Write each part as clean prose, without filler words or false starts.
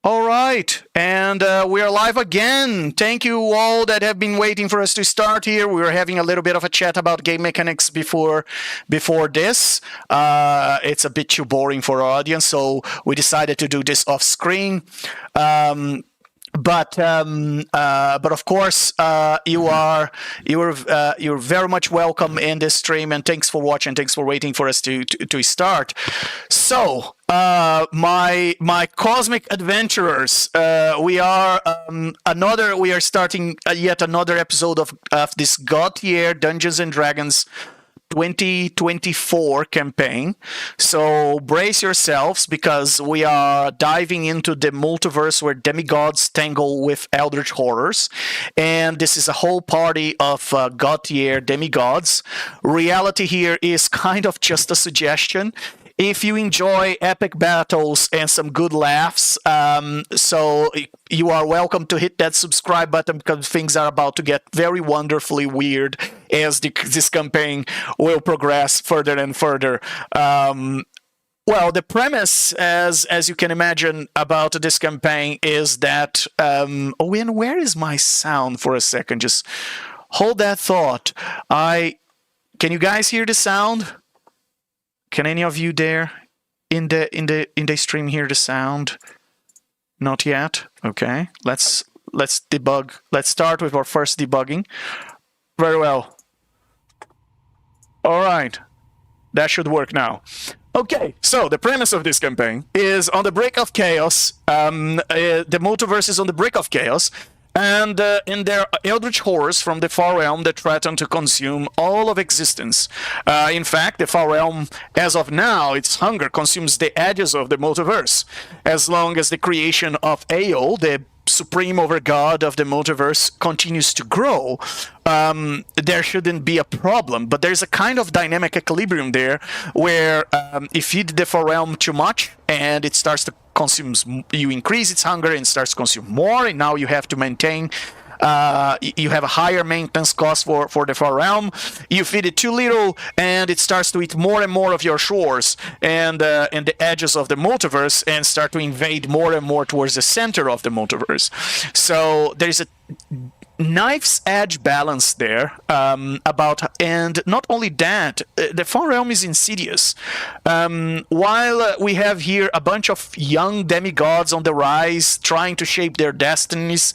All right, and we are live again. Thank you all that have been waiting for us to start here. We were having a little bit of a chat about game mechanics before this. It's a bit too boring for our audience, so we decided to do this off screen. But of course, you're very much welcome in this stream, and thanks for watching. Thanks for waiting for us to start. So, my cosmic adventurers, we are starting yet another episode of this God Tier Dungeons and Dragons 2024 campaign. So brace yourselves, because we are diving into the multiverse where demigods tangle with Eldritch Horrors, and this is a whole party of God tier demigods. Reality here is kind of just a suggestion. If you enjoy epic battles and some good laughs, so you are welcome to hit that subscribe button, because things are about to get very wonderfully weird as this campaign will progress further and further. Well, the premise, as you can imagine, about this campaign is that... and where is my sound for a second? Just hold that thought. Can you guys hear the sound? Can any of you there in the stream hear the sound? Not yet. Okay. Let's debug. Let's start with our first debugging. Very well. All right. That should work now. Okay, so the premise of this campaign is on the brink of chaos. The multiverse is on the brink of chaos. And there are Eldritch Horrors from the Far Realm that threaten to consume all of existence. In fact, the Far Realm, as of now, its hunger consumes the edges of the multiverse. As long as the creation of Ao, the supreme overgod of the multiverse, continues to grow, there shouldn't be a problem. But there's a kind of dynamic equilibrium there, where if you feed the Far Realm too much and it starts to you increase its hunger and starts to consume more, and now you have to maintain, you have a higher maintenance cost for the Far Realm. You feed it too little and it starts to eat more and more of your shores and the edges of the multiverse, and start to invade more and more towards the center of the multiverse. So there's a knife's edge balance there, and not only that, the Far Realm is insidious. While we have here a bunch of young demigods on the rise trying to shape their destinies,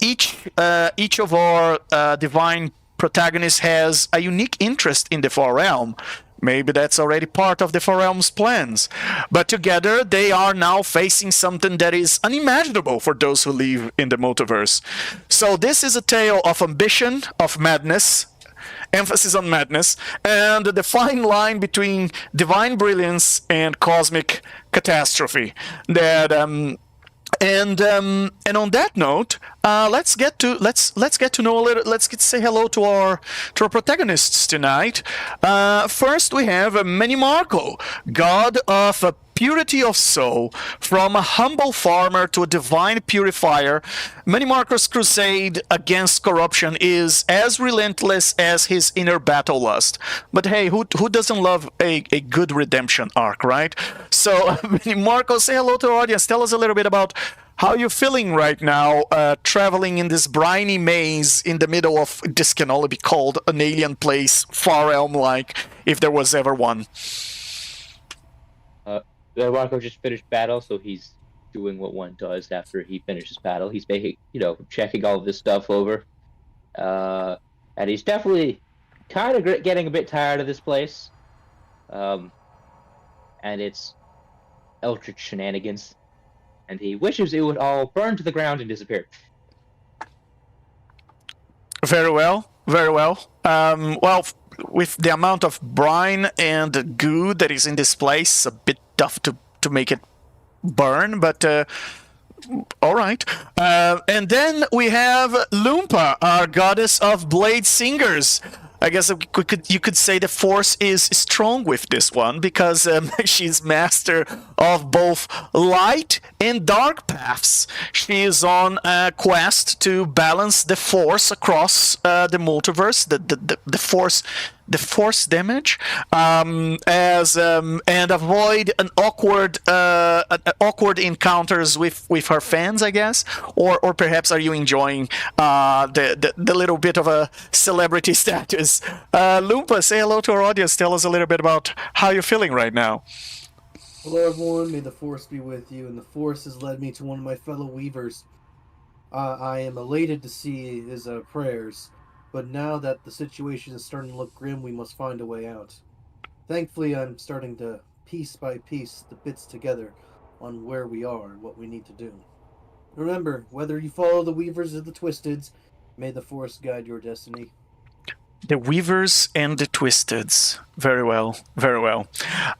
each of our divine protagonists has a unique interest in the Far Realm. Maybe that's already part of the Far Realm's plans. But together, they are now facing something that is unimaginable for those who live in the multiverse. So this is a tale of ambition, of madness, emphasis on madness, and the fine line between divine brilliance and cosmic catastrophe. That and on that note, let's get to know a little. Let's say hello to our protagonists tonight. First, we have Manimarco, god of purity of soul, from a humble farmer to a divine purifier. Manimarco's crusade against corruption is as relentless as his inner battle lust. But hey, who doesn't love a good redemption arc, right? So, Manimarco, say hello to our audience. Tell us a little bit about how you're feeling right now, traveling in this briny maze in the middle of, this can only be called an alien place, Far Realm-like, if there was ever one. Marco just finished battle, so he's doing what one does after he finishes battle. He's making, checking all of this stuff over. And he's definitely kind of getting a bit tired of this place. And it's Eldritch shenanigans. And he wishes it would all burn to the ground and disappear. Very well, very well. Well, with the amount of brine and goo that is in this place, a bit tough to make it burn, but all right. And then we have Lumpa, our goddess of blade singers. I guess you could say the force is strong with this one, because she's master of both light and dark paths. She is on a quest to balance the force across the multiverse, the force force damage, and avoid an awkward encounters with her fans, I guess, or perhaps are you enjoying the little bit of a celebrity status? Loompa, say hello to our audience. Tell us a little bit about how you're feeling right now. Hello everyone, may the Force be with you, and the Force has led me to one of my fellow Weavers. I am elated to see his prayers, but now that the situation is starting to look grim, we must find a way out. Thankfully, I'm starting to, piece by piece, the bits together on where we are and what we need to do. Remember, whether you follow the Weavers or the Twisteds, may the Force guide your destiny. The Weavers and the Twisteds. Very well, very well.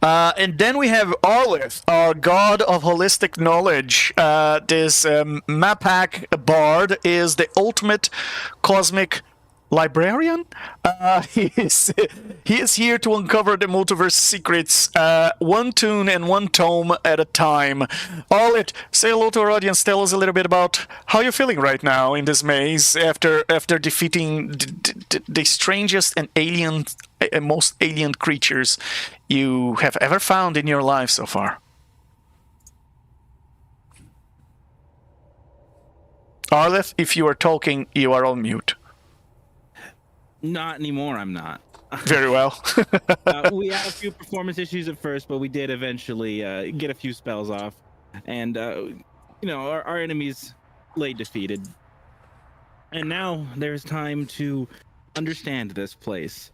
And then we have Arlith, our god of holistic knowledge. This Mapak bard is the ultimate cosmic librarian. He is here to uncover the multiverse secrets, one tune and one tome at a time. Arlith, say hello to our audience. Tell us a little bit about how you're feeling right now in this maze after defeating the strangest and most alien creatures you have ever found in your life so far. Arlith, if you are talking, you are on mute. Not anymore, I'm not. Very well. We had a few performance issues at first, but we did eventually get a few spells off. And, our enemies lay defeated. And now there's time to understand this place.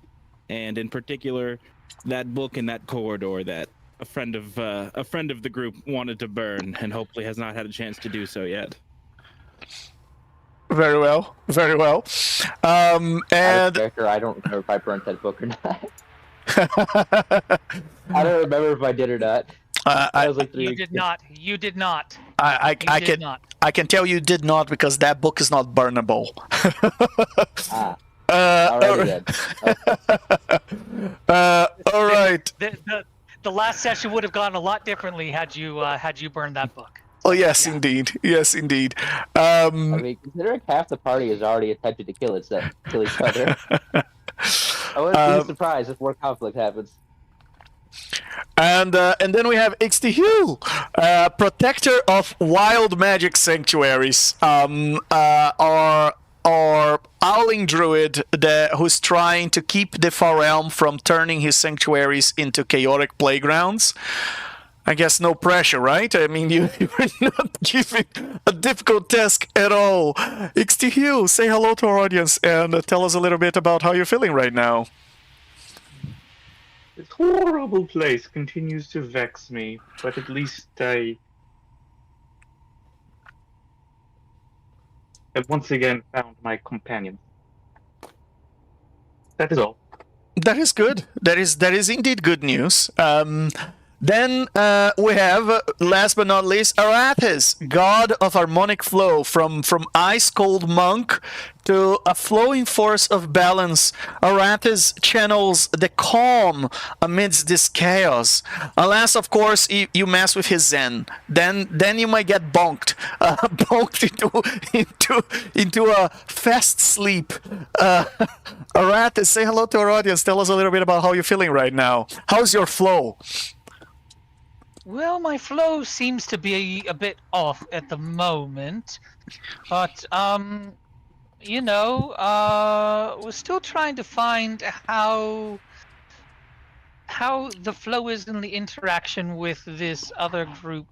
And in particular, that book in that corridor that a friend of the group wanted to burn and hopefully has not had a chance to do so yet. Very well, very well. And character, I don't remember if I burnt that book or not. I don't remember if I did or not. You did not. You did not. I can tell you did not because that book is not burnable. Alrighty then. All right. The last session would have gone a lot differently had you burned that book. Oh yes, yeah. Indeed. Yes, indeed. I mean, considering half the party is already attempting to kill each other, I wouldn't be surprised if more conflict happens. And then we have Ixtihu, protector of wild magic sanctuaries. Our owling druid who's trying to keep the Far Realm from turning his sanctuaries into chaotic playgrounds. I guess no pressure, right? I mean, you're not giving a difficult task at all. Ixtihu, say hello to our audience and tell us a little bit about how you're feeling right now. This horrible place continues to vex me, but at least I have once again found my companion. That is all. That is good. That is indeed good news. Then we have, last but not least, Arathis, god of harmonic flow, from ice cold monk to a flowing force of balance. Arathis channels the calm amidst this chaos. Unless, of course, you mess with his zen, then you might get bonked into a fast sleep. Arathis, say hello to our audience. Tell us a little bit about how you're feeling right now. How's your flow? Well, my flow seems to be a bit off at the moment, but we're still trying to find how the flow is in the interaction with this other group,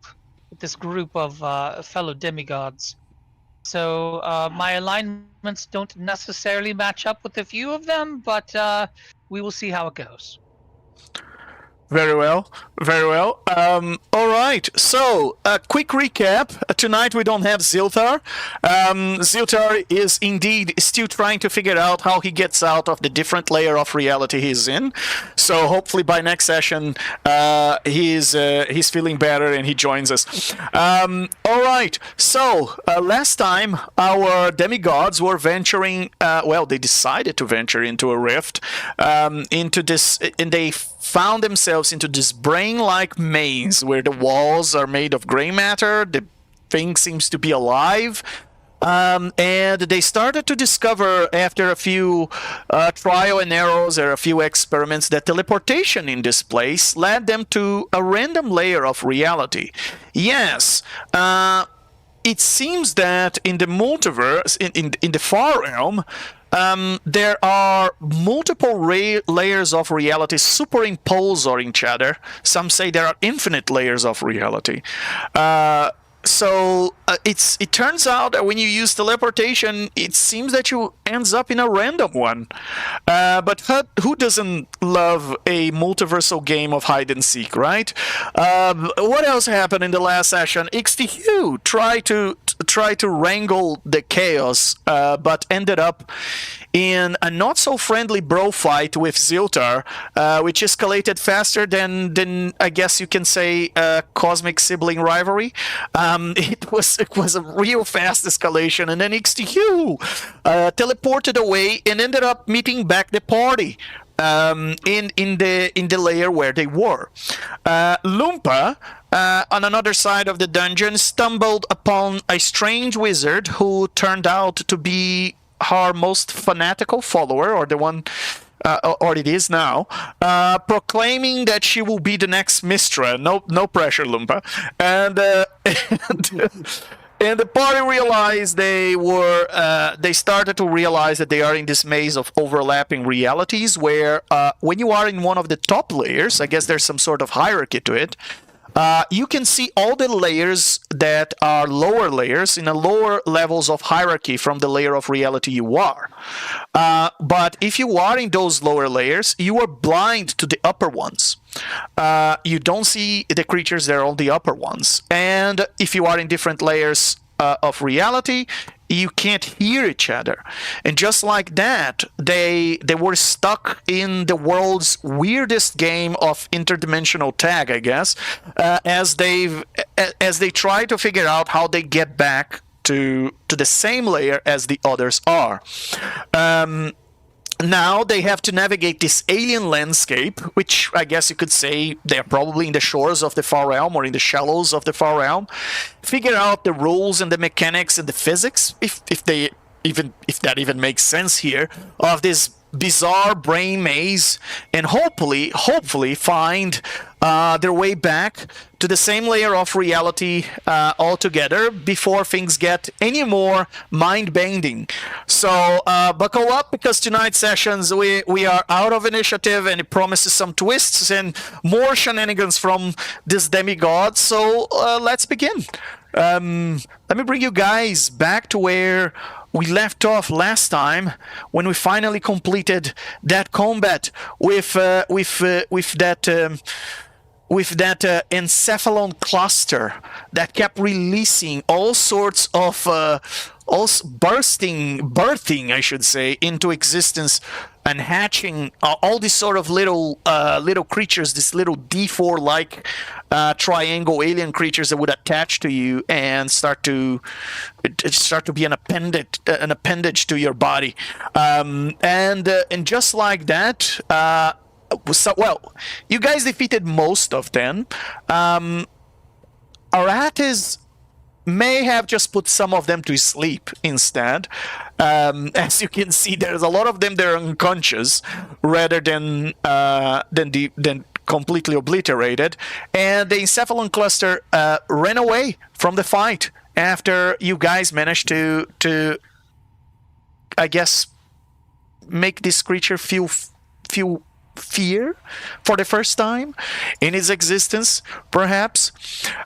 this group of fellow demigods. So my alignments don't necessarily match up with a few of them, but we will see how it goes. Very well, very well. All right, so a quick recap. Tonight we don't have Zilthar. Zilthar is indeed still trying to figure out how he gets out of the different layer of reality he's in. So hopefully by next session he's feeling better and he joins us. All right, so last time our demigods were venturing, they decided to venture into a rift, into this, and they found themselves into this brain-like maze where the walls are made of gray matter, the thing seems to be alive, And they started to discover, after a few trial and errors or a few experiments, that teleportation in this place led them to a random layer of reality. Yes, it seems that in the multiverse, in the far realm, there are multiple layers of reality superimposed on each other. Some say there are infinite layers of reality. So it turns out that when you use teleportation, it seems that you ends up in a random one. But who doesn't love a multiversal game of hide and seek, right? What else happened in the last session? XTHU tried to wrangle the chaos, but ended up in a not so friendly bro fight with Ziltar, which escalated faster than I guess you can say cosmic sibling rivalry. It was a real fast escalation, and then XTHU teleported away and ended up meeting back the party in the layer where they were. Lumpa, on another side of the dungeon, stumbled upon a strange wizard who turned out to be her most fanatical follower, or the one, or it is now, proclaiming that she will be the next Mistra. No pressure, Lumpa. And and the party realized they started to realize that they are in this maze of overlapping realities where when you are in one of the top layers, I guess there's some sort of hierarchy to it, you can see all the layers that are lower layers in the lower levels of hierarchy from the layer of reality you are. But if you are in those lower layers, you are blind to the upper ones. You don't see the creatures that are on the upper ones. And if you are in different layers of reality, you can't hear each other. And just like that, they were stuck in the world's weirdest game of interdimensional tag, I guess, as they try to figure out how they get back to the same layer as the others are. Now they have to navigate this alien landscape, which I guess you could say they're probably in the shores of the Far Realm or in the shallows of the Far Realm. Figure out the rules and the mechanics and the physics, if that even makes sense here, of this bizarre brain maze, and hopefully find their way back to the same layer of reality altogether before things get any more mind-bending. So buckle up, because tonight's sessions we are out of initiative, and it promises some twists and more shenanigans from this demigod. So let's begin. Let me bring you guys back to where we left off last time, when we finally completed that combat with that encephalon cluster that kept releasing all sorts of birthing, I should say, into existence, and hatching all these sort of little creatures, this little D4 like triangle alien creatures that would attach to you and start to be an appendage to your body, and just like that. You guys defeated most of them. Aratis may have just put some of them to sleep instead. As you can see, there's a lot of them that are unconscious rather than completely obliterated. And the encephalon cluster ran away from the fight after you guys managed to I guess, make this creature feel fear for the first time in its existence, perhaps.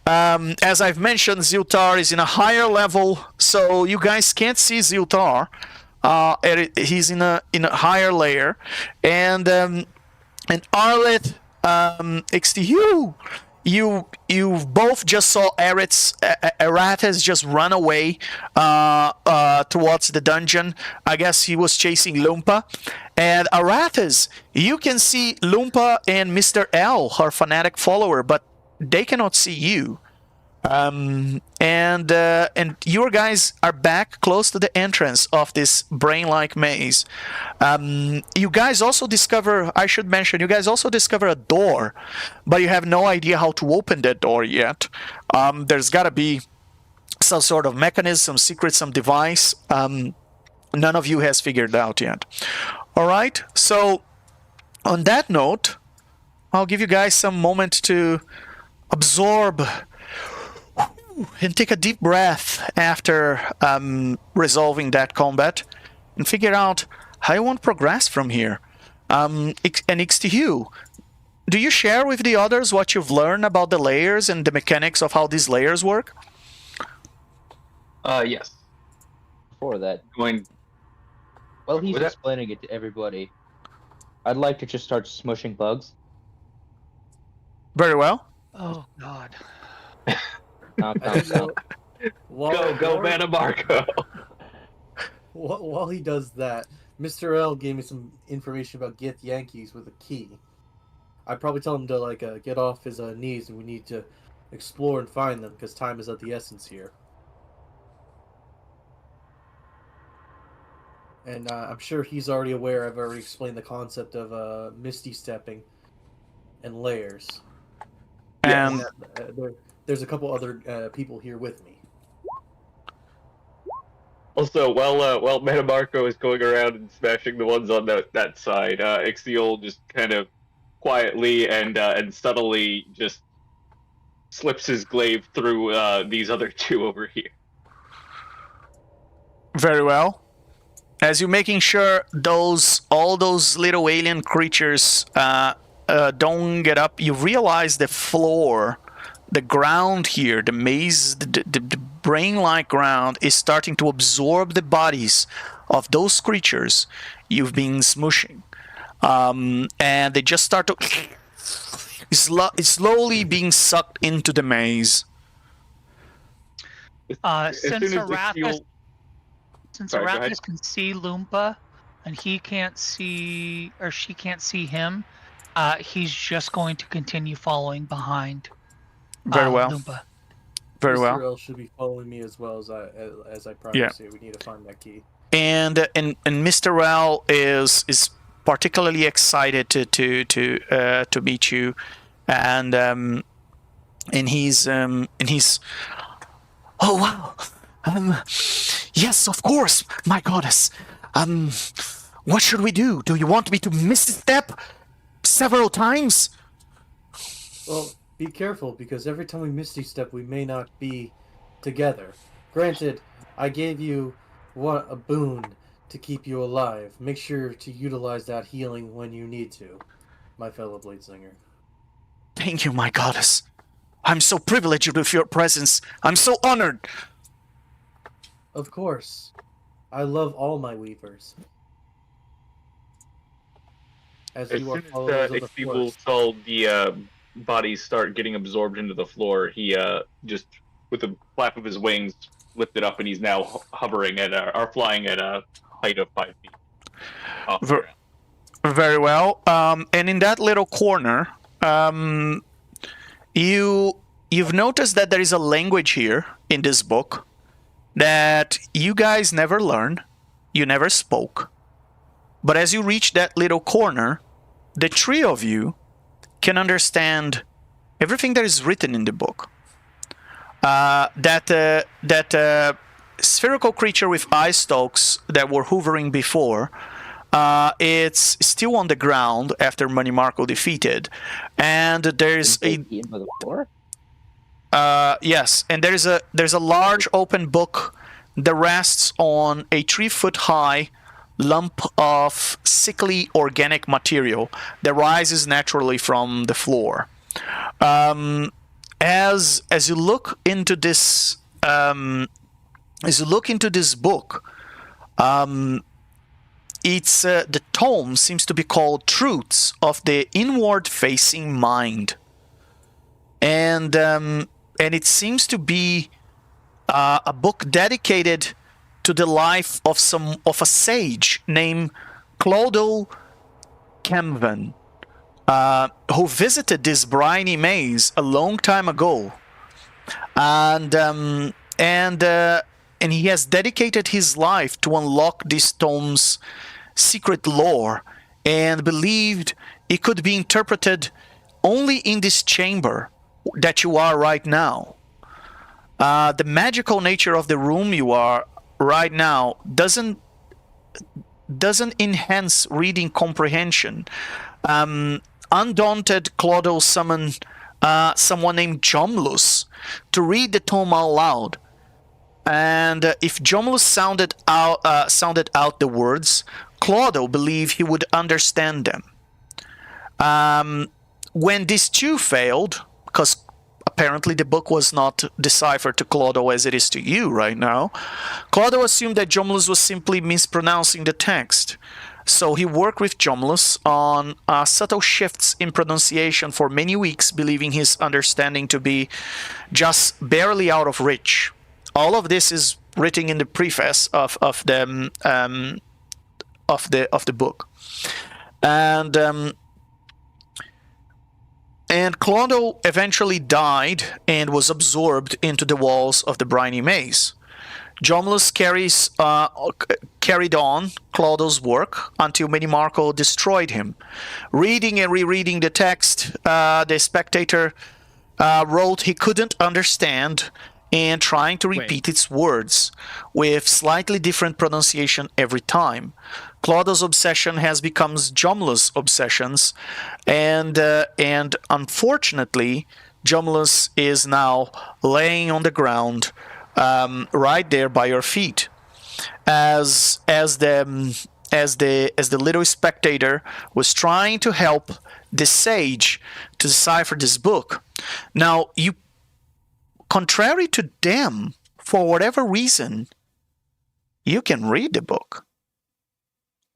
As I've mentioned, Ziltar is in a higher level, so you guys can't see Ziltar. He's in a higher layer, and Arlet, XTHU, you both just saw Aratis just run away towards the dungeon. I guess he was chasing Lumpa. And Aratis, you can see Lumpa and Mr. L, her fanatic follower, but they cannot see you. And your guys are back close to the entrance of this brain-like maze. You guys also discover, I should mention, you guys also discover a door, but you have no idea how to open that door yet. There's gotta be some sort of mechanism, some secret, some device. None of you has figured out yet. All right. So on that note, I'll give you guys some moment to absorb and take a deep breath after resolving that combat and figure out how you want to progress from here. And it's to you. Do you share with the others what you've learned about the layers and the mechanics of how these layers work? Yes. Before that, Well, he's explaining it to everybody, I'd like to just start smushing bugs. Very well. Oh God. Knock, I knock, don't know. knock. Go, Mana Marco! While he does that, Mr. L gave me some information about Gith Yankees with a key. I'd probably tell him to get off his knees, and we need to explore and find them because time is of the essence here. And I'm sure he's already aware. I've already explained the concept of misty stepping and layers. And there's a couple other people here with me. Also, while Mana Marco is going around and smashing the ones on that side, Ixiol just kind of quietly and subtly just slips his glaive through these other two over here. very well. As you're making sure all those little alien creatures don't get up, you realize the floor, the ground here, the maze, the brain-like ground is starting to absorb the bodies of those creatures you've been smushing. And they just start to slowly being sucked into the maze. Since Arrakis can see Loompa, and he can't see, or she can't see him, he's just going to continue following behind. Very well. Loompa. Very well. Mr. L should be following me as well as I promised you. We need to find that key. And Mr. L is particularly excited to meet you, and he's oh wow. Yes, of course, my goddess. What should we do? Do you want me to misstep several times? Well, be careful, because every time we misty step, we may not be together. Granted, I gave you a boon to keep you alive. Make sure to utilize that healing when you need to, my fellow Bladesinger. Thank you, my goddess. I'm so privileged with your presence. I'm so honored. Of course. I love all my weavers. As As you are soon followers as of the Ixiol forest. saw the bodies start getting absorbed into the floor, he just, with a flap of his wings, lifted up, and he's now hovering or flying at a height of 5 feet. Off the ground. Very well. And in that little corner, you've noticed that there is a language here in this book that you guys never learned, you never spoke. But as you reach that little corner, the three of you can understand everything that is written in the book. That spherical creature with eye stalks that were hovering before, it's still on the ground after Money Marco defeated, and there's yes, and there's a large open book that rests on a 3-foot high lump of sickly organic material that rises naturally from the floor. As you look into this book, it's the tome seems to be called Truths of the Inward-Facing Mind, and it seems to be a book dedicated to the life of a sage named Clodagh Camvan, who visited this briny maze a long time ago, and he has dedicated his life to unlock this tome's secret lore, and believed it could be interpreted only in this chamber that you are right now. The magical nature of the room you are right now doesn't enhance reading comprehension. Undaunted, Clodagh summoned someone named Jomlus to read the tome out loud. And if Jomlus sounded out the words, Clodagh believed he would understand them. When this too failed, because apparently the book was not deciphered to Clodagh as it is to you right now, Clodagh assumed that Jomlus was simply mispronouncing the text. So he worked with Jomlus on subtle shifts in pronunciation for many weeks, believing his understanding to be just barely out of reach. All of this is written in the preface of the book, and Clodagh eventually died and was absorbed into the walls of the briny maze. Jomlus carried on Clodagh's work until Minimarco destroyed him. Reading and rereading the text, the spectator wrote he couldn't understand, and trying to repeat its words with slightly different pronunciation every time. Clodagh's obsession has become Jomlus' obsessions, and unfortunately, Jomlus is now laying on the ground, right there by your feet, as the little spectator was trying to help the sage to decipher this book. Now, contrary to them, for whatever reason, you can read the book.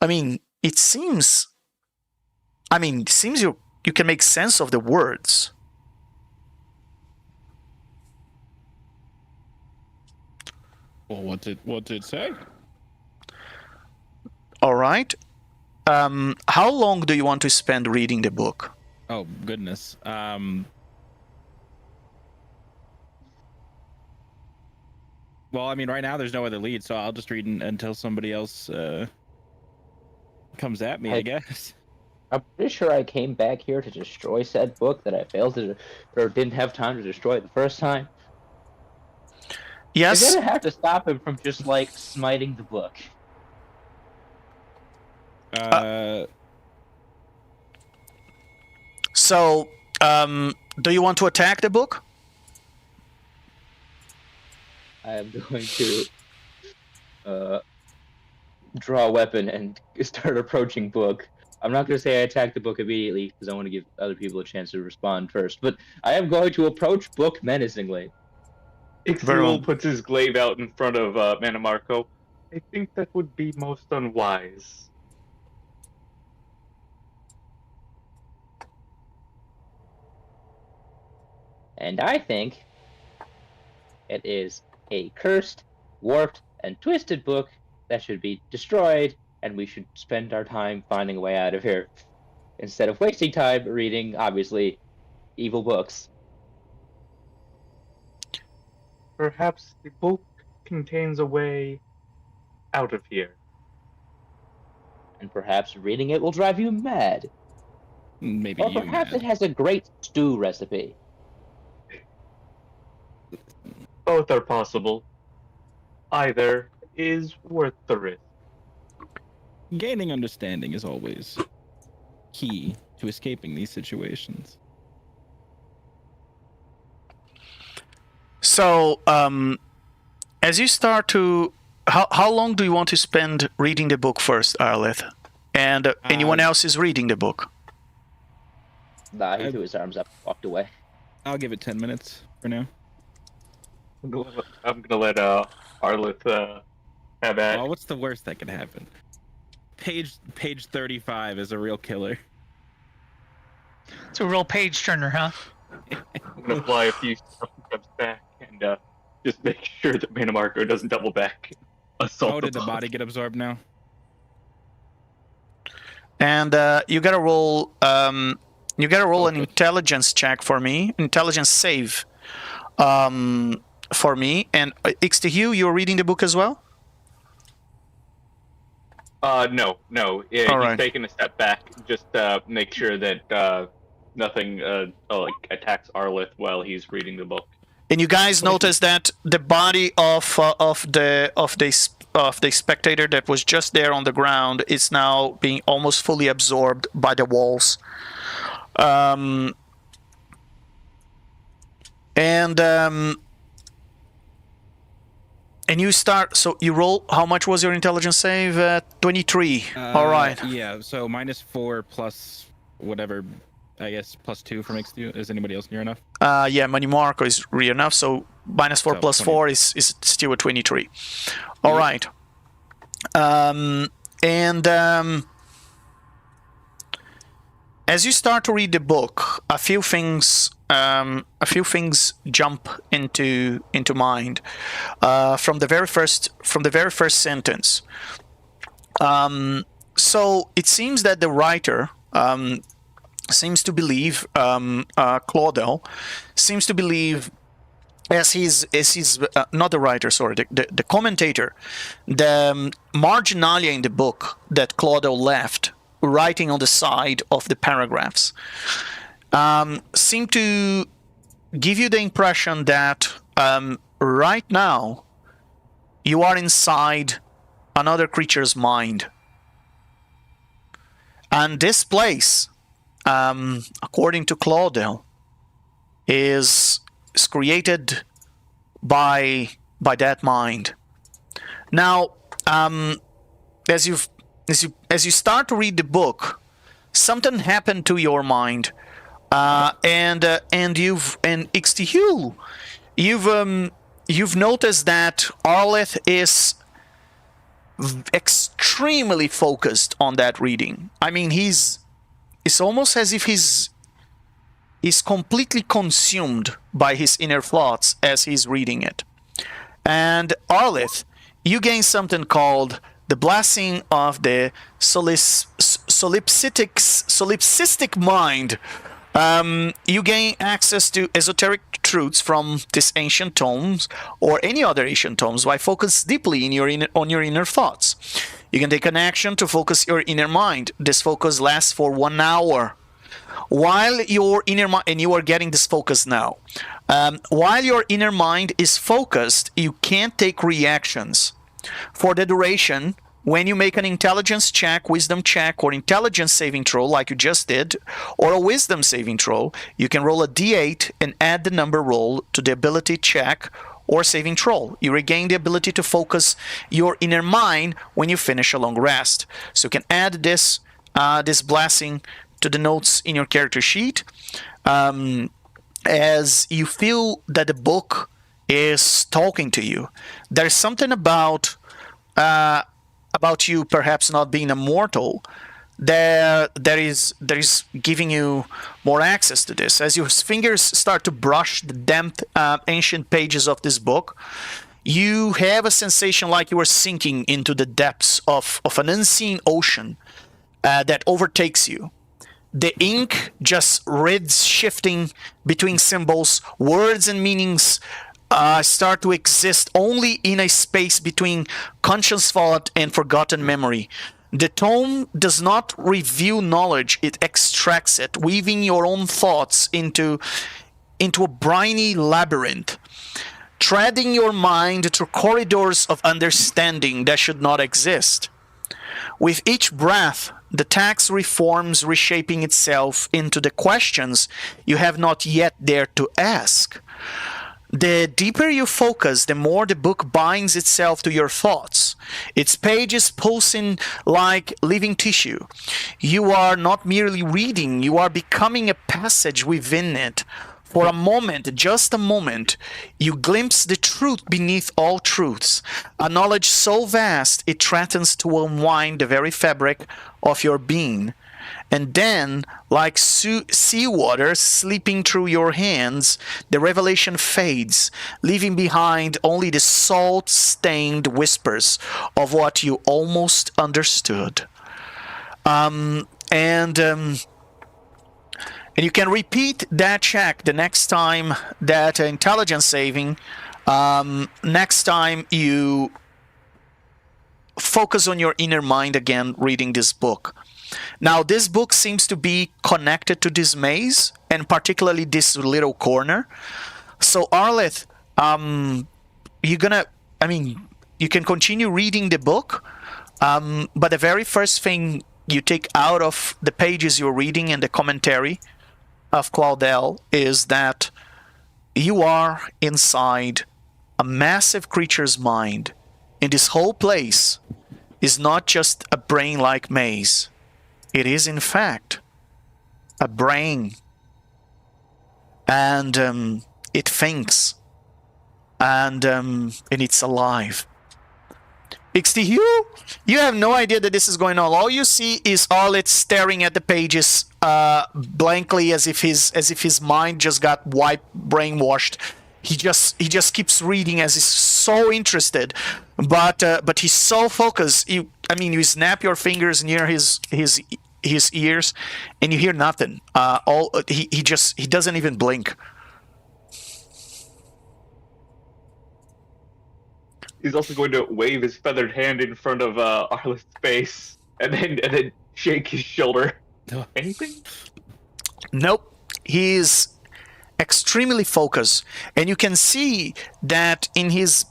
I mean, it seems you can make sense of the words. Well, what did it say? All right. How long do you want to spend reading the book? Oh, goodness. Well, I mean, right now there's no other lead, so I'll just read until somebody else comes at me, I guess. I'm pretty sure I came back here to destroy said book that I failed to, or didn't have time to destroy the first time. Yes. You're gonna have to stop him from just like smiting the book. So, do you want to attack the book? I am going to draw a weapon and start approaching book. I'm not going to say I attack the book immediately because I want to give other people a chance to respond first, but I am going to approach book menacingly. Ixtiel puts his glaive out in front of Minimarco. I think that would be most unwise. And I think it is a cursed, warped, and twisted book that should be destroyed, and we should spend our time finding a way out of here instead of wasting time reading, obviously, evil books. Perhaps the book contains a way out of here. And perhaps reading it will drive you mad. Maybe Or you perhaps mad. it has a great stew recipe. Both are possible. Either is worth the risk. Gaining understanding is always key to escaping these situations. So, as you start to, how long do you want to spend reading the book first, Arleth? And anyone else is reading the book? Nah, he threw his arms up, walked away. I'll give it 10 minutes for now. I'm gonna let Arleth have at. Well, what's the worst that could happen? Page 35 is a real killer. It's a real page turner, huh? I'm gonna fly a few steps back and just make sure that Minimarco doesn't double back. Assault. Oh, did the body get absorbed now? And you gotta roll. You gotta roll an intelligence check for me. Intelligence save. For me. And Ixtiel, you're reading the book as well? No. He's taking a step back. Just make sure that nothing like attacks Arleth while he's reading the book. And you guys notice that the body of the spectator that was just there on the ground is now being almost fully absorbed by the walls. And you start. So you roll. How much was your intelligence save? 23. All right. Yeah. So -4 plus whatever. I guess +2 from XQ. Is anybody else near enough? Yeah, Money Marco is real enough. So -4 So plus 20. 4 is still a 23. All Yep. right. As you start to read the book, a few things jump into mind from the very first sentence. So it seems that the writer seems to believe, Claudel seems to believe, as he's not the writer, sorry, the commentator, the marginalia in the book that Claudel left writing on the side of the paragraphs seem to give you the impression that right now you are inside another creature's mind. And this place, according to Claudel, is created by that mind. Now, as you start to read the book, something happened to your mind, and XTU, you've noticed that Arleth is extremely focused on that reading. I mean, it's almost as if he's completely consumed by his inner thoughts as he's reading it. And Arleth, you gain something called the blessing of the solipsistic mind. You gain access to esoteric truths from these ancient tomes or any other ancient tomes by focus deeply on your inner thoughts. You can take an action to focus your inner mind. This focus lasts for 1 hour. While your inner mind, and you are getting this focus now, while your inner mind is focused, you can't take reactions. For the duration, when you make an intelligence check, wisdom check, or intelligence saving throw like you just did, or a wisdom saving throw, you can roll a d8 and add the number roll to the ability check or saving throw. You regain the ability to focus your inner mind when you finish a long rest. So you can add this blessing to the notes in your character sheet as you feel that the book is talking to you. There's something about you perhaps not being immortal that is giving you more access to this. As your fingers start to brush the damp ancient pages of this book, you have a sensation like you are sinking into the depths of an unseen ocean that overtakes you. The ink just reads shifting between symbols, words and meanings start to exist only in a space between conscious thought and forgotten memory. The tome does not reveal knowledge, it extracts it, weaving your own thoughts into a briny labyrinth, treading your mind through corridors of understanding that should not exist. With each breath, the text reforms, reshaping itself into the questions you have not yet dared to ask. The deeper you focus, the more the book binds itself to your thoughts. Its pages pulsing like living tissue. You are not merely reading, you are becoming a passage within it. For a moment, just a moment, you glimpse the truth beneath all truths, a knowledge so vast it threatens to unwind the very fabric of your being. And then, like seawater slipping through your hands, the revelation fades, leaving behind only the salt-stained whispers of what you almost understood. And you can repeat that check the next time, that intelligence saving, next time you focus on your inner mind again reading this book. Now, this book seems to be connected to this maze, and particularly this little corner. So Arleth, you're gonna. I mean, you can continue reading the book, but the very first thing you take out of the pages you're reading and the commentary of Claudel is that you are inside a massive creature's mind, and this whole place is not just a brain-like maze. It is, in fact, a brain, and it thinks, and it's alive. XTU, you have no idea that this is going on. All you see is Arleth staring at the pages blankly, as if his mind just got brainwashed. He just keeps reading as he's so interested, but he's so focused. You snap your fingers near his ears, and you hear nothing. He doesn't even blink. He's also going to wave his feathered hand in front of Arleth's face, and then shake his shoulder. Anything? Nope. He's extremely focused, and you can see that in his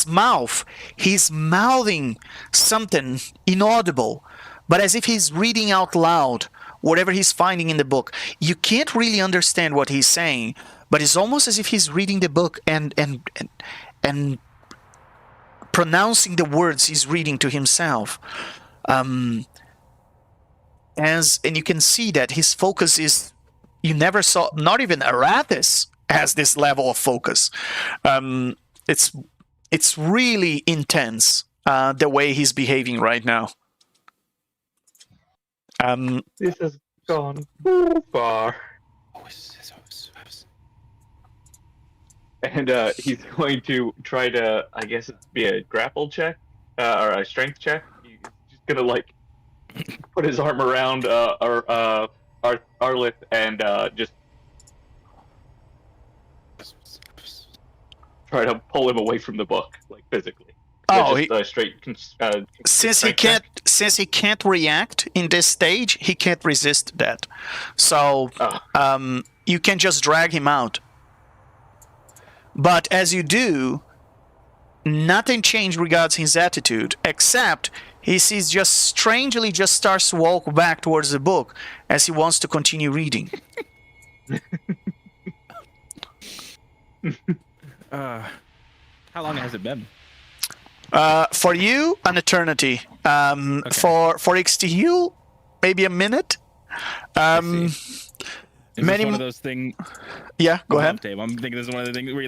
mouth, he's mouthing something inaudible, but as if he's reading out loud whatever he's finding in the book. You can't really understand what he's saying, but it's almost as if he's reading the book and pronouncing the words he's reading to himself. And you can see that his focus is, you never saw, not even Arathis has this level of focus. It's really intense, the way he's behaving right now. This has gone too far. And he's going to try to, I guess it'd be a grapple check, or a strength check. He's just gonna put his arm around Arleth and just try to pull him away from the book, physically. Since he can't react in this stage, he can't resist that. So you can just drag him out. But as you do, nothing changed regards his attitude, except he sees strangely starts to walk back towards the book as he wants to continue reading. How long has it been? For you, an eternity. Okay. For XTU, maybe a minute. Is this one of those things? Yeah, go ahead. Dave, I'm thinking this is one of the things where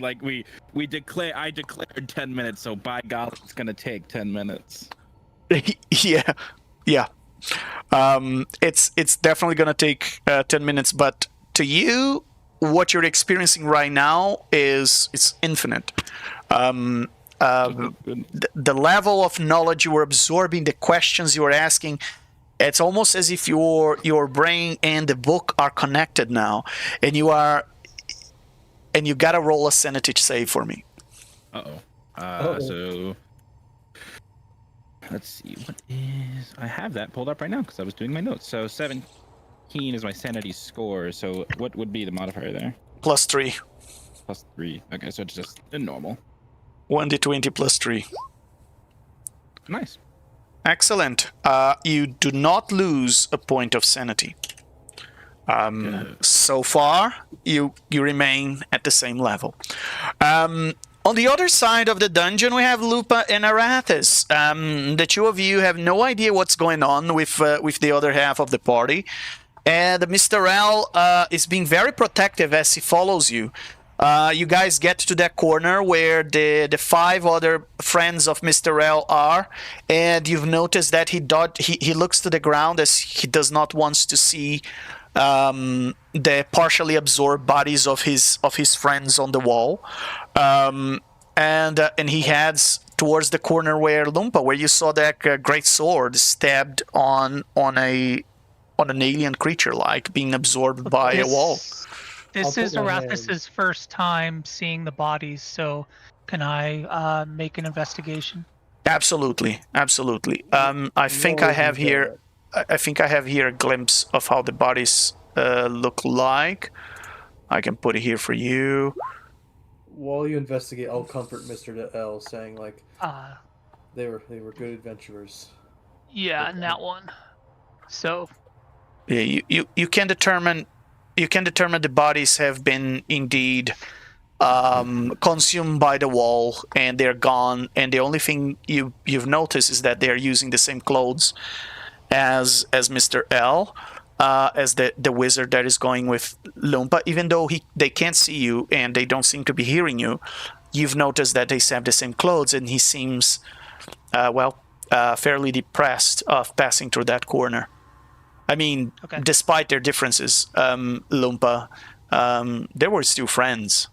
I declared 10 minutes, so by God, it's gonna take 10 minutes. yeah. It's definitely gonna take 10 minutes, but to you, what you're experiencing right now it's infinite. The level of knowledge you were absorbing, the questions you were asking, it's almost as if your brain and the book are connected now, and you gotta roll a sanity save for me. So let's see, I have that pulled up right now because I was doing my notes. So 17 is my sanity score. So what would be the modifier there? +3. +3. Okay, so it's just a normal. 1d20 +3. Nice. Excellent. You do not lose a point of sanity. So far, you remain at the same level. On the other side of the dungeon, we have Lupa and Arathis. The two of you have no idea what's going on with the other half of the party. And Mr. L is being very protective as he follows you. You guys get to that corner where the 5 other friends of Mr. L are, and you've noticed that he looks to the ground as he does not want to see the partially absorbed bodies of his friends on the wall, and he heads towards the corner where you saw that great sword stabbed on an alien creature, being absorbed by a wall. This is Arathis' first time seeing the bodies, so can I make an investigation? Absolutely. I think I have here a glimpse of how the bodies look like. I can put it here for you. while you investigate, I'll comfort Mr. L, saying like they were good adventurers. Yeah, and that one. So Yeah, you can determine the bodies have been indeed consumed by the wall, and they're gone. And the only thing you've noticed is that they're using the same clothes as Mr. L, as the wizard that is going with Lumpa. Even though they can't see you and they don't seem to be hearing you, you've noticed that they have the same clothes, and he seems fairly depressed of passing through that corner. I mean, okay. Despite their differences, Lumpa, they were still friends.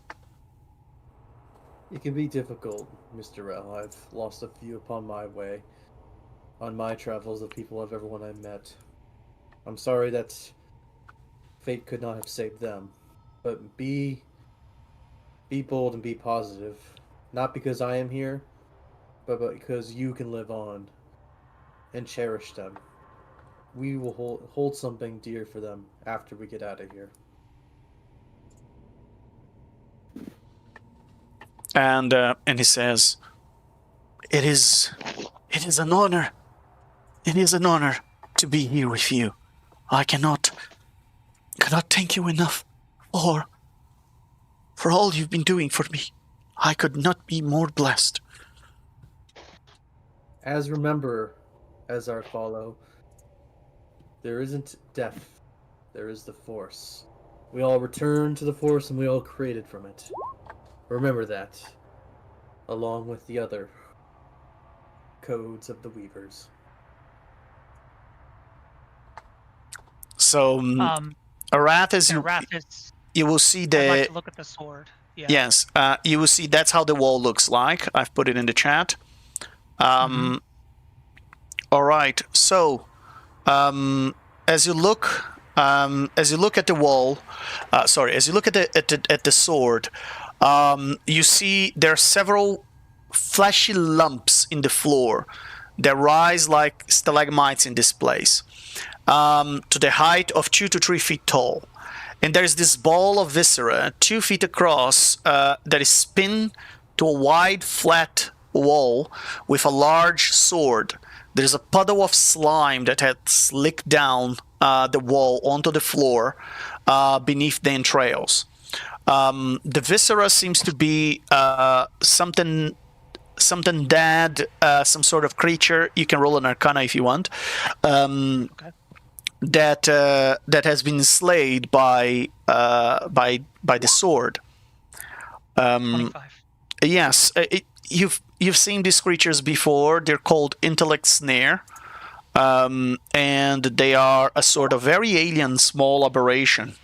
It can be difficult, Mr. L. I've lost a few upon my way, on my travels, of people of everyone I met. I'm sorry that fate could not have saved them, but be bold and be positive. Not because I am here, but because you can live on and cherish them. We will hold something dear for them after we get out of here. And he says, "It is an honor. It is an honor to be here with you. I cannot thank you enough for all you've been doing for me. I could not be more blessed." Remember, as our follow, there isn't death, there is the Force. We all return to the Force and we all created from it. Remember that, along with the other codes of the Weavers. So, Arath, you will see I'd like to look at the sword. Yeah. Yes, you will see that's how the wall looks like. I've put it in the chat. All right. So, as you look at the wall, as you look at the sword, you see there are several fleshy lumps in the floor that rise like stalagmites in this place, to the height of 2 to 3 feet tall. And there's this ball of viscera 2 feet across that is pinned to a wide, flat wall with a large sword. There's a puddle of slime that has slicked down the wall onto the floor beneath the entrails. The viscera seems to be something dead, some sort of creature. You can roll an Arcana if you want. Okay. That has been slayed by the sword. 25. Yes, you've seen these creatures before. They're called intellect snare, and they are a sort of very alien small aberration.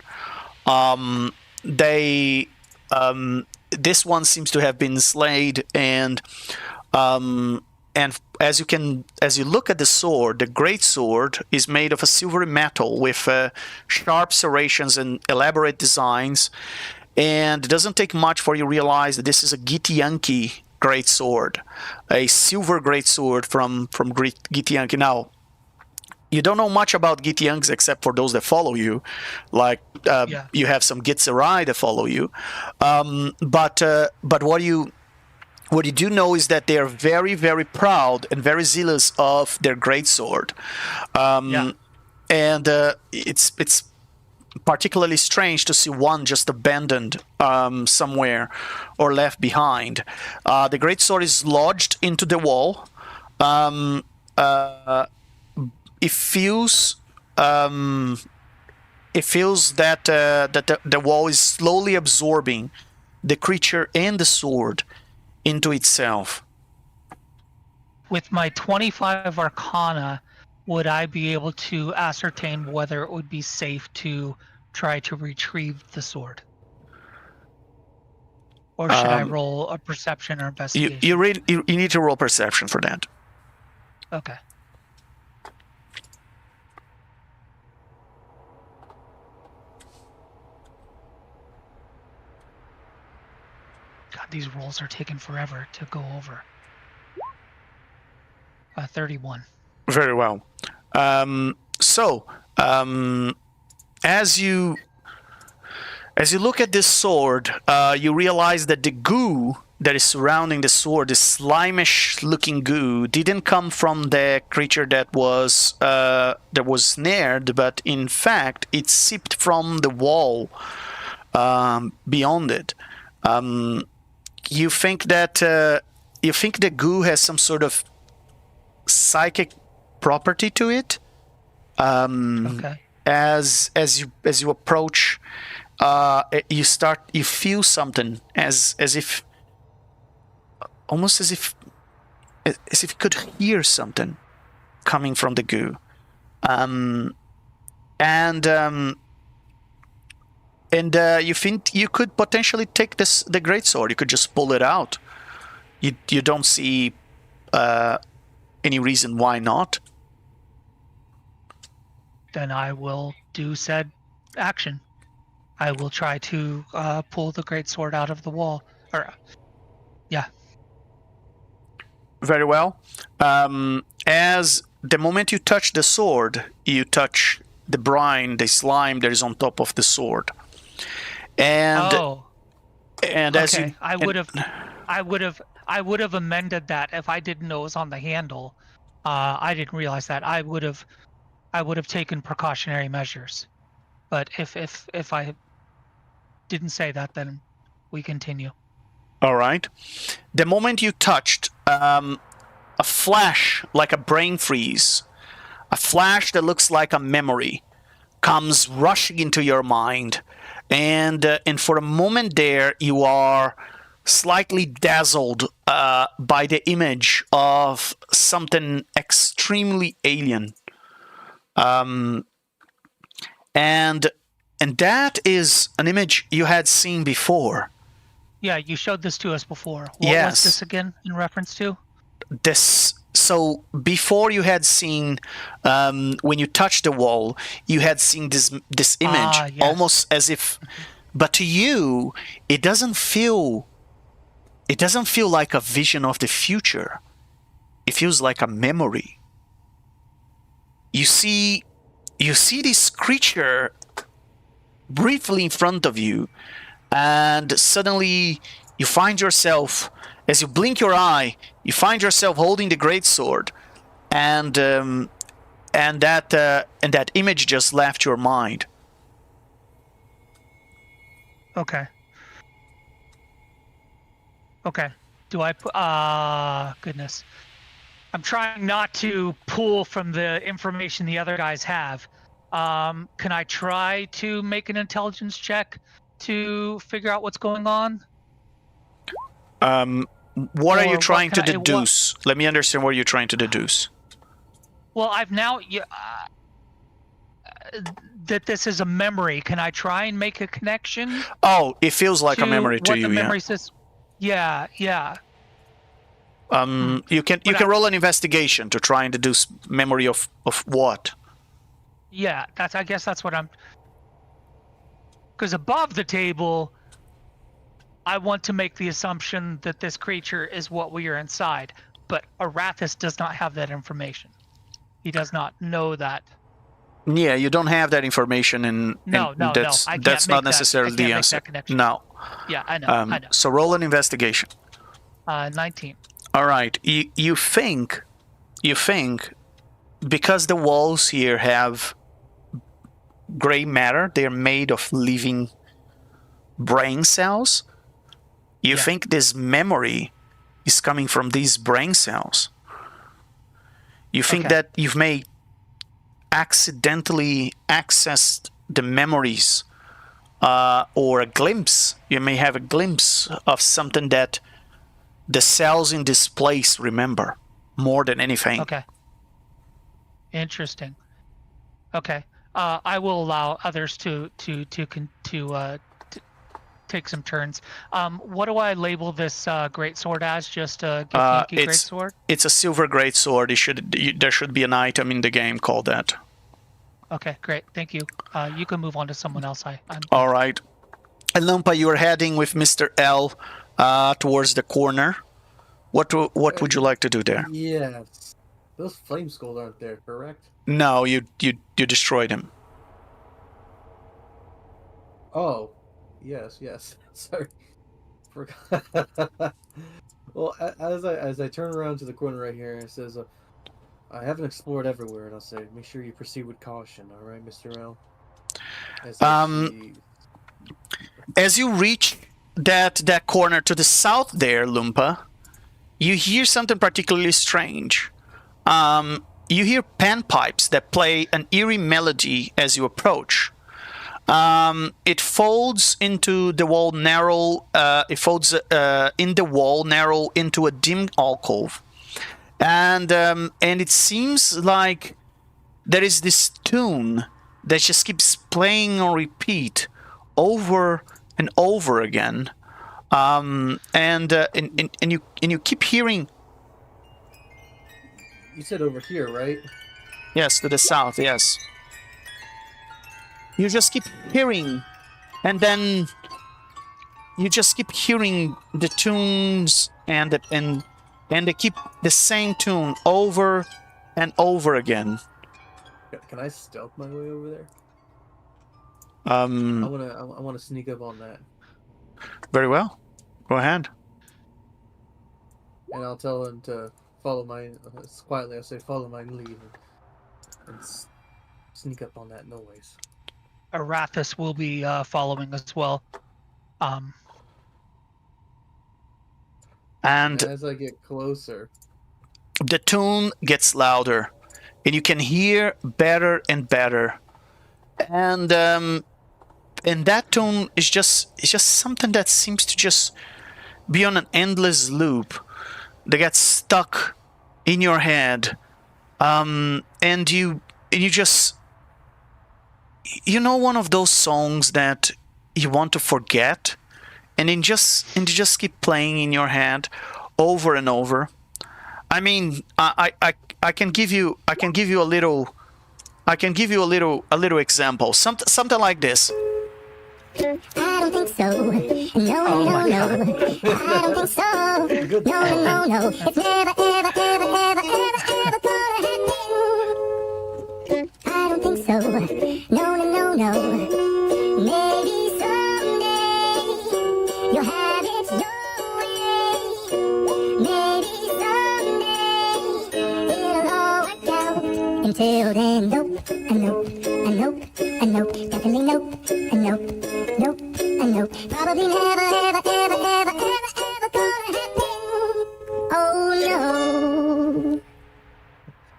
This one seems to have been slayed, and as you look at the sword, the great sword is made of a silvery metal with sharp serrations and elaborate designs. And it doesn't take much for you to realize that this is a Githyanki great sword, a silver great sword from Githyanki. Now, you don't know much about Githyanks except for those that follow you, like you have some Githzerai that follow you, but what you do know is that they are very, very proud and very zealous of their great sword, and it's particularly strange to see one just abandoned somewhere or left behind. The great sword is lodged into the wall. It feels that the wall is slowly absorbing the creature and the sword into itself. With my 25 Arcana, would I be able to ascertain whether it would be safe to try to retrieve the sword? Or should I roll a perception or investigation? You need to roll perception for that. Okay. God, these rolls are taking forever to go over. 31. Very well. As you look at this sword, you realize that the goo that is surrounding the sword, this slimish-looking goo, didn't come from the creature that was snared, but in fact, it seeped from the wall beyond it. You think that the goo has some sort of psychic property to it. Okay. As you approach, you feel something as if almost as if you could hear something coming from the goo, and you think you could potentially take the greatsword. You could just pull it out. You don't see any reason why not. Then I will do said action. I will try to pull the greatsword out of the wall. Yeah. Very well. As the moment you touch the sword, you touch the brine, the slime that is on top of the sword. And as you, I would have amended that if I didn't know it was on the handle. I didn't realize that. I would have taken precautionary measures. But if I didn't say that, then we continue. All right. The moment you touched, a flash like a brain freeze, a flash that looks like a memory, comes rushing into your mind, and for a moment there, you are slightly dazzled by the image of something extremely alien, and that is an image you had seen before. Yeah, you showed this to us before. What Yes. was this again in reference to? So before you had seen, when you touched the wall, you had seen this image, Yes. almost as if, but to you, it doesn't feel like a vision of the future. It feels like a memory. You see this creature briefly in front of you, and suddenly you find yourself, as you blink your eye, you find yourself holding the greatsword, and that image just left your mind. Okay. Do I put? Goodness. I'm trying not to pull from the information the other guys have. Can I try to make an intelligence check to figure out what's going on? What are you Or trying what to can I- deduce? Let me understand what you're trying to deduce. Well, I've now that this is a memory. Can I try and make a connection? Oh, it feels like a memory to what you, the yeah. memory says. Yeah. You can roll an investigation to try and deduce memory of what? Yeah, I guess that's what I'm. Because above the table, I want to make the assumption that this creature is what we are inside, but Arathis does not have that information. He does not know that. Yeah, you don't have that information, and No. that's I can't that's make not that- necessarily I can't the make answer. that connection. No. Yeah, I know. So roll an investigation. 19. All right. You think because the walls here have gray matter, they're made of living brain cells. You think this memory is coming from these brain cells. You think that you've may accidentally accessed the memories, or a glimpse. You may have a glimpse of something that the cells in this place remember more than anything. Okay. Interesting. Okay. I will allow others to take some turns. What do I label this greatsword as? Just a Githyanki greatsword? It's a silver greatsword. There should be an item in the game called that. Okay, great. Thank you. You can move on to someone else. All right. And Lumpa, you're heading with Mr. L towards the corner. What would you like to do there? Yes. Those flame skulls aren't there, correct? No, you destroyed him. Oh. Yes. Sorry. Forgot. Well, as I turn around to the corner right here, it says, "I haven't explored everywhere," and I'll say, "Make sure you proceed with caution, all right, Mr. L." As you reach that corner to the south there, Lumpa, you hear something particularly strange. You hear panpipes that play an eerie melody as you approach. It folds into the wall narrow. It folds in the wall narrow into a dim alcove, and it seems like there is this tune that just keeps playing on repeat over and over again. And you keep hearing. You said over here, right? Yes, to the south. Yes. You just keep hearing, and then you just keep hearing the tunes, and they keep the same tune over and over again. Can I stealth my way over there? I wanna sneak up on that. Very well. Go ahead. And I'll tell him to follow my quietly. I'll say, "Follow my lead," and sneak up on that noise. Arathis will be following as well. And as I get closer, the tune gets louder, and you can hear better and better. And that tune is just something that seems to just be on an endless loop that gets stuck in your head. And you just, one of those songs that you want to forget, and you just keep playing in your head over and over. I mean, I can give you a little example. Something like this. I don't think so. No. I don't think so. No. It's never, ever, ever, ever, ever, ever gonna happen. I don't think so. No. Maybe someday you'll have it your way. Maybe someday it'll all work out. Until then, nope, definitely nope, probably never, ever, ever, ever, ever, ever gonna happen. Oh no.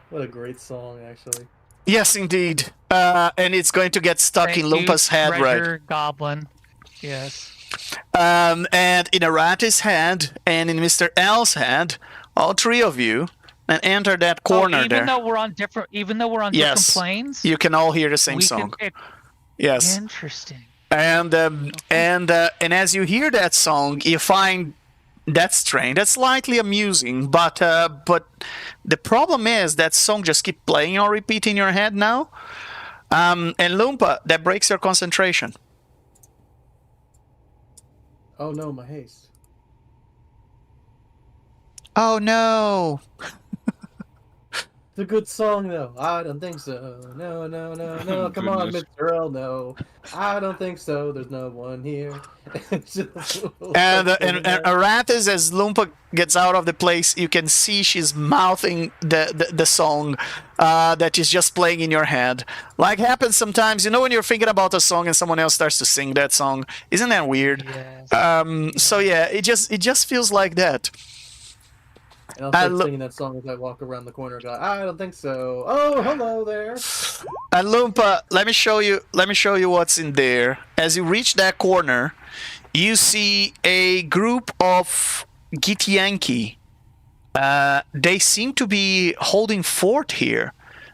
What a great song, actually. Yes, indeed. And it's going to get stuck in Lumpa's head, right? Goblin. Yes. And in Aratis' head and in Mr. L's head, all three of you, and enter that corner there. Even though we're on different planes, you can all hear the same song. Yes. Interesting. And as you hear that song, you find that strange. That's slightly amusing, but the problem is that song just keep playing on repeat in your head now. And Lumpa, that breaks your concentration. Oh no, my haste. Oh no. It's a good song, though. I don't think so. No. Come on, Mr. L. No, I don't think so. There's no one here. and Arathis, as Lumpa gets out of the place, you can see she's mouthing the song that is just playing in your head. Like happens sometimes, when you're thinking about a song and someone else starts to sing that song. Isn't that weird? Yes. So yeah, it just feels like that. And I'll start singing that song as I walk around the corner and go, I don't think so. Oh, hello there. And Lumpa, let me show you what's in there. As you reach that corner, you see a group of Githyanki. They seem to be holding fort here.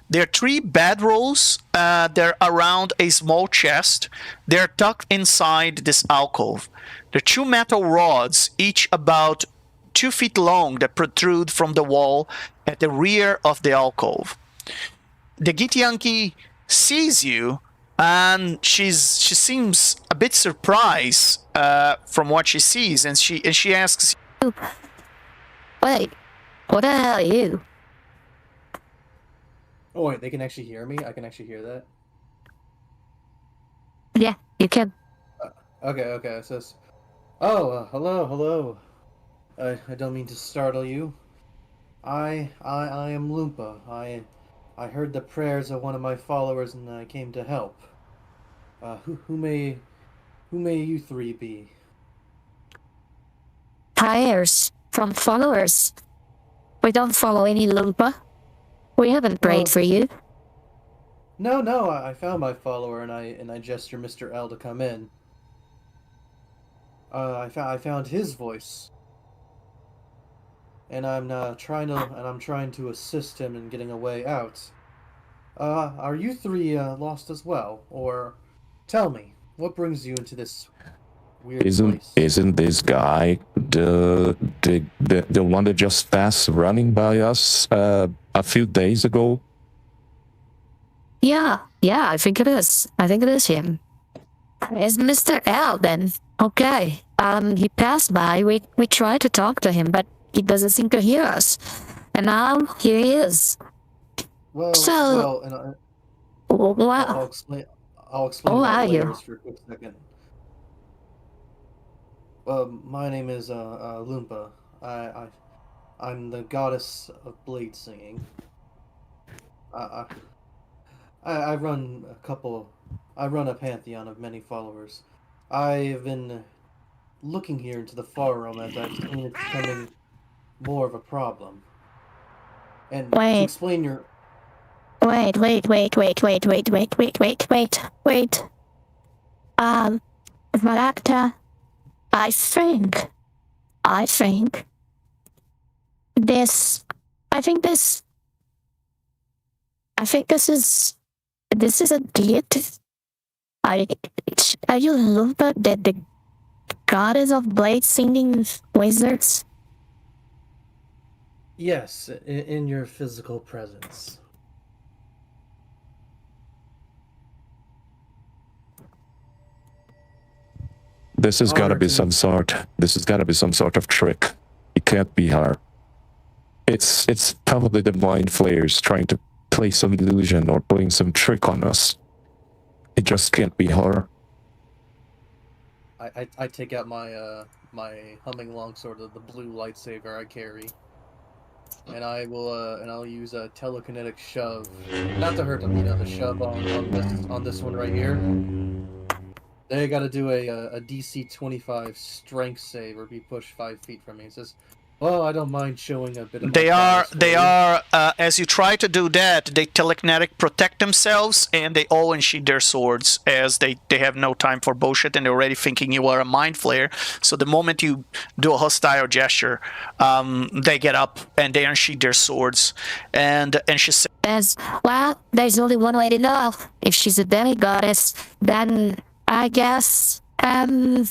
There are 3 bedrolls. They're around a small chest. They're tucked inside this alcove. There are 2 metal rods, each about 2 feet long, that protrude from the wall at the rear of the alcove. The Githyanki sees you, and she seems a bit surprised from what she sees, and she asks, Wait, what the hell are you? Oh wait, they can actually hear me? I can actually hear that? Yeah, you can. Okay. It says, "Oh, hello. I don't mean to startle you. I am Loompa. I heard the prayers of one of my followers, and I came to help. Who may you three be?" Prayers from followers. We don't follow any Loompa. We haven't prayed Oh. for you. No. I found my follower, and I gesture Mr. L to come in. I found his voice, and I'm trying to assist him in getting a way out. Are you three lost as well, or tell me what brings you into this weird place? Isn't this guy the one that just passed running by us a few days ago? Yeah, I think it is. I think it is him. It's Mr. L then. Okay. He passed by. We tried to talk to him, but he doesn't seem to hear us. And now here he is. Well, So- and Wow. I'll explain. I'll explain Who that are you? later for a quick second. My name is Loompa. I'm the goddess of blade singing. I run a pantheon of many followers. I've been looking here into the far realm as I've seen it's becoming more of a problem. And to Wait. explain your Wait. Varacta, I think this is a deity. Are you Lupa, the goddess of blade singing wizards? yes, in your physical presence. This has got to Honor be to- some sort. This has got to be some sort of trick. It can't be her. It's probably the mind flayers trying to play some illusion or playing some trick on us. It just can't be her. I take out my my humming longsword of the blue lightsaber I carry, and I'll use a telekinetic shove, not to hurt them, the shove on this one right here. They got to do a DC 25 strength save or be pushed 5 feet from me. It says, "Well, I don't mind showing a bit of." They my are, prowess for you." as you try to do that, they telekinetic protect themselves and they all unsheath their swords as they have no time for bullshit and they're already thinking you are a mind flayer. So the moment you do a hostile gesture, they get up and they unsheath their swords. And she says, There's only one way to know. If she's a demigoddess, then I guess, and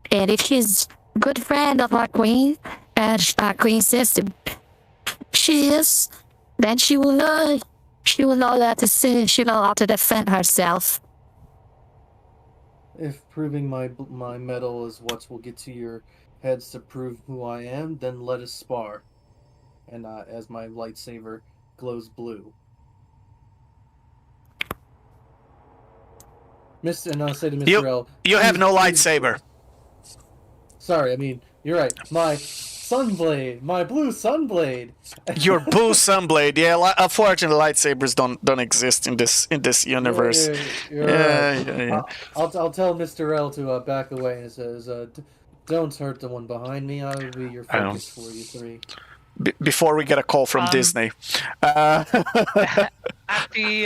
if she's a good friend of our queen, and our queen sister, she is, then she will know that to say, she'll know how to defend herself. If proving my metal is what will get to your heads to prove who I am, then let us spar. And as my lightsaber glows blue. And I'll say to Mr. L, you have no please- lightsaber. Sorry, I mean, you're right. My sunblade, my blue sunblade. Your blue sunblade. Yeah, unfortunately, lightsabers don't exist in this universe. You're right. I'll tell Mr. L to back away, and it says, "Don't hurt the one behind me. I will be your I know. focus for you three." Before we get a call from Disney. At the,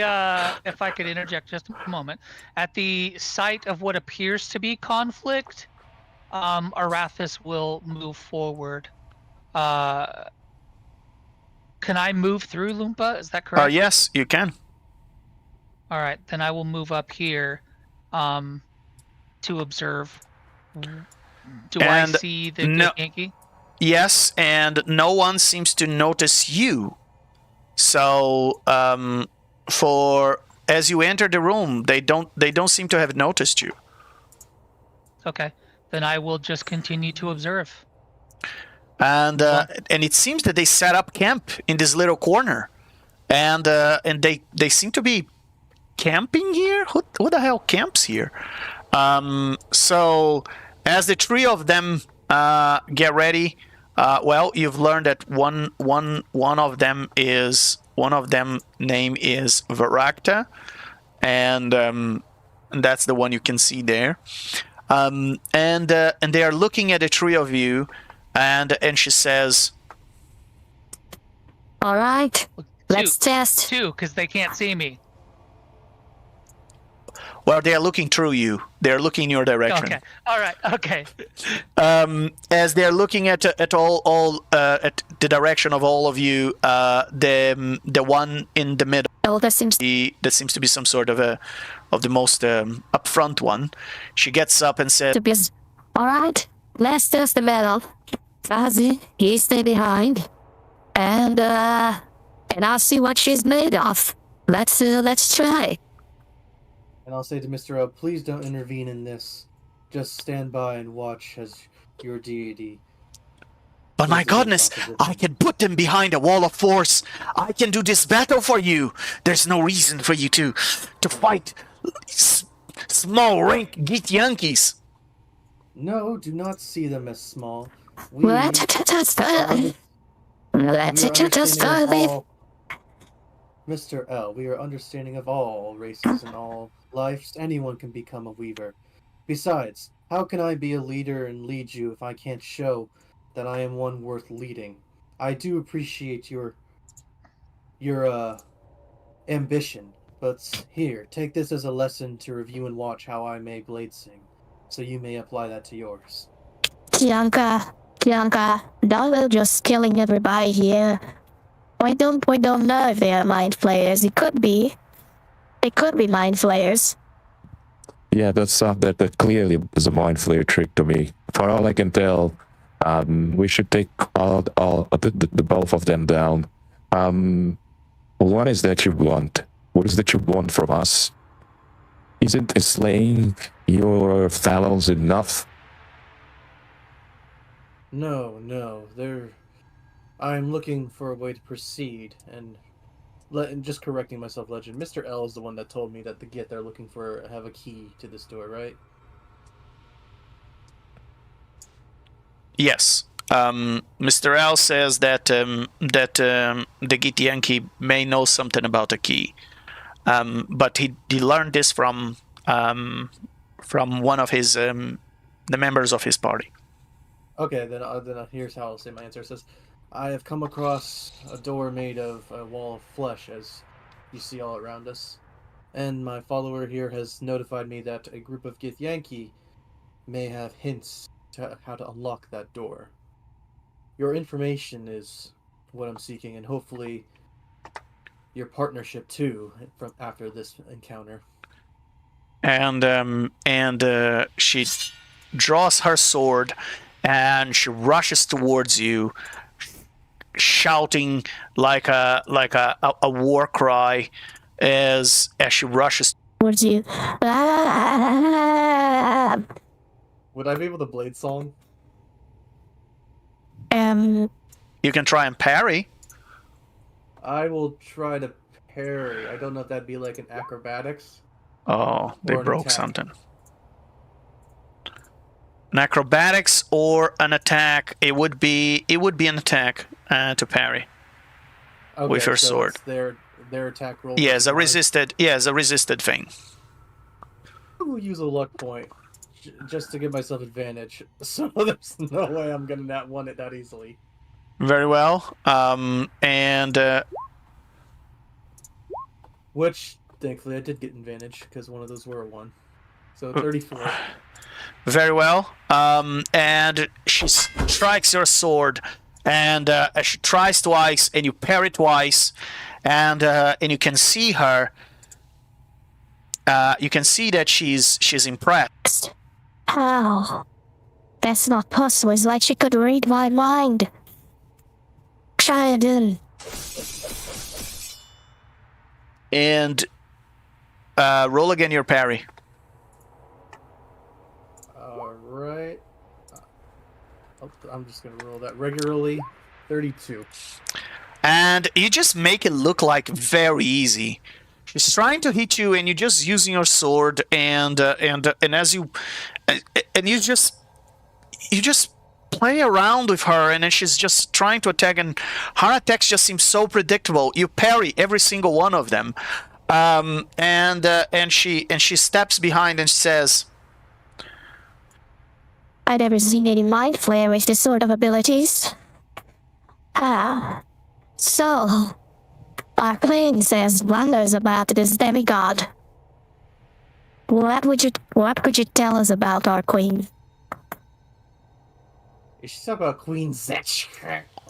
if I could interject just a moment, at the site of what appears to be conflict, Arathis will move forward. Can I move through Loompa? Is that correct? Yes, you can. All right, then I will move up here, to observe. Do I And see the no- Yankee? Yes, and no one seems to notice you. So, for as you enter the room, they don't seem to have noticed you. Okay, then I will just continue to observe. And it seems that they set up camp in this little corner, and they seem to be camping here. Who the hell camps here? So as the three of them get ready, well, you've learned that one of them name is Varakta, and that's the one you can see there. And they are looking at the three of you, and she says, All right, let's test. Two, because they can't see me. well, they are looking through you. They are looking in your direction. Okay. All right. Okay. As they're looking at all at the direction of all of you, the one in the middle, Oh, that seems that seems to be some sort of the most upfront one. She gets up and says, to be. All right, let's test the metal. Fuzzy, you stay behind, and I'll see what she's made of. Let's try. And I'll say to Mr. L, please don't intervene in this. Just stand by and watch as your deity. "But my goodness, I can put them behind a wall of force. I can do this battle for you. There's no reason for you to fight small rank git Yankees." No, do not see them as small. Let's test. Let's test. Mr. L, we are understanding of all races and all lives. Anyone can become a weaver. Besides, how can I be a leader and lead you if I can't show that I am one worth leading? I do appreciate your ambition, but here, take this as a lesson to review and watch how I may blade sing, so you may apply that to yours. Kianka, don't just killing everybody here. We don't know if they are mind flayers. They could be mind flayers. Yeah, that clearly was a mind flare trick to me. For all I can tell, we should take the both of them down. What is that you want? What is that you want from us? Isn't slaying your fellows enough? No, I'm looking for a way to proceed, and just correcting myself, Legend. Mr. L is the one that told me that the Git they're looking for have a key to this door, right? Yes. Mr. L says that the Git Yankee may know something about a key, but he learned this from one of his the members of his party. Okay, then here's how I'll say my answer. It says, I have come across a door made of a wall of flesh, as you see all around us, and my follower here has notified me that a group of Gith Yankee may have hints to how to unlock that door. Your information is what I'm seeking, and hopefully your partnership too, from after this encounter. And she draws her sword and she rushes towards you, shouting like a war cry as she rushes Towards you. Would I be able to blade song? You can try and parry. I will try to parry. I don't know if that'd be like an acrobatics. Oh, they Or an broke attack. something. An acrobatics or an attack. It would be an attack to parry. Okay, With her so sword. it's their attack roll. Yes, a versus mine. resisted thing. I will use a luck point just to give myself advantage. So there's no way I'm gonna not win it that easily. Very well. And Which thankfully I did get advantage because one of those were a 1. So 34. very well. And she strikes your sword, and she tries twice, and you parry twice, and you can see her. You can see that she's impressed. How? That's not possible. It's like she could read my mind. Try again. And roll again your parry. Alright. I'm just gonna roll that regularly. 32. And you just make it look like very easy. She's trying to hit you, and you're just using your sword, and as you just play around with her, and then she's just trying to attack, and her attacks just seem so predictable. You parry every single one of them, and she steps behind and says, I've never seen any mind flayer with this sort of abilities. So, our queen says wonders about this demigod. What could you tell us about our queen? Is she talking about Queen Zetch?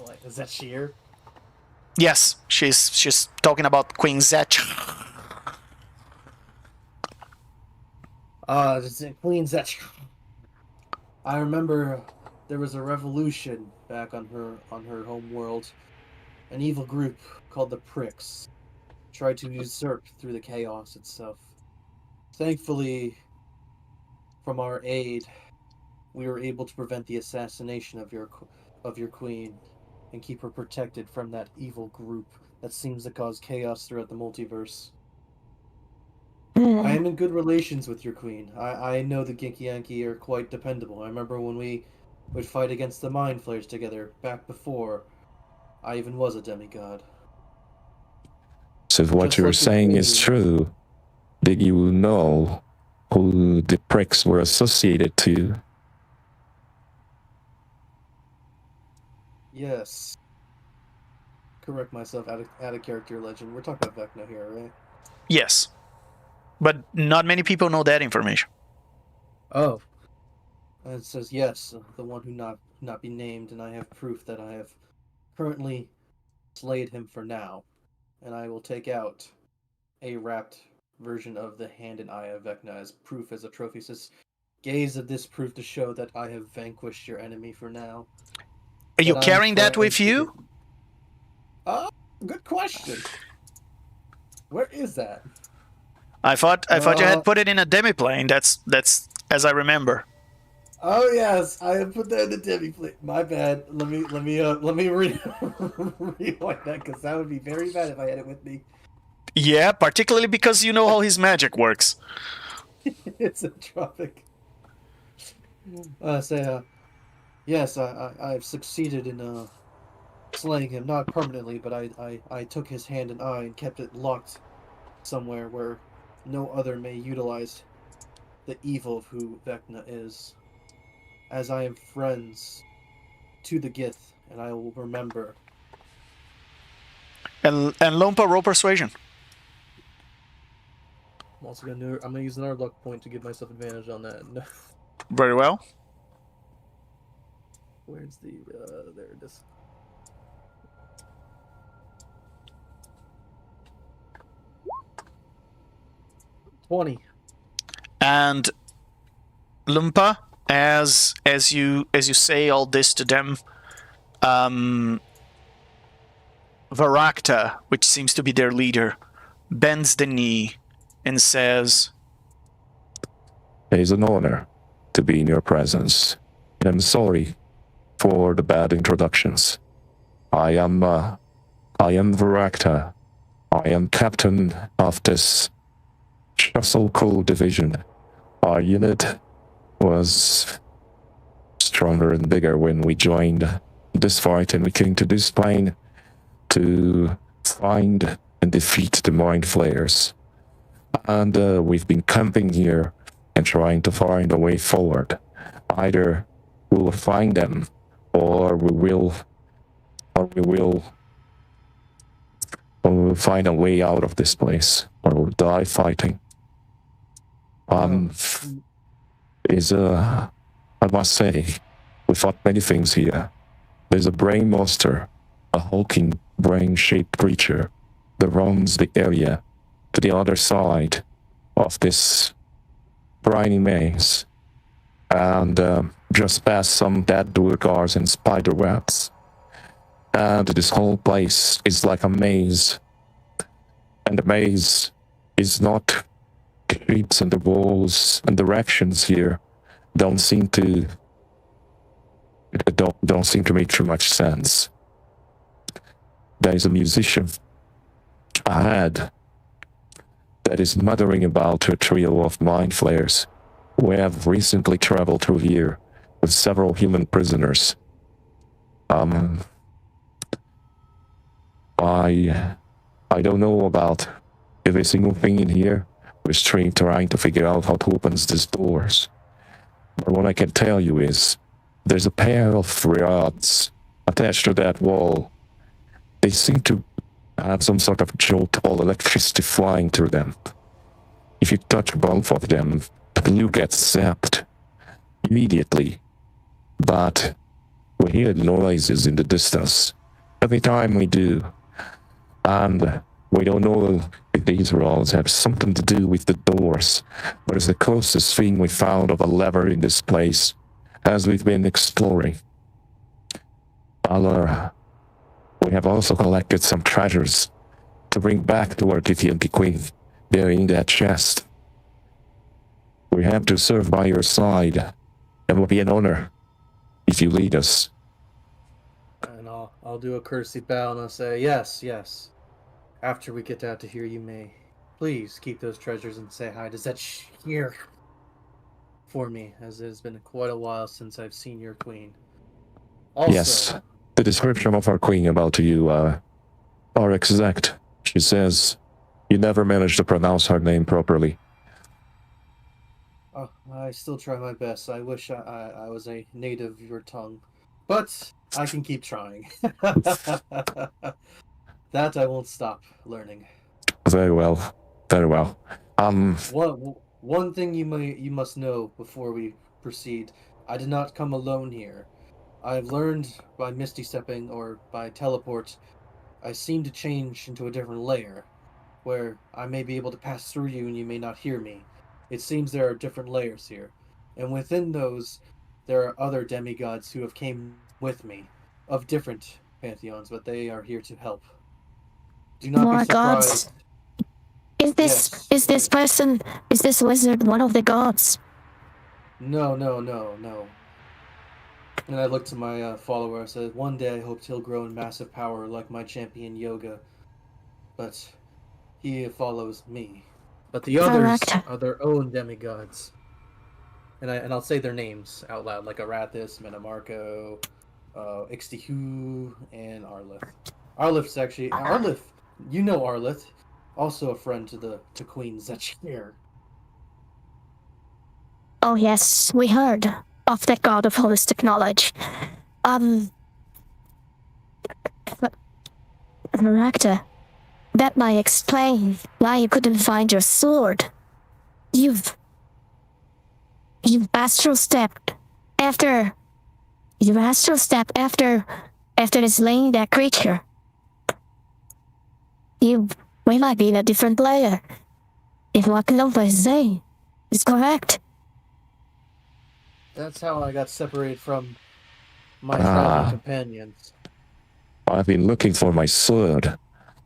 Like, is that Sheer? yes, she's talking about Queen Zetch. Queen Zetch. I remember there was a revolution back on her home world. An evil group called the Pricks tried to usurp through the chaos itself. Thankfully, from our aid, we were able to prevent the assassination of your queen and keep her protected from that evil group that seems to cause chaos throughout the multiverse. I am in good relations with your queen. I know the Ginky Yankee are quite dependable. I remember when we would fight against the Mind Flayers together back before I even was a demigod. So if what Just you're like the saying is queen. true, did you know who the pricks were associated to? Yes. Correct myself, out of character legend. We're talking about Vecna here, right? Yes, but not many people know that information. Oh. And it says yes, the one who not be named, and I have proof that I have currently slayed him for now, and I will take out a wrapped version of the hand and eye of Vecna as proof, as a trophy. It says, gaze at this proof to show that I have vanquished your enemy for now. Are you That I'm carrying that trying with to you? get- good question. Where is that? I thought you Uh, had put it in a demiplane. That's as I remember. Oh yes, I have put that in the demi plate. My bad. Let me rewind that, because that would be very bad if I had it with me. Yeah, particularly because you know how his magic works. It's a tropic. Yes, I've succeeded in slaying him, not permanently, but I took his hand and eye and kept it locked somewhere where no other may utilize the evil of who Vecna is. As I am friends to the Gith, and I will remember. And Lompa, roll persuasion. I'm also I'm gonna use another luck point to give myself advantage on that. Very well. Where's the there it is. $20. And Lumpa, as you say all this to them, Varakta, which seems to be their leader, bends the knee and says, It is an honor to be in your presence. I'm sorry for the bad introductions. I am Varakta. I am captain of this Shuffle division. Our unit was stronger and bigger when we joined this fight, and we came to this plane to find and defeat the Mind Flayers. And we've been camping here and trying to find a way forward. Either we will find them, or we will find a way out of this place, or we'll die fighting. I must say, we fought many things here. There's a brain monster, a hulking brain-shaped creature that roams the area to the other side of this briny maze, and just past some dead durgars and spider webs. And this whole place is like a maze. And the maze is not creeps, and the walls and directions here don't seem to make too much sense. There is a musician ahead, that is muttering about a trio of mind flayers who have recently traveled through here with several human prisoners. I don't know about every single thing in here. We're trying to figure out how to open these doors. But what I can tell you is, there's a pair of rods attached to that wall. They seem to have some sort of jolt or electricity flying through them. If you touch both of them, you get zapped immediately. But we hear noises in the distance every time we do. And we don't know if these rods have something to do with the doors, but it's the closest thing we found of a lever in this place as we've been exploring. We have also collected some treasures to bring back to our Tithyanki Queen. They're in that chest. We have to serve by your side. It will be an honor if you lead us. And I'll do a courtesy bow and I'll say, yes, yes. After we get out to here, you may please keep those treasures and say hi to Zetch here for me, as it has been quite a while since I've seen your queen. Also, yes, the description of our queen about you are exact. She says you never managed to pronounce her name properly. I still try my best. I wish I was a native of your tongue, but I can keep trying. That I won't stop learning. Very well. Very well. One thing you must know before we proceed. I did not come alone here. I've learned by misty stepping or by teleport, I seem to change into a different layer, where I may be able to pass through you and you may not hear me. It seems there are different layers here, and within those, there are other demigods who have came with me, of different pantheons, but they are here to help. Do not More be surprised. gods. Is this wizard one of the gods? No. And I looked to my follower. I said, one day I hope he'll grow in massive power like my champion Yoga. But he follows me. But the others are their own demigods. And I'll say their names out loud, like Arathis, Metamarco, Ixtihu, and Arlith. Arlith, you know Arlith. Also a friend to Queen Zechir. Oh yes, we heard of that god of holistic knowledge. Marakta, that might explain why you couldn't find your sword. You've astral stepped after slaying that creature. We might be in a different layer. If what Nova is saying is correct. That's how I got separated from my traveling companions. I've been looking for my sword.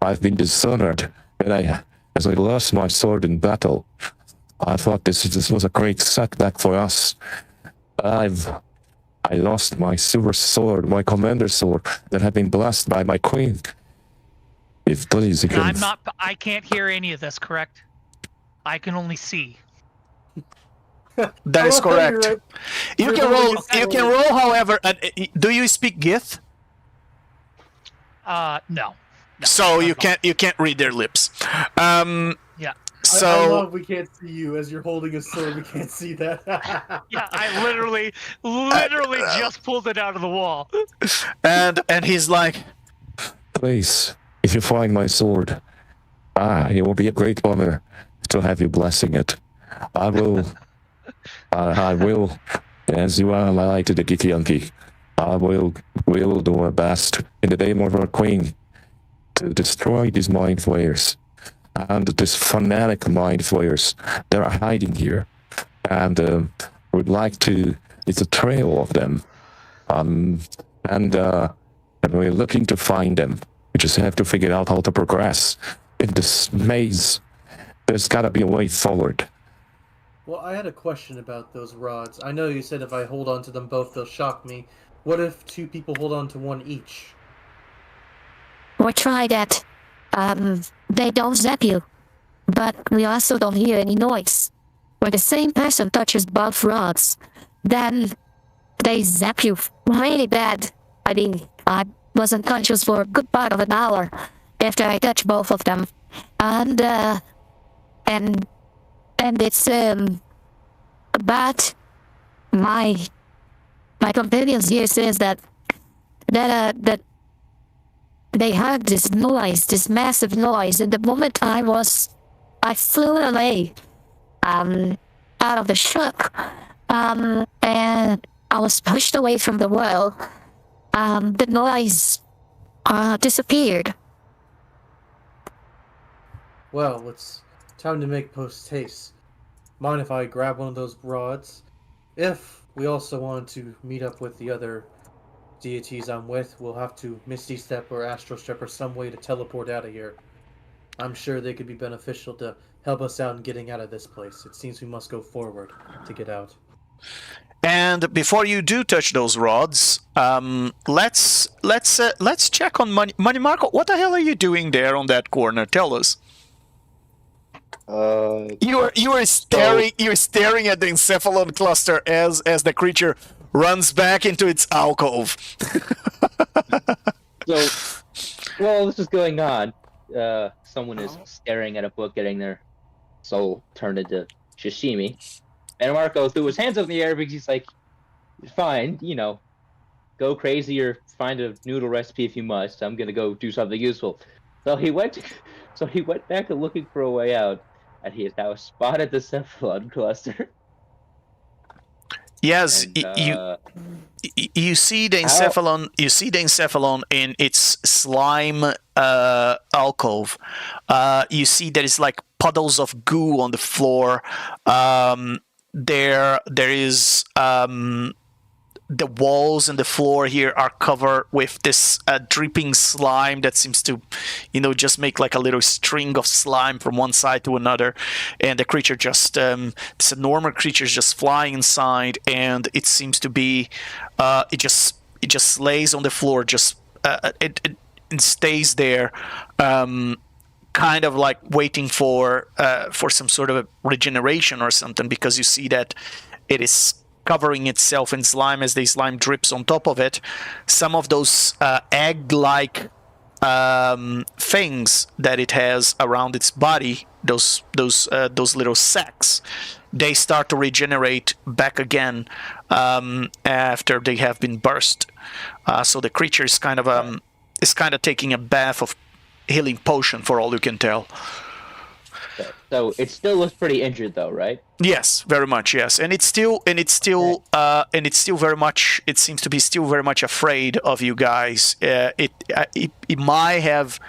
I've been dishonored, and as I lost my sword in battle, I thought this was a great setback for us. I lost my silver sword, my commander's sword, that had been blessed by my queen. If please, you can... I can't hear any of this, correct? I can only see. That is correct. Right. You can roll. You can roll. However, do you speak Gith? No. So you can't read their lips. Yeah. So I love we can't see you as you're holding a sword. We can't see that. Yeah, I literally just pulled it out of the wall. and he's like, Please, if you find my sword, it will be a great honor to have you blessing it. I will, as you are allied to the Githyanki, will do our best in the name of our queen to destroy these mind flayers and these fanatic mind flayers that are hiding here. And we'd like to, it's a trail of them. And we're looking to find them. We just have to figure out how to progress in this maze. There's gotta be a way forward. Well, I had a question about those rods. I know you said if I hold on to them both, they'll shock me. What if two people hold on to one each? We tried that. They don't zap you. But but we also don't hear any noise. When the same person touches both rods, then they zap you really bad. I mean, I was unconscious for a good part of an hour after I touched both of them. And it's, but my companions here says that they heard this noise, this massive noise, and the moment I flew away, out of the ship, and I was pushed away from the well. The noise, disappeared. Well, it's time to make post haste. Mind if I grab one of those rods? If we also want to meet up with the other deities I'm with, we'll have to Misty Step or Astral Step or some way to teleport out of here. I'm sure they could be beneficial to help us out in getting out of this place. It seems we must go forward to get out. And before you do touch those rods, let's check on Money Marco. What the hell are you doing there on that corner? Tell us. You are staring at the encephalon cluster as the creature runs back into its alcove. So, while this is going on, someone is staring at a book, getting their soul turned into sashimi. And Marco threw his hands up in the air because he's like, fine, go crazy or find a noodle recipe if you must. I'm gonna go do something useful. So he went back to looking for a way out, and he has now spotted the cephalon cluster. Yes, And, you see the encephalon. You see the encephalon in its slime alcove. You see there is like puddles of goo on the floor. There is the walls and the floor here are covered with this dripping slime that seems to, just make like a little string of slime from one side to another, and the creature just this enormous creature is just flying inside, and it seems to be it just lays on the floor, just it stays there, kind of like waiting for some sort of a regeneration or something, because you see that it is covering itself in slime as the slime drips on top of it. Some of those egg-like things that it has around its body, those little sacs, they start to regenerate back again after they have been burst. So the creature is kind of taking a bath of healing potion, for all you can tell. So it still looks pretty injured, though, right? Yes, very much. Yes, and it's still very much. It seems to be still very much afraid of you guys. You might have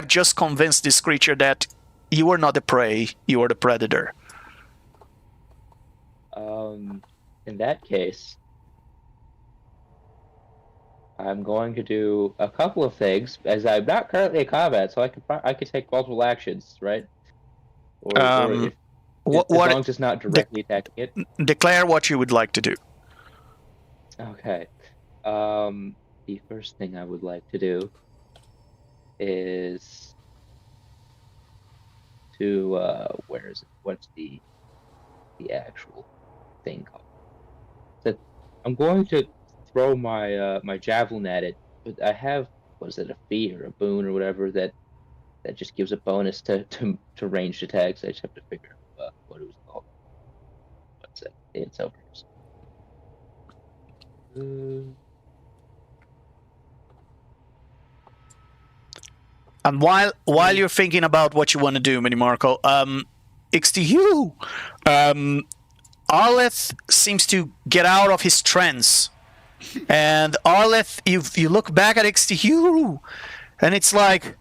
just convinced this creature that you are not the prey, you are the predator. In that case, I'm going to do a couple of things, as I'm not currently in combat, so I could take multiple actions, right? Or if, as long as it's not directly attacking it. Declare what you would like to do. Okay. The first thing I would like to do is to where is it? What's the actual thing called? That I'm going to throw my my javelin at it, but I have, was it a feat or a boon or whatever that just gives a bonus to ranged attacks. I just have to figure out what it was called. What's it? It's over here. And while you're thinking about what you want to do, Mini Marco, XTU, Arleth seems to get out of his trance, and Arleth, you look back at XTU, and it's like,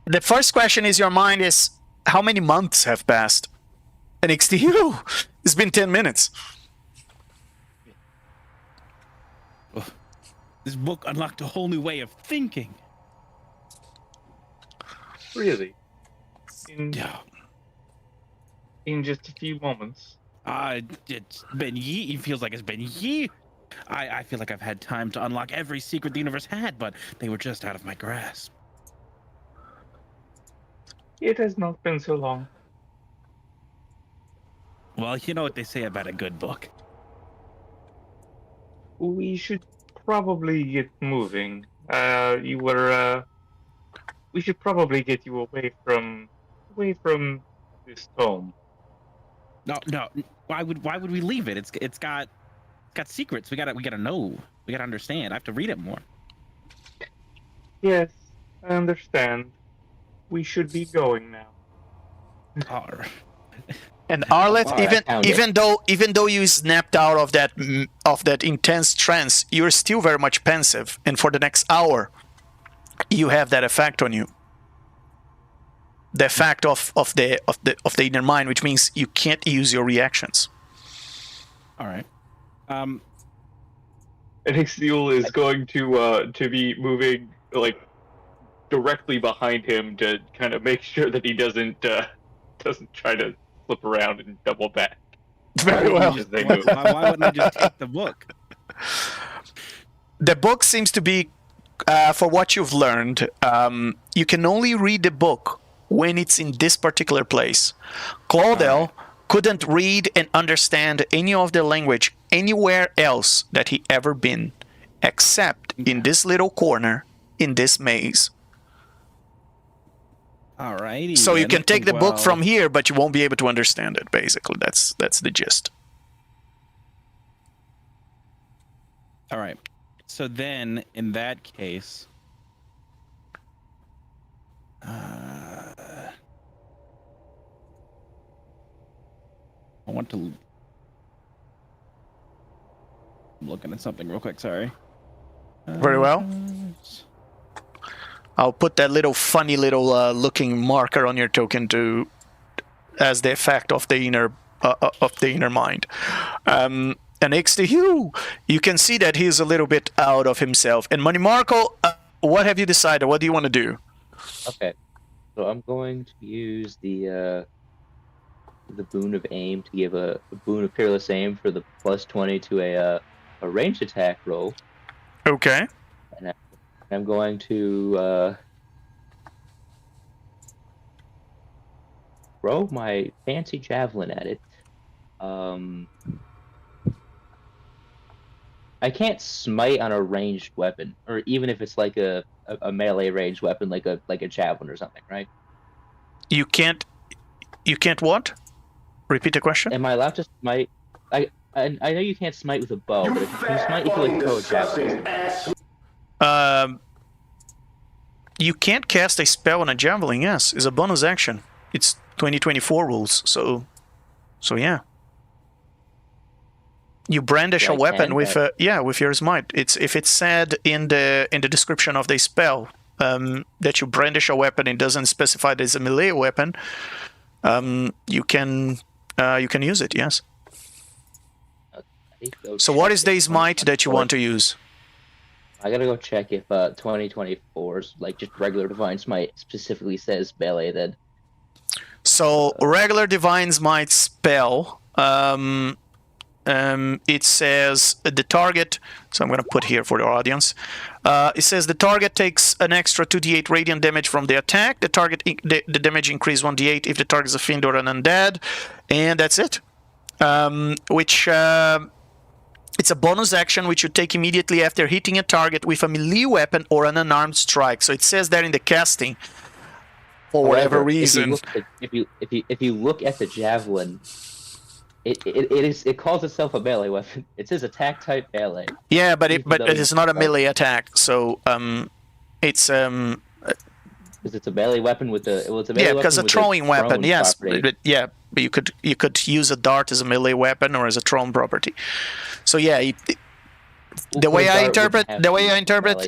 the first question is, your mind is, how many months have passed? And XTU, it's been 10 minutes. This book unlocked a whole new way of thinking. Really? Yeah. In just a few moments. It's been It feels like it's been years. I feel like I've had time to unlock every secret the universe had, but they were just out of my grasp. It has not been so long. Well, you know what they say about a good book. We should probably get moving. We should probably get you away from this tome. No. Why would we leave it? It's got secrets. We gotta know. We gotta understand. I have to read it more. Yes, I understand. We should be going now. Oh, And Arleth, All right, even though you snapped out of that intense trance, you're still very much pensive, and for the next hour, you have that effect on you. The effect of the inner mind, which means you can't use your reactions. all right. And Ixiel is going to be moving like directly behind him to kind of make sure that he doesn't try to flip around and double back. Very well. As they move. Why wouldn't I just take the book? The book seems to be, for what you've learned, you can only read the book when it's in this particular place. Claudel couldn't read and understand any of the language anywhere else that he ever been, except in this little corner in this maze. Alrighty. So you then. can take the book Well, from here, but you won't be able to understand it. Basically, that's the gist. All right. So then, in that case, I want to. I'm looking at something real quick. Sorry. Very well. I'll put that little funny little looking marker on your token as the effect of the inner mind. And next to you can see that he's a little bit out of himself. And Money Marco, what have you decided? What do you want to do? Okay, so I'm going to use the boon of aim to give a boon of peerless aim for the +20 to a ranged attack roll. Okay. And I'm going to throw my fancy javelin at it. I can't smite on a ranged weapon, or even if it's like a melee ranged weapon, like a javelin or something, right? You can't what? Repeat the question. Am I allowed to smite? I know you can't smite with a bow, but if you can smite, you can like throw a javelin. You can't cast a spell on a javelin. Yes, it's a bonus action. It's 2024 rules. So yeah. You brandish a weapon with your smite. If it's said in the description of the spell that you brandish a weapon and doesn't specify that it's a melee weapon, you can use it. Yes. So what is the smite that you want to use? I gotta go check if 2024's like just regular divine smite specifically says melee. Then. So regular divine smite spell. It says the target. So I'm going to put here for the audience. It says the target takes an extra 2d8 radiant damage from the attack. The the damage increase 1d8 if the target is a fiend or an undead, and that's it. It's a bonus action which you take immediately after hitting a target with a melee weapon or an unarmed strike. So it says that in the casting. For whatever reason. If you look at the javelin. It calls itself a melee weapon. It says attack type melee. Yeah, but it is not a melee attack. So it's because it's a melee weapon with a because a throwing weapon. Yes, but you could use a dart as a melee weapon or as a thrown property. So yeah, the way I interpret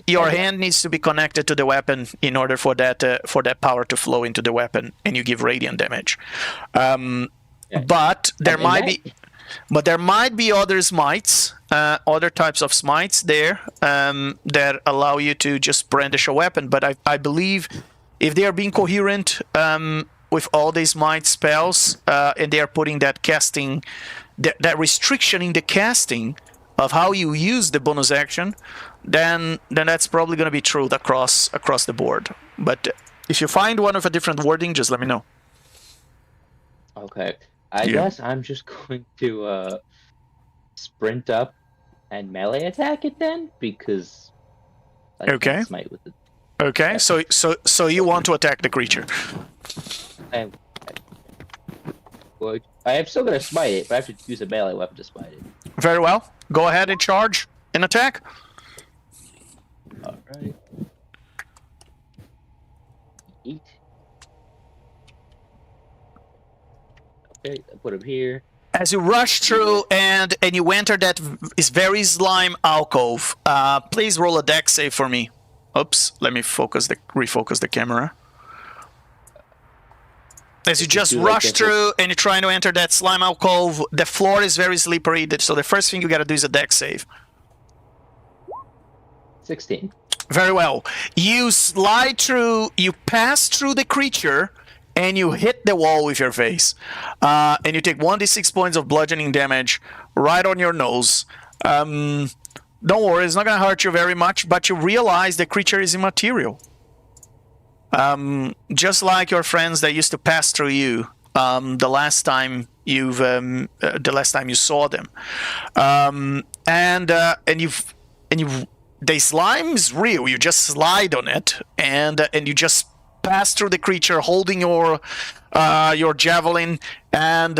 your hand needs to be connected to the weapon in order for that power to flow into the weapon, and you give radiant damage. But there might be other smites, other types of smites there that allow you to just brandish a weapon. But I believe if they are being coherent with all these smite spells and they are putting that casting, that restriction in the casting of how you use the bonus action, then that's probably going to be true across the board. But If you find one with a different wording, just let me know. Okay. I Yeah. guess I'm just going to sprint up and melee attack it then, because I Okay. can't smite with it. Okay, so you want to attack the creature. Well, I am still gonna smite it, but I have to use a melee weapon to smite it. Very well. Go ahead and charge and attack. Alright. Eat. Okay, I put him here. As you rush through and you enter that is very slime alcove, please roll a dex save for me. Oops, let me refocus the camera. As you just do like rush that. through and you're trying to enter that slime alcove, the floor is very slippery, so the first thing you gotta do is a dex save. 16. Very well. You slide through, you pass through the creature, and you hit the wall with your face. And you take 1d6 points of bludgeoning damage right on your nose. Don't worry, it's not going to hurt you very much, but you realize the creature is immaterial. Just like your friends that used to pass through you the last time you saw them. The slime is real. You just slide on it, and you just pass through the creature holding your javelin and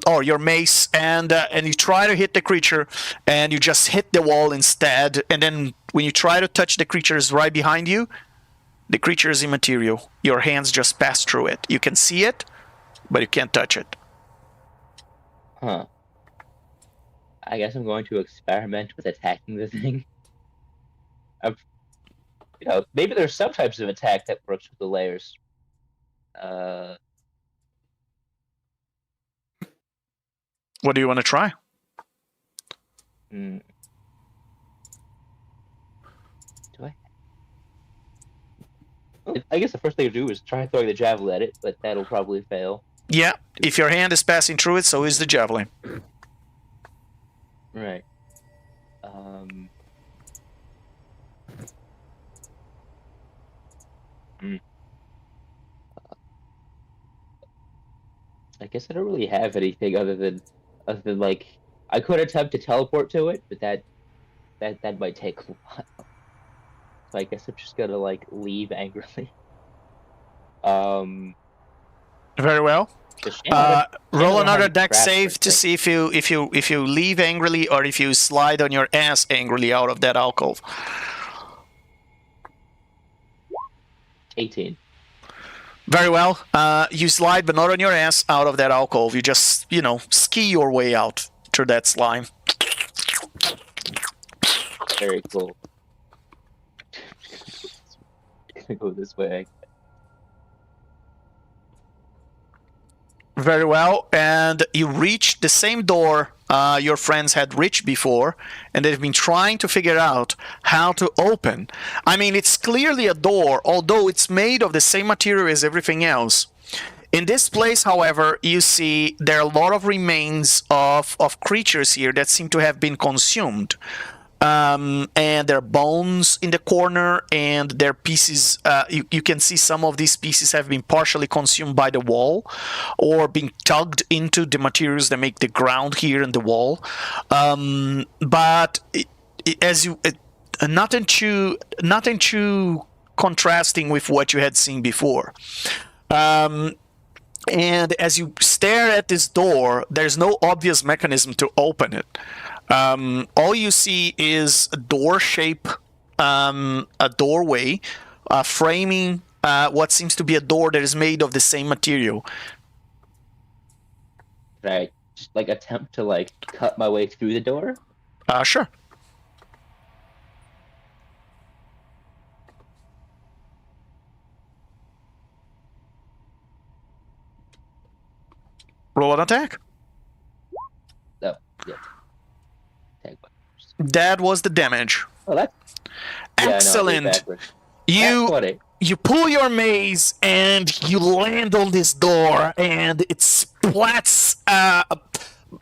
or your mace, and you try to hit the creature, and you just hit the wall instead. And then when you try to touch the creature is right behind you, the creature is immaterial. Your hands just pass through it. You can see it, but you can't touch it. Huh. I guess I'm going to experiment with attacking the thing. Maybe there's some types of attack that works with the layers. What do you want to try? Do I guess the first thing to do is try throwing the javelin at it, but that'll probably fail. Yeah, if your hand is passing through it, so is the javelin. Right. I guess I don't really have anything other than like I could attempt to teleport to it, but that might take a while. So I guess I'm just gonna like leave angrily. Very well. Roll another dex save to see if you leave angrily or if you slide on your ass angrily out of that alcove. 18. Very well. You slide, but not on your ass, out of that alcove. You just, ski your way out through that slime. Very cool. Gonna go this way. Very well. And you reach the same door your friends had reached before, and they've been trying to figure out how to open. I mean, it's clearly a door, although it's made of the same material as everything else. In this place, however, you see there are a lot of remains of creatures here that seem to have been consumed. And there are bones in the corner, and there are pieces, you can see some of these pieces have been partially consumed by the wall or being tugged into the materials that make the ground here in the wall. But nothing too contrasting with what you had seen before. And as you stare at this door, there's no obvious mechanism to open it. All you see is a door shape, a doorway, framing what seems to be a door that is made of the same material. Right. Just like attempt to like cut my way through the door? Sure. Roll an attack. Oh, yeah. Tag buttons. That was the damage. Oh, that's Excellent. You pull your mace and you land on this door, and it splats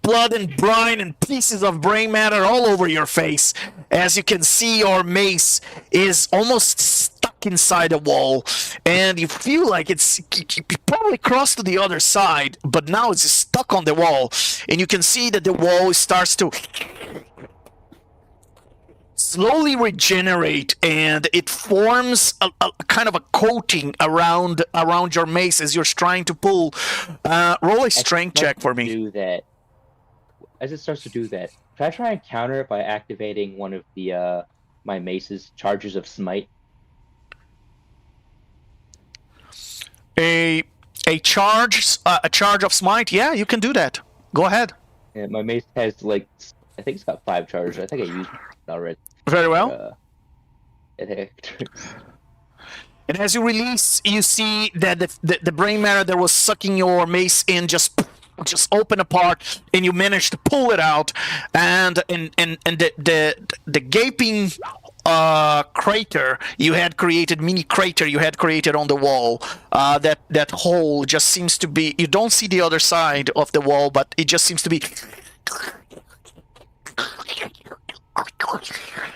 blood and brine and pieces of brain matter all over your face. As you can see, your mace is almost stuck inside a wall, and you feel like it's you probably crossed to the other side, but now it's stuck on the wall, and you can see that the wall starts to slowly regenerate, and it forms a kind of a coating around your mace as you're trying to pull. Roll a strength check for me. Do that. As it starts to do that, can I try and counter it by activating one of the my mace's charges of smite? A charge of smite. Yeah, you can do that. Go ahead. Yeah, my mace has like, I think it's got 5 charges. I think I used it already. Very well. I think And as you release, you see that the brain matter that was sucking your mace in just open apart, and you manage to pull it out, and the gaping crater you had created, mini crater you had created on the wall, that hole just seems to be, you don't see the other side of the wall, but it just seems to be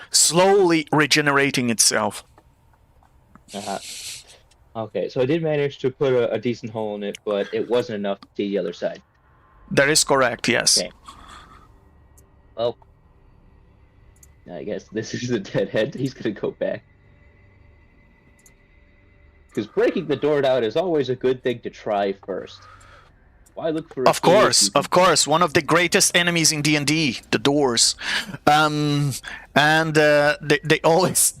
slowly regenerating itself. Okay, so I did manage to put a decent hole in it, but it wasn't enough to see the other side. That is correct, yes. Okay. Well, I guess this is a dead end. He's gonna go back. Because breaking the door down is always a good thing to try first. Why look for? Of course, one of the greatest enemies in D&D, the doors, and they always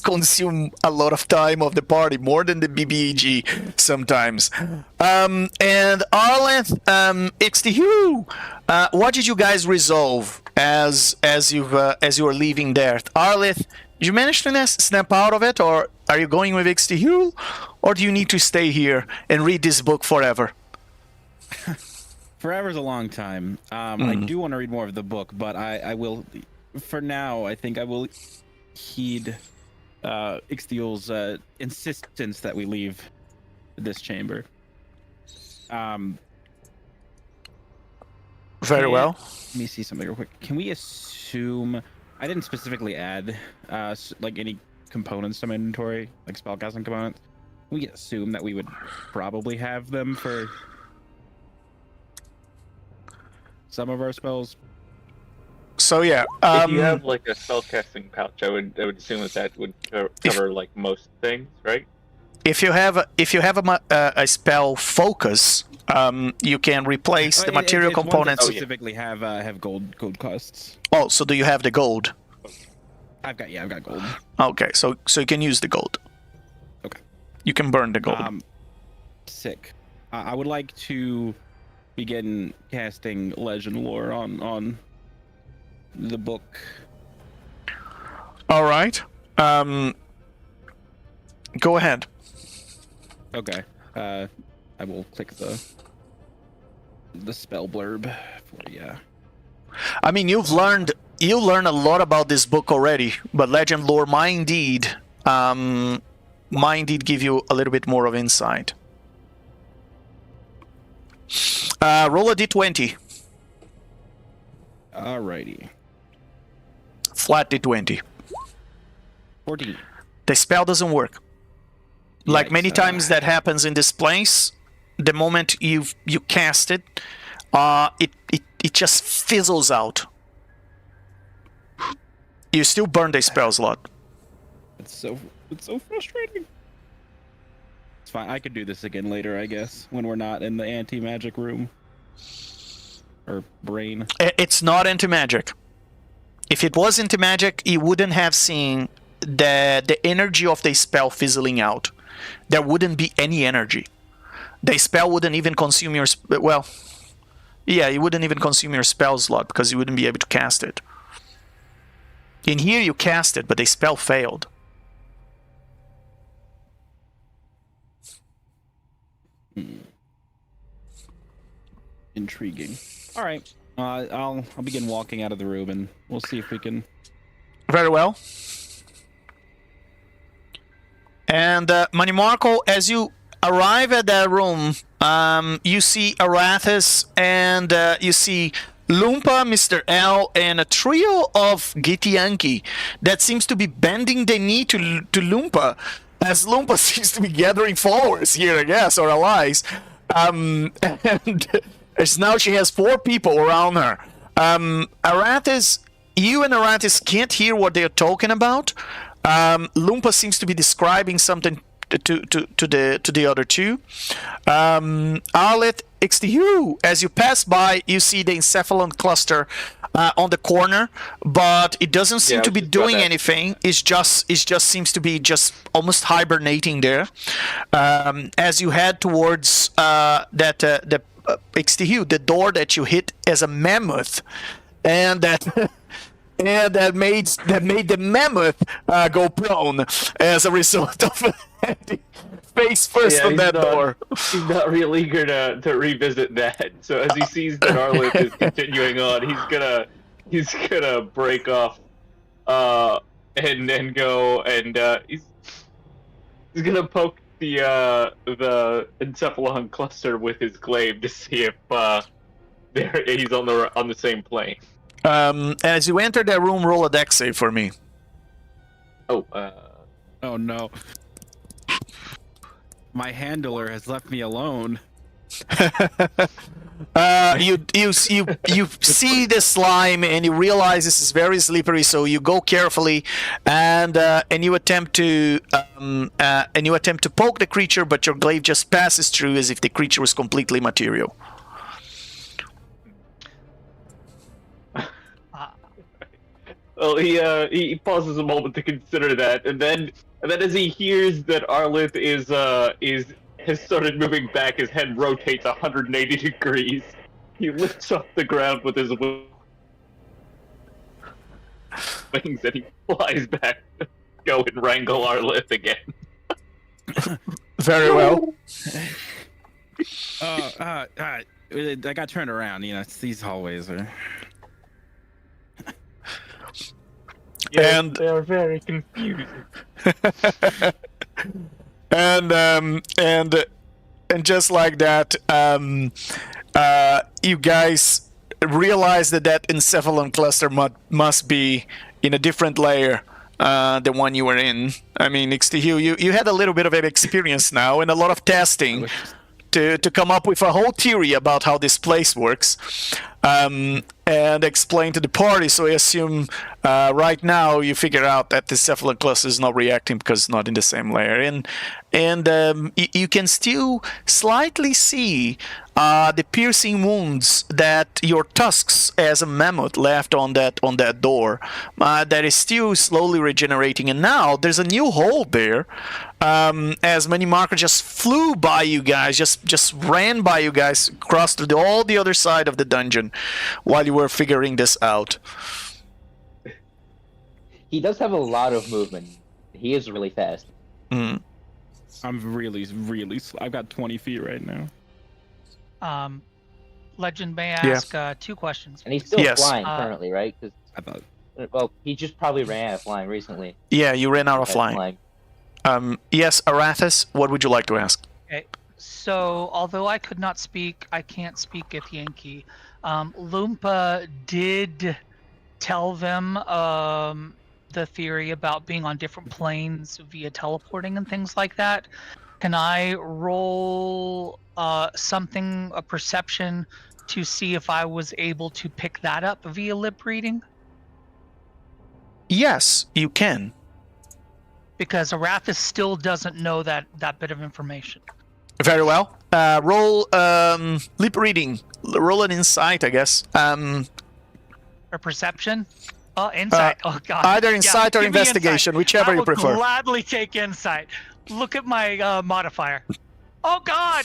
consume a lot of time of the party, more than the BBEG sometimes. And Arleth, XTHU, what did you guys resolve as you were leaving there? Arleth, did you manage to snap out of it, or are you going with XTHU, or do you need to stay here and read this book forever? Forever's a long time. I do want to read more of the book, but I will, for now, I think I will heed Ixtiel's insistence that we leave this chamber. Very well. Let me see something real quick. Can we assume... I didn't specifically add like any components to my inventory, like spellcasting components. Can we assume that we would probably have them for some of our spells? So yeah, if you have like a spellcasting pouch, I would assume that would cover like most things, right? If you have a spell focus, you can replace the material components. Specifically have gold costs. Oh, so do you have the gold? I've got gold. Okay, so you can use the gold. Okay. You can burn the gold. Sick. I would like to begin casting legend lore on the book. All right. Go ahead. Okay. I will click the spell blurb for you. I mean, you learned a lot about this book already, but legend lore might indeed give you a little bit more of insight. Roll a d20. Alrighty. Flat d20. 14. The spell doesn't work. Like Yikes, many times that happens in this place, the moment you cast it, it just fizzles out. You still burn the spell slot. It's so frustrating. It's fine. I could do this again later, I guess, when we're not in the anti-magic room. Or brain. It's not anti-magic. If it was anti-magic, you wouldn't have seen the energy of the spell fizzling out. There wouldn't be any energy. The spell wouldn't even consume your... Well, yeah, it wouldn't even consume your spell slot because you wouldn't be able to cast it. In here, you cast it, but the spell failed. Intriguing. All right. I'll begin walking out of the room, and we'll see if we can... Very well. And Manimarco, as you arrive at that room, you see Arathis and you see Lumpa, Mr. L, and a trio of Githyanki that seems to be bending the knee to Lumpa, as Lumpa seems to be gathering followers here, I guess, or allies. And as now she has 4 people around her. Arathis, you and Arathis can't hear what they're talking about. Lumpa seems to be describing something to the other 2. Arleth, Xthu, as you pass by, you see the encephalon cluster on the corner, but it doesn't seem to be doing anything. It just seems to be just almost hibernating there. As you head towards the Xthu, the door that you hit as a mammoth, and that. And that made the mammoth go prone as a result of face first on that door. He's not real eager to revisit that. So as he sees that Arleth is continuing on, he's gonna break off and go and he's gonna poke the encephalon cluster with his glaive to see if he's on the same plane. As you enter that room, roll a dex save for me. Oh no. My handler has left me alone. You see the slime and you realize this is very slippery, so you go carefully and you attempt to poke the creature, but your glaive just passes through as if the creature was completely material. Well, he pauses a moment to consider that, and then as he hears that Arleth has started moving back, his head rotates 180 degrees. He lifts off the ground with his wings, and he flies back to go and wrangle Arleth again. Very well. I got turned around. It's these hallways are. Yeah, And they are very confusing. and just like that, you guys realize that encephalon cluster must be in a different layer the one you were in. I mean, Xthu, you had a little bit of an experience now and a lot of testing to come up with a whole theory about how this place works, and explain to the party. So I assume right now you figure out that the encephalon cluster is not reacting because it's not in the same layer, and you can still slightly see the piercing wounds that your tusks as a mammoth left on that door, that is still slowly regenerating. And now there's a new hole there, as many markers just flew by you guys, just ran by you guys, crossed to all the other side of the dungeon while you were figuring this out. He does have a lot of movement. He is really fast. Mm. I'm really I've got 20 feet right now. Legend, may I ask 2 questions? And he's still Yes. flying currently, right? I thought. Well, he just probably ran out of flying recently. Yeah, you ran out of flying. Yes, Arathis, what would you like to ask? Okay. So, although I could not speak, I can't speak Githyanki. Lumpa did tell them the theory about being on different planes via teleporting and things like that. Can I roll a perception, to see if I was able to pick that up via lip reading? Yes, you can. Because Arathis still doesn't know that bit of information. Very well. Roll lip reading. Roll an insight, I guess. Or perception? Oh, insight. Oh, God. Either insight or give me investigation, insight. whichever you prefer. I will gladly take insight. Look at my modifier. Oh, God!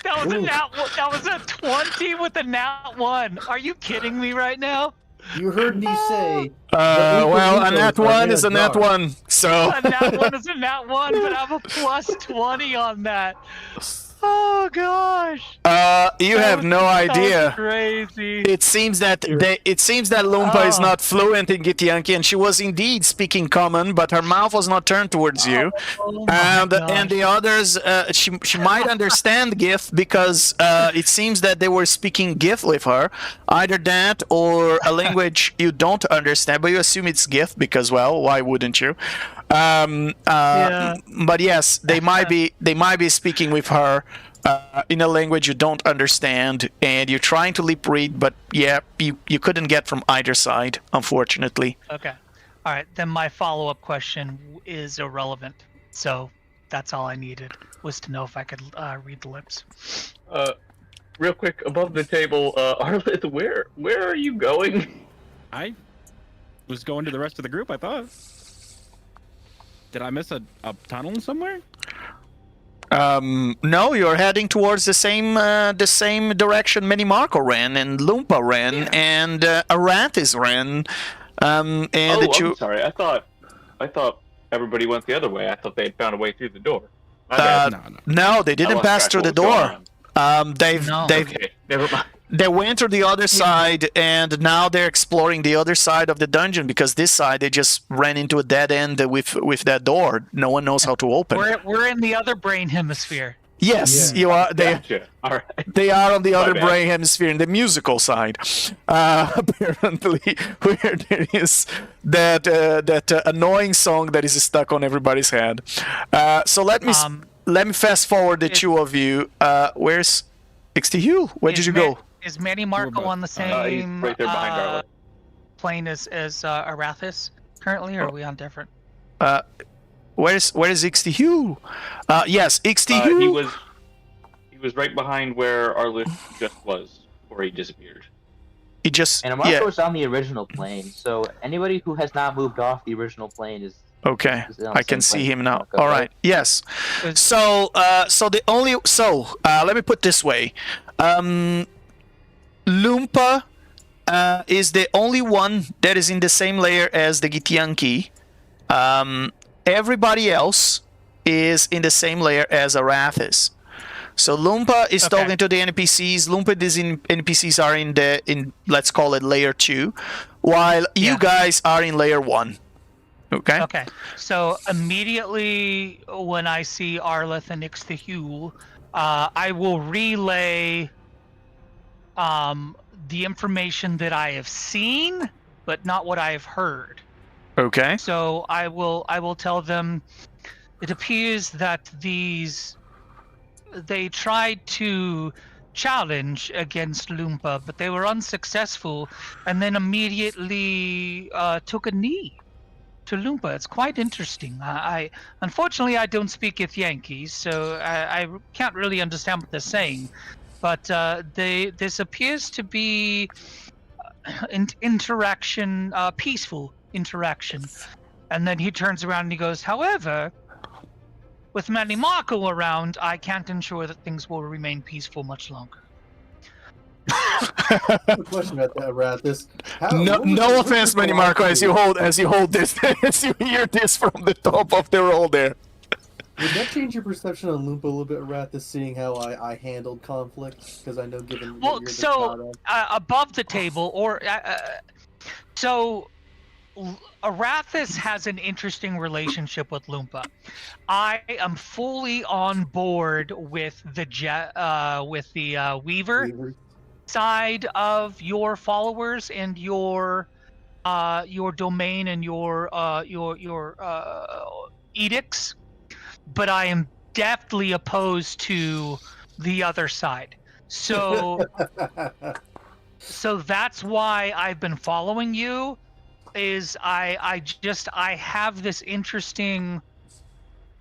That was a 20 with a nat 1. Are you kidding me right now? You heard me say. Well, a nat 1 is a nat 1, so... A nat 1 is a nat 1, but I have a plus 20 on that. Oh gosh. You That have was- no that was idea. crazy. It seems that Lumpa is Oh. not fluent in Githyanki, and she was indeed speaking common, but her mouth was not turned towards you. Oh my And gosh. the others, she might understand Gith because it seems that they were speaking Gith with her. Either that or a language you don't understand, but you assume it's Gith because, well, why wouldn't you? Yeah. But yes, they might be speaking with her in a language you don't understand, and you're trying to lip read, but yeah, you couldn't get from either side, unfortunately. Okay. All right. Then my follow-up question is irrelevant. So that's all I needed, was to know if I could read the lips. Real quick, above the table, Arlith, where are you going? I was going to the rest of the group, I thought. Did I miss a tunnel somewhere? No, you're heading towards the same direction Marco ran, and Lumpa ran, and Arathis ran. And Oh, that I'm sorry. I thought everybody went the other way. I thought they had found a way through the door. My Uh, bad. no, they I didn't lost pass track through of the what was door. going on. They've Okay, never mind. they went to the other side, and now they're exploring the other side of the dungeon, because this side they just ran into a dead end with that door. No one knows how to open. We're in the other brain hemisphere. Yes, Yeah. you are. Gotcha. All right. They are on the other bad. brain hemisphere, in the musical side. Apparently, where there is that annoying song that is stuck on everybody's head. So let me fast forward the two of you. Where's XTU? Where did you go? Is Manny Marco on the He's same right there behind Arlith. plane as Arathis currently, or are we on different? Where is XTU? Yes, XTU. He was right behind where Arlith just was, before he disappeared. He just And Marco's on the original plane, so anybody who has not moved off the original plane is Okay, is on the I can same see plane him now. Marco, All right? right. Yes. Is- So, let me put this way. Lumpa is the only one that is in the same layer as the Githyanki. Everybody else is in the same layer as Arathis. So Lumpa is Okay. talking to the NPCs. NPCs are in let's call it layer 2, while you Yeah. guys are in layer 1. Okay. Okay, so immediately when I see Arlith and Ixtahul, I will relay the information that I have seen, but not what I have heard. Okay. So I will tell them it appears that they tried to challenge against Lumpa, but they were unsuccessful, and then immediately took a knee to Lumpa. It's quite interesting. I unfortunately I don't speak Githyanki, so I can't really understand what they're saying. But this appears to be interaction, peaceful interaction. And then he turns around and he goes, however, with Manny Marco around, I can't ensure that things will remain peaceful much longer. I have a question about that, Arathis. No offense, Manny Marco, as you hold this, as you hear this from the top of the roll there. Would that change your perception on Lumpa a little bit, Arathis, seeing how I handled conflict? Because I know, given that Well, you're the so god above the table, or so Arathis has an interesting relationship with Lumpa. I am fully on board with the Weaver Weaver. side of your followers and your domain and your edicts, but I am definitely opposed to the other side. So that's why I've been following you. Is I have this interesting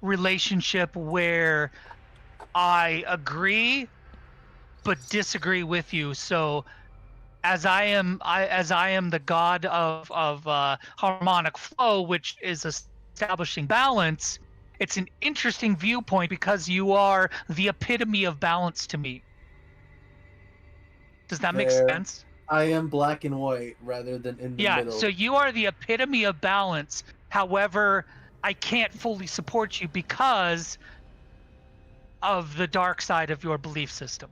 relationship where I agree but disagree with you. So as I am the god of harmonic flow, which is establishing balance, it's an interesting viewpoint because you are the epitome of balance to me. Does that make Fair. sense? I am black and white rather than in the middle. So you are the epitome of balance. However, I can't fully support you because of the dark side of your belief system.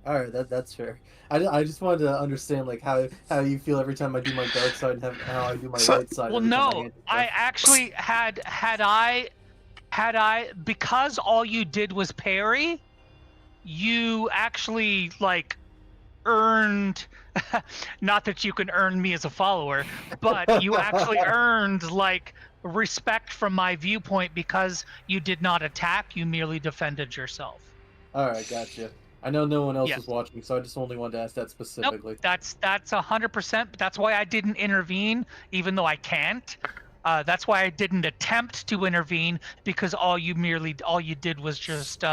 All right, that's fair. I just wanted to understand like how you feel every time I do my dark side and how I do my So- light side. Well, every time no, handle I stuff. actually had I because all you did was parry, you actually like earned not that you can earn me as a follower, but you actually earned like respect from my viewpoint because you did not attack, you merely defended yourself. All right, gotcha. I know no one else Yes. was watching, so I just only wanted to ask that specifically. Nope, that's 100%. That's why I didn't intervene, even though I can't. That's why I didn't attempt to intervene because all you did was just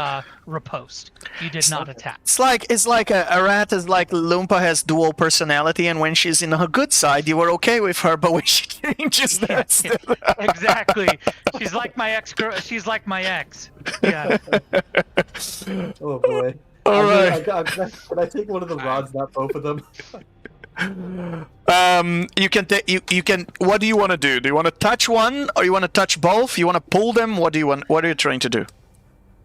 riposte. You did not attack. It's like a rat is like Lumpa has dual personality, and when she's in her good side, you were okay with her, but when she changes, that's Exactly. She's like my ex. She's like my ex. Yeah. Oh boy. All right. Can I take one of the rods, not both of them? You can you can. What do you want to do? Do you want to touch one, or you want to touch both? You want to pull them? What do you want? What are you trying to do?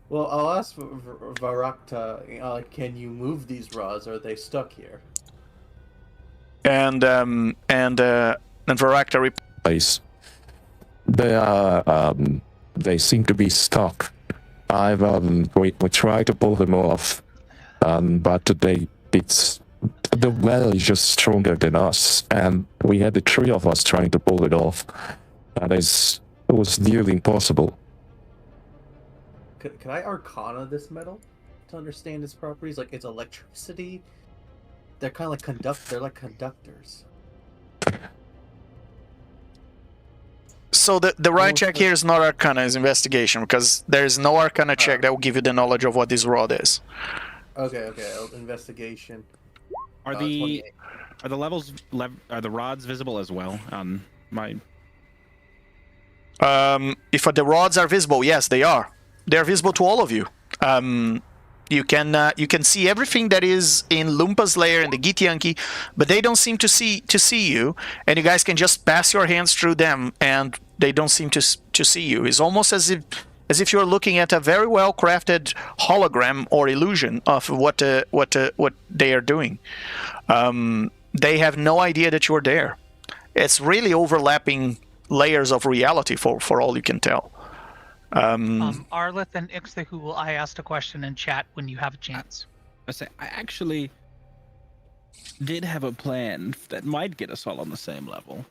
Well, I'll ask Varakta. Can you move these rods? Or are they stuck here? And Varakta Place. They seem to be stuck. We tried to pull them off, but the well is just stronger than us, and we had the three of us trying to pull it off. It was nearly impossible. Can I arcana this metal to understand its properties? Like its electricity? They're kind of like they're like conductors. So the right check here is not Arcana, it's investigation, because there is no Arcana check that will give you the knowledge of what this rod is. Okay. Investigation. Are the levels are the rods visible as well on my? If the rods are visible, yes, they are. They are visible to all of you. You can see everything that is in Lumpa's lair and the Githyanki, but they don't seem to see you, and you guys can just pass your hands through them, and they don't seem to see you. It's almost as if you're looking at a very well crafted hologram or illusion of what they are doing. They have no idea that you're there. It's really overlapping layers of reality for all you can tell. Arlith and Ixthu, I asked a question in chat when you have a chance. I actually did have a plan that might get us all on the same level.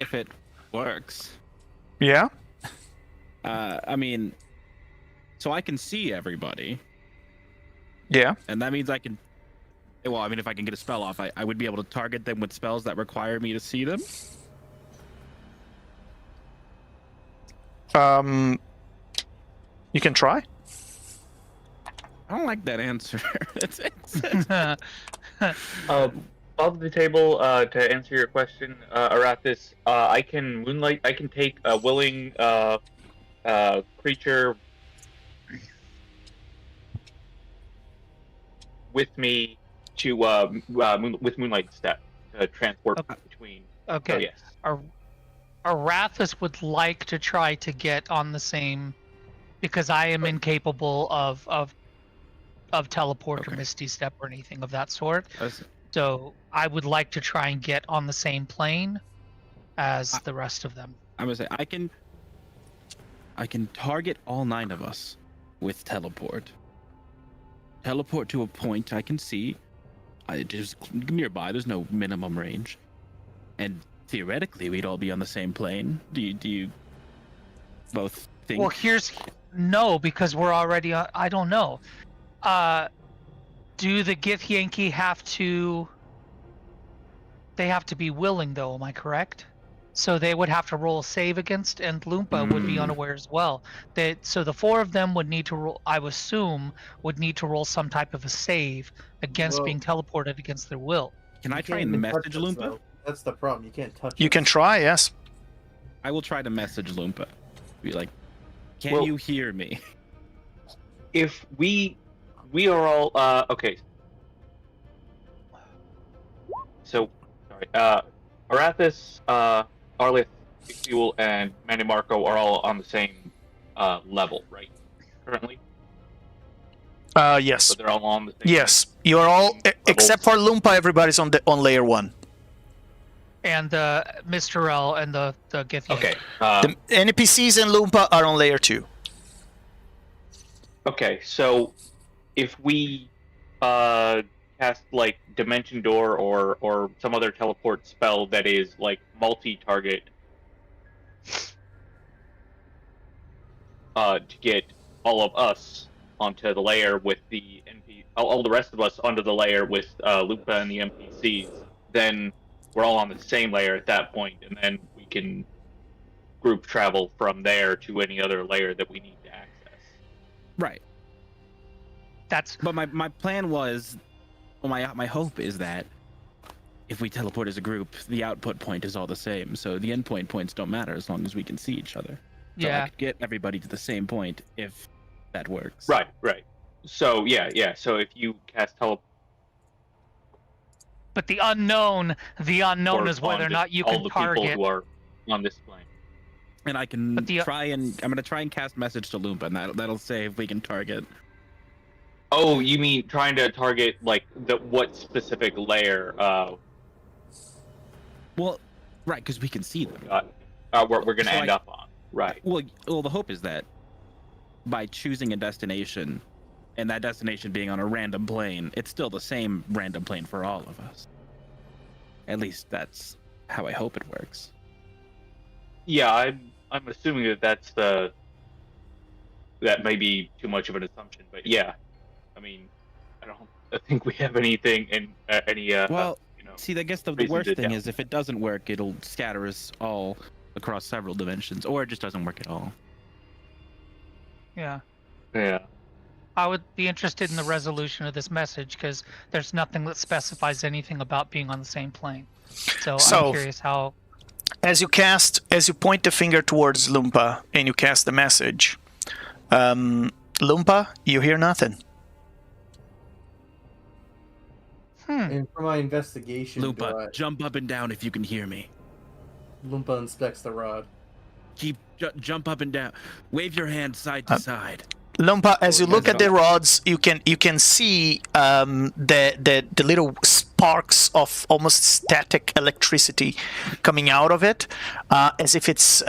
If it works. Yeah? I mean, so I can see everybody. Yeah. And that means I can... Well, I mean, if I can get a spell off, I would be able to target them with spells that require me to see them. You can try. I don't like that answer. Above the table, to answer your question, Arathis, I can moonlight. I can take a willing creature with me to with moonlight step to transport between. Okay. Oh, yes. Arathis would like to try to get on the same, because I am incapable of teleport or misty step or anything of that sort. So I would like to try and get on the same plane as the rest of them. I'm gonna say I can target all 9 of us with teleport. Teleport to a point I can see. Just nearby. There's no minimum range, and theoretically we'd all be on the same plane. Do you both think? Well, no, because we're already on, I don't know. Do the Githyanki have to... They have to be willing, though, am I correct? So they would have to roll a save against, and Loompa would be unaware as well. So the 4 of them would need to roll, I would assume, would need to roll some type of a save against being teleported against their will. Can I try and message Loompa? Though. That's the problem. You can't touch You us. can try, yes. I will try to message Loompa. Be like, can you hear me? If we are all okay. So, sorry. Arathis, Arlith, Fuel, and Manny Marco are all on the same level, right? Currently, Yes. so they're all on the same. Yes, you are all except for Lumpa. Everybody's on layer 1. And Mr. L and the Githyan. Okay. The NPCs and Lumpa are on layer 2. Okay, so if we cast like Dimension Door or some other teleport spell that is like multi-target to get all of us onto the layer with the all the rest of us onto the layer with Lupa and the NPCs, then we're all on the same layer at that point, and then we can group travel from there to any other layer that we need to access. Right. But my plan was, well, my hope is that if we teleport as a group, the output point is all the same, so the endpoint points don't matter as long as we can see each other. So I could get everybody to the same point if that works. Right. So yeah. So if you cast teleport, but the unknown is whether or not you can target all the people who are on this plane. And I can I'm gonna try and cast message to Loompa, and that'll say if we can target. Oh, you mean trying to target like what specific layer? Well, right, because we can see them. We're gonna end up on. Right. Well, the hope is that by choosing a destination, and that destination being on a random plane, it's still the same random plane for all of us. At least that's how I hope it works. Yeah, I'm assuming that that may be too much of an assumption, but yeah, I mean, I think we have anything in any. Well, see, I guess the worst thing is if it doesn't work, it'll scatter us all across several dimensions, or it just doesn't work at all. Yeah. Yeah. I would be interested in the resolution of this message because there's nothing that specifies anything about being on the same plane. So I'm curious how. As you point the finger towards Lumpa and you cast the message, Lumpa, you hear nothing. And for my investigation, Lumpa, jump up and down if you can hear me. Lumpa inspects the rod. Jump up and down. Wave your hand side to side. Lumpa, as you look at the rods, you can see the little sparks of almost static electricity coming out of it, as if it's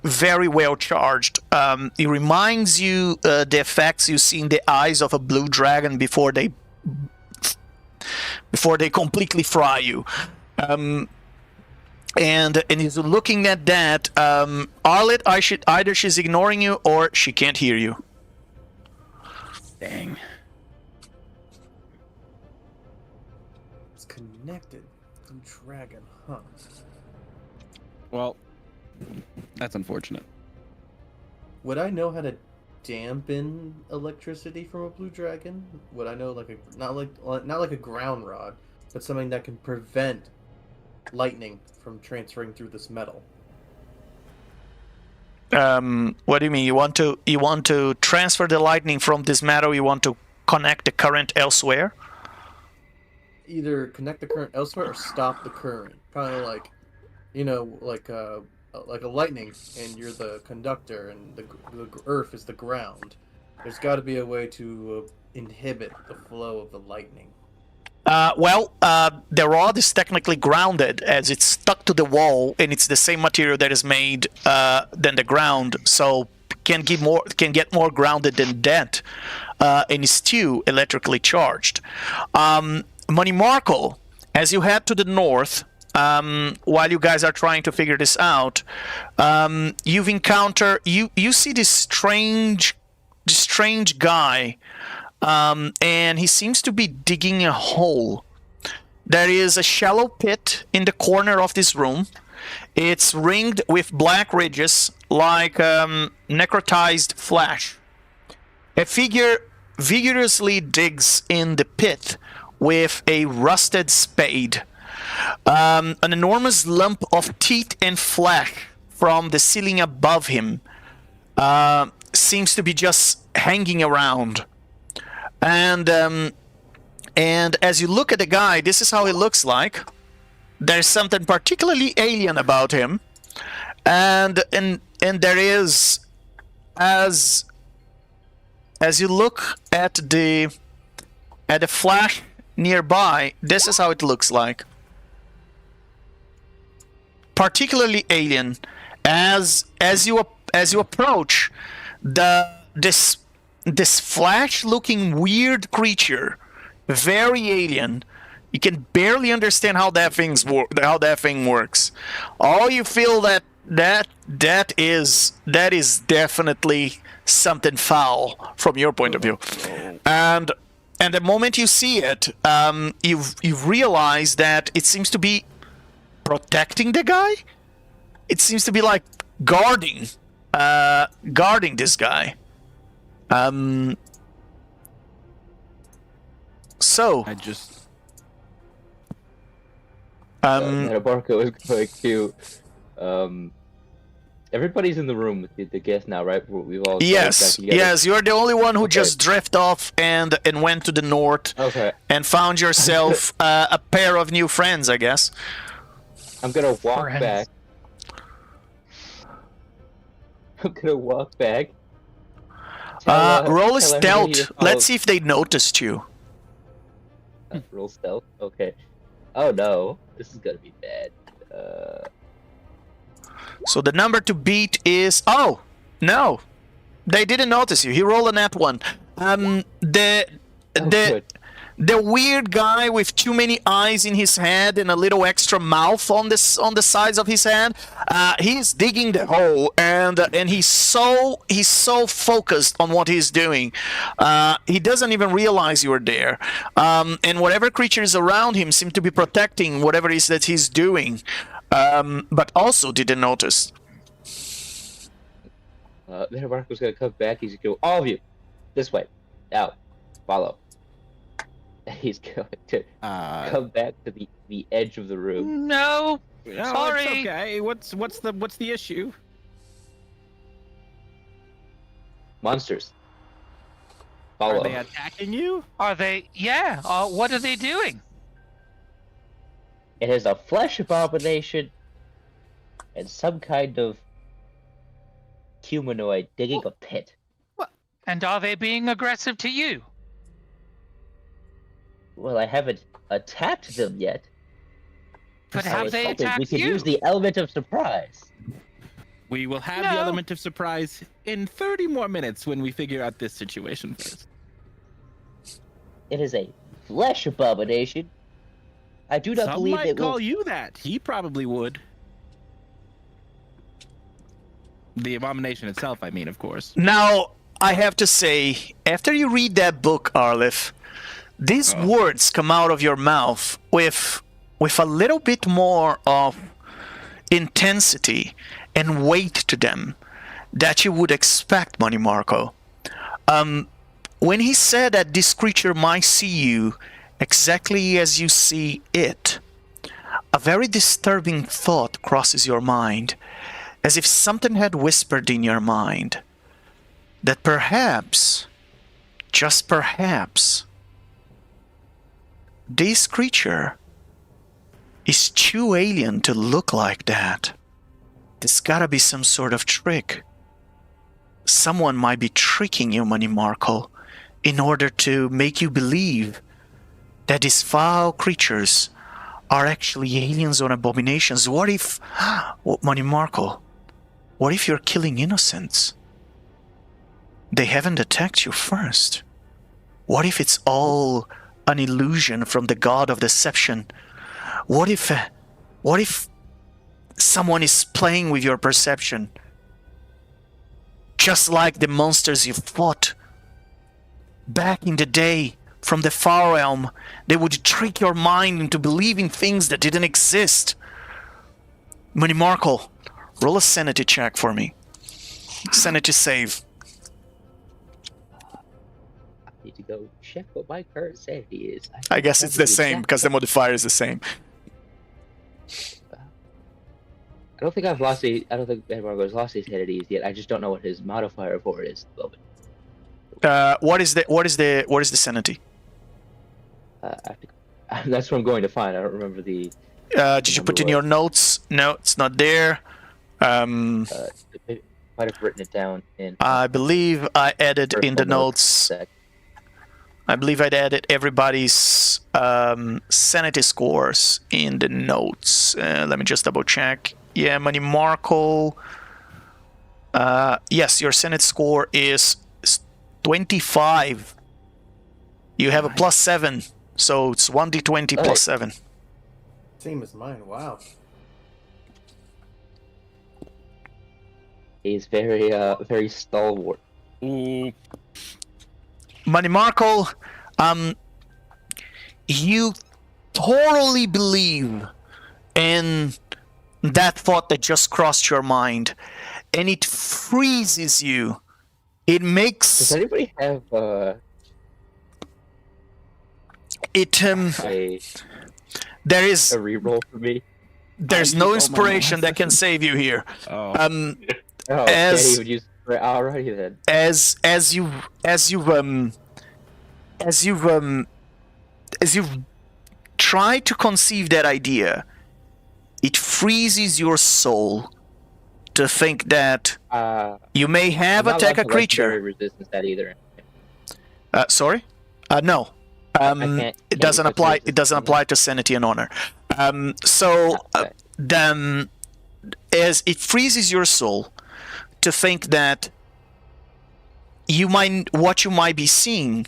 very well charged. It reminds you the effects you see in the eyes of a blue dragon before they completely fry you. And he's looking at that. Arlet, either she's ignoring you or she can't hear you. Dang. It's connected. Blue dragon, huh? Well, that's unfortunate. Would I know how to dampen electricity from a blue dragon? Would I know not like a ground rod, but something that can prevent lightning from transferring through this metal? What do you mean? You want to transfer the lightning from this metal? You want to connect the current elsewhere? Either connect the current elsewhere or stop the current. Kind of like, like a lightning, and you're the conductor, and the earth is the ground. There's got to be a way to inhibit the flow of the lightning. The rod is technically grounded as it's stuck to the wall, and it's the same material that is made than the ground, so can get more grounded than that, and is still electrically charged. Money Markle, as you head to the north, while you guys are trying to figure this out, you've encountered you see this strange guy. And he seems to be digging a hole. There is a shallow pit in the corner of this room. It's ringed with black ridges like necrotized flesh. A figure vigorously digs in the pit with a rusted spade. An enormous lump of teeth and flesh from the ceiling above him seems to be just hanging around. And as you look at the guy, this is how he looks like. There's something particularly alien about him, and there is as you look at the flash nearby, this is how it looks like. Particularly alien. As you approach this flash-looking weird creature, very alien. You can barely understand how that thing works. All you feel that is definitely something foul from your point of view, and the moment you see it, you realize that it seems to be protecting the guy. It seems to be like guarding this guy. So I just Metabarco is going to. Everybody's in the room with the guest now, right? We've all yes, you're the only one who Okay. just drifted off and went to the north Okay. and found yourself a pair of new friends, I guess. I'm gonna walk Friends. back. I'm gonna walk back. Roll a tell everybody stealth. to follow- Let's see if they noticed you. Roll stealth. Okay. Oh no, this is gonna be bad. So the number to beat is... Oh! No! They didn't notice you. He rolled a nat 1. Good. The weird guy with too many eyes in his head and a little extra mouth on the sides of his head, he's digging the hole, and he's so focused on what he's doing, he doesn't even realize you're there. And whatever creatures around him seem to be protecting whatever it is that he's doing, but also didn't notice. Metabarco's gonna come back. He's gonna go, all of you, this way, out, follow. He's going to come back to the edge of the room. No. No, Sorry. It's okay. What's the issue? Monsters. Are Follow. they attacking you? Are they? Yeah. What are they doing? It is a flesh abomination and some kind of humanoid digging a pit. And are they being aggressive to you? Well, I haven't attacked them yet. But I have was they hoping attacked we could you? use the element of surprise. We will have the No. element of surprise in 30 more minutes when we figure out this situation first. It is a flesh abomination. I do not Some believe might it call will. you that. He probably would. The abomination itself, I mean, of course. Now, I have to say, after you read that book, Arlith, these words come out of your mouth with a little bit more of intensity and weight to them that you would expect, Money Marco. When he said that this creature might see you exactly as you see it, a very disturbing thought crosses your mind, as if something had whispered in your mind that perhaps, just perhaps, this creature is too alien to look like that. There's gotta be some sort of trick. Someone might be tricking you, Money Marco, in order to make you believe that these foul creatures are actually aliens or abominations. What if, Money Marco, what if you're killing innocents? They haven't attacked you first. What if it's all an illusion from the god of deception? What if someone is playing with your perception? Just like the monsters you fought back in the day from the Far Realm, they would trick your mind into believing things that didn't exist. Money Marco, roll a sanity check for me. Sanity save. Need to go check what my current sanity is. I guess it's the same because the modifier is the same. I don't think Metabarco's lost his sanity yet. I just don't know what his modifier for it is at the moment. What is the sanity? I have to, that's what I'm going to find. I don't remember the. Did you put in your notes? No, it's not there. Maybe might have written it down in. I believe I added in the personal notes. sec. I believe I'd added everybody's sanity scores in the notes. Let me just double check. Yeah, Money Marco. Yes, your sanity score is 25. You have a +7, so it's 1d20 plus 7. Same as mine. Wow. He's very stalwart. Ooh. Money Marco, you totally believe in that thought that just crossed your mind, and it freezes you. It Does makes anybody have it. a There is reroll for me? there's I no used all my inspiration that can save you here. Oh. Oh, As- okay, he would use. Alrighty then. As you've tried to conceive that idea, it freezes your soul to think that you may have I'm not attacked a allowed to creature. legendary resistance that either. Sorry? No. can't It doesn't use apply. resistance It doesn't on apply to sanity and honor. So Okay. then, as it freezes your soul to think that what you might be seeing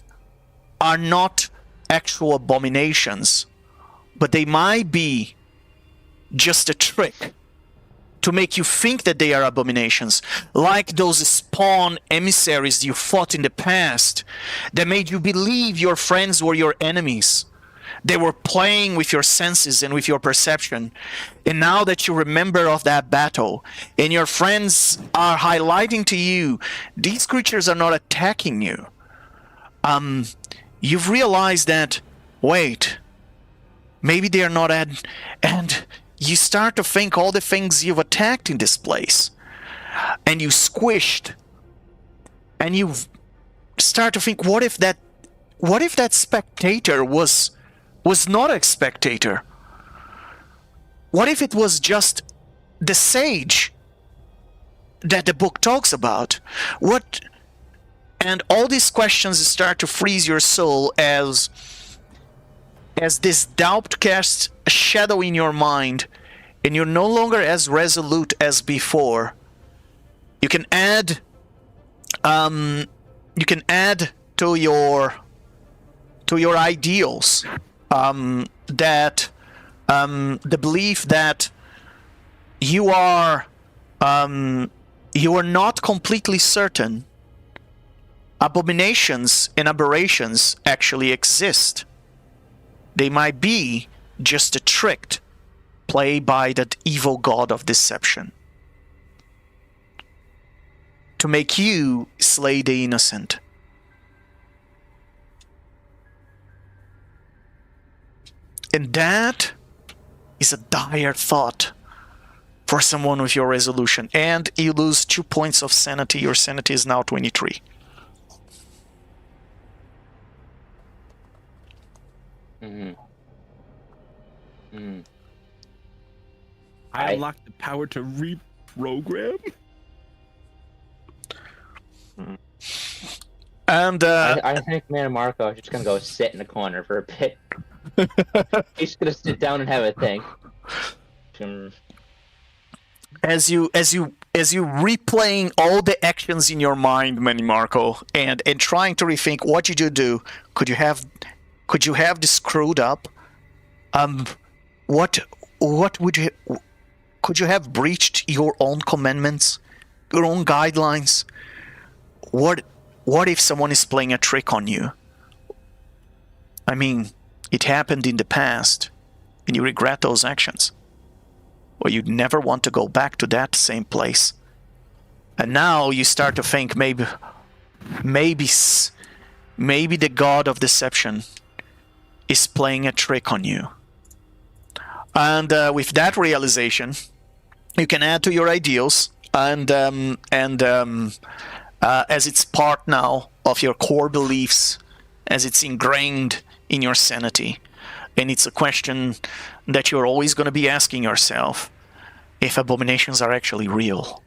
are not actual abominations, but they might be just a trick to make you think that they are abominations, like those spawn emissaries you fought in the past that made you believe your friends were your enemies. They were playing with your senses and with your perception. And now that you remember of that battle and your friends are highlighting to you, these creatures are not attacking you. You've realized that, wait, maybe they are not and you start to think all the things you've attacked in this place. And you squished. And you start to think, what if that spectator was not a spectator? What if it was just the sage that the book talks about? What? And all these questions start to freeze your soul as this doubt casts a shadow in your mind, and you're no longer as resolute as before. You can add to your ideals that the belief that you are not completely certain abominations and aberrations actually exist. They might be just a trick played by that evil god of deception to make you slay the innocent. And that is a dire thought for someone with your resolution. And you lose 2 points of sanity. Your sanity is now 23. I unlocked the power to reprogram. And I think me and Marco are just gonna go sit in the corner for a bit. He's gonna sit down and have a think. as you replaying all the actions in your mind, Manny Marco, and trying to rethink what did you do? Could you have this screwed up? What would you? Could you have breached your own commandments, your own guidelines? What if someone is playing a trick on you? I mean, it happened in the past, and you regret those actions. Or you'd never want to go back to that same place. And now you start to think maybe the god of deception is playing a trick on you. And with that realization, you can add to your ideals, and as it's part now of your core beliefs, as it's ingrained in your sanity. And it's a question that you're always going to be asking yourself, if abominations are actually real.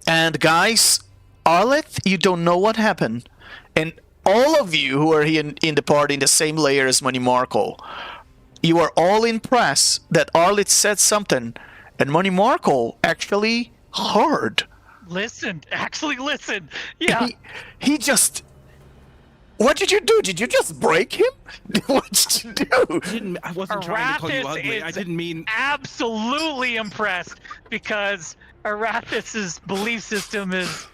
And guys, Arleth, you don't know what happened. And all of you who are here in the party in the same layer as Money Marco, you are all impressed that Arleth said something, and Money Marco actually heard. Actually listen. Yeah. He just... What did you do? Did you just break him? What did you do? I wasn't trying to call you Arathis ugly. I is didn't mean. absolutely impressed because Arathis's belief system is,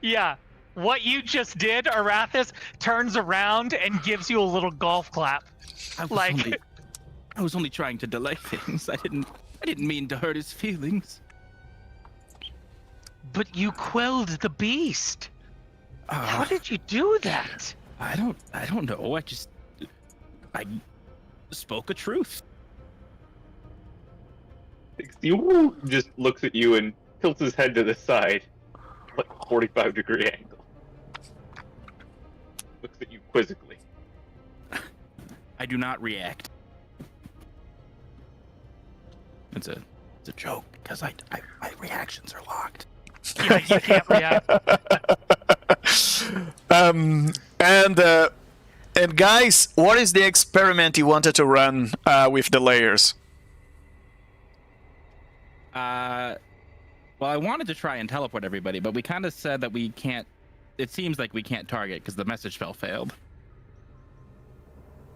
yeah. What you just did, Arathis turns around and gives you a little golf clap. I was only trying to delay things. I didn't mean to hurt his feelings. But you quelled the beast. How did you do that? I don't know. I spoke a truth. He just looks at you and tilts his head to the side, like a 45-degree angle. Looks at you quizzically. I do not react. It's a joke because my reactions are locked. Yeah, you can't react. And guys, what is the experiment you wanted to run with the layers? Well, I wanted to try and teleport everybody, but we kind of said that we can't. It seems like we can't target because the message spell failed.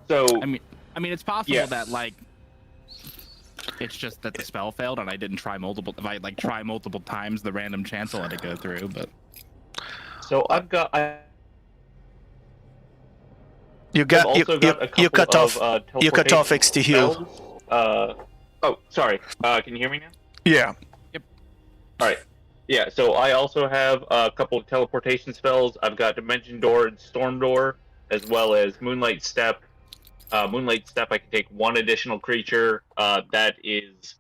So I mean, it's possible that like it's just that the spell failed and I didn't try multiple. If I like try multiple times, the random chance will let it go through. But so I've got. You cut off X to heal. Oh, sorry. Can you hear me now? Yeah. Yep. All right. Yeah. So I also have a couple of teleportation spells. I've got Dimension Door and Storm Door, as well as Moonlight Step. Moonlight Step, I can take one additional creature. That is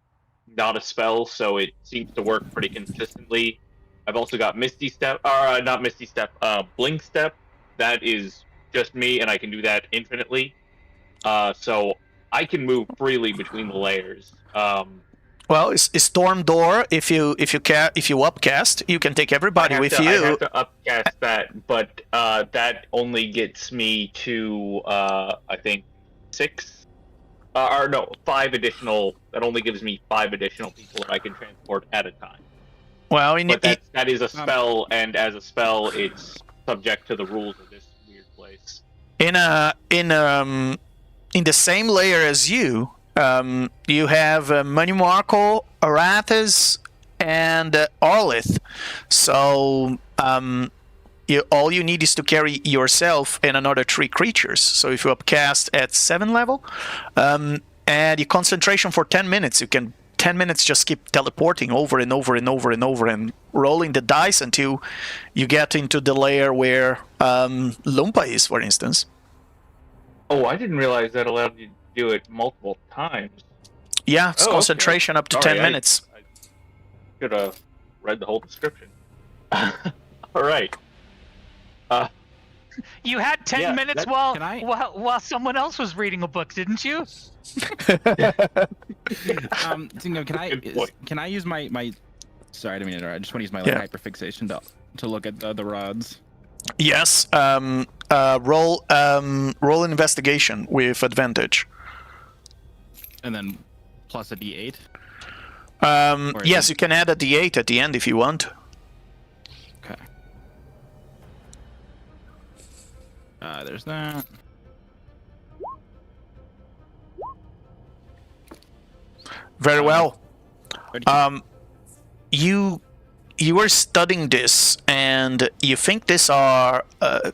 not a spell, so it seems to work pretty consistently. I've also got Misty Step, or not Misty Step, Blink Step. That is just me, and I can do that infinitely. So I can move freely between the layers. Well, it's Storm Door. If you upcast, you can take everybody with you. I have to upcast that, but that only gets me to I think 6, or no, 5 additional. That only gives me 5 additional people that I can transport at a time. Well, but that is a spell, and as a spell, it's subject to the rules of this weird place. In the same layer as you, you have Money Marco, Arathis, and Arleth. So all you need is to carry yourself and another 3 creatures. So if you upcast at 7 level, and your concentration for 10 minutes, you can 10 minutes just keep teleporting over and over and over and over and rolling the dice until you get into the layer where Lumpa is, for instance. Oh, I didn't realize that allowed you to do it multiple times. Yeah, it's concentration up to 10 minutes. I should have read the whole description. All right. You had 10 minutes while someone else was reading a book, didn't you? Tingo, can I use my sorry, I didn't mean to interrupt. I just want to use my hyperfixation to look at the rods. Yes. Roll an investigation with advantage. And then plus a d8. Yes, you can add a d8 at the end if you want. Okay. There's that. Very well. You were studying this, and you think these are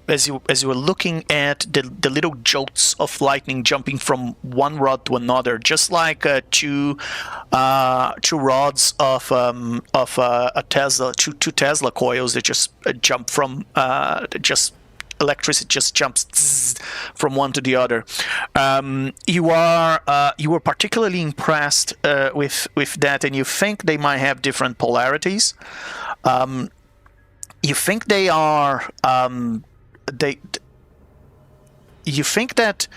as you were looking at the little jolts of lightning jumping from one rod to another, just like two rods of a Tesla, two Tesla coils that just jump from electricity just jumps from one to the other. You were particularly impressed with that, and you think they might have different polarities. You think they are you think that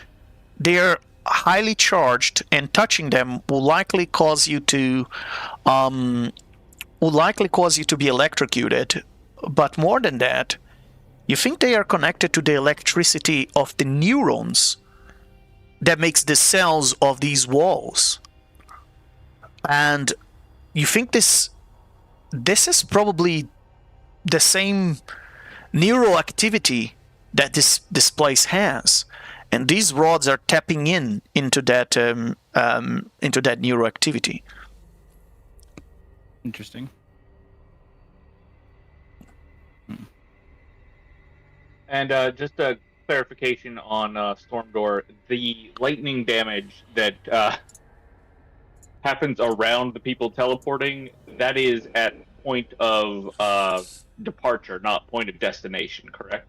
they're highly charged, and touching them will likely cause you to would likely cause you to be electrocuted, but more than that, you think they are connected to the electricity of the neurons that makes the cells of these walls. And you think this is probably the same neural activity that this place has, and these rods are tapping into that neural activity. Interesting. And just a clarification on Stormdoor, the lightning damage that happens around the people teleporting, that is at point of departure, not point of destination, correct?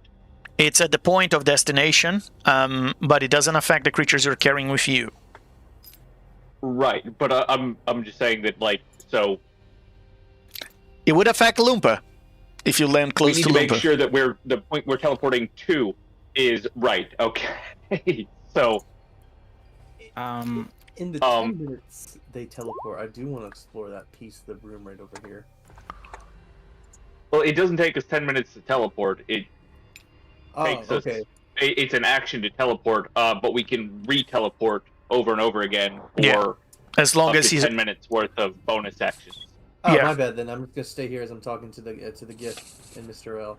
It's at the point of destination, but it doesn't affect the creatures you're carrying with you. Right, but I'm just saying that, like, so It would affect Loompa if you land we close need to to make Loompa. sure that the point we're teleporting to is right. Okay, so In the 10 minutes they teleport, I do want to explore that piece of the room right over here. well, it doesn't take us 10 minutes to teleport. It Oh, takes us. okay. It's an action to teleport, but we can re-teleport over and over again for Yeah, as long up as to he's 10 minutes worth of bonus actions. Oh, Yeah. my bad then. I'm just gonna stay here as I'm talking to the gift and Mr. L.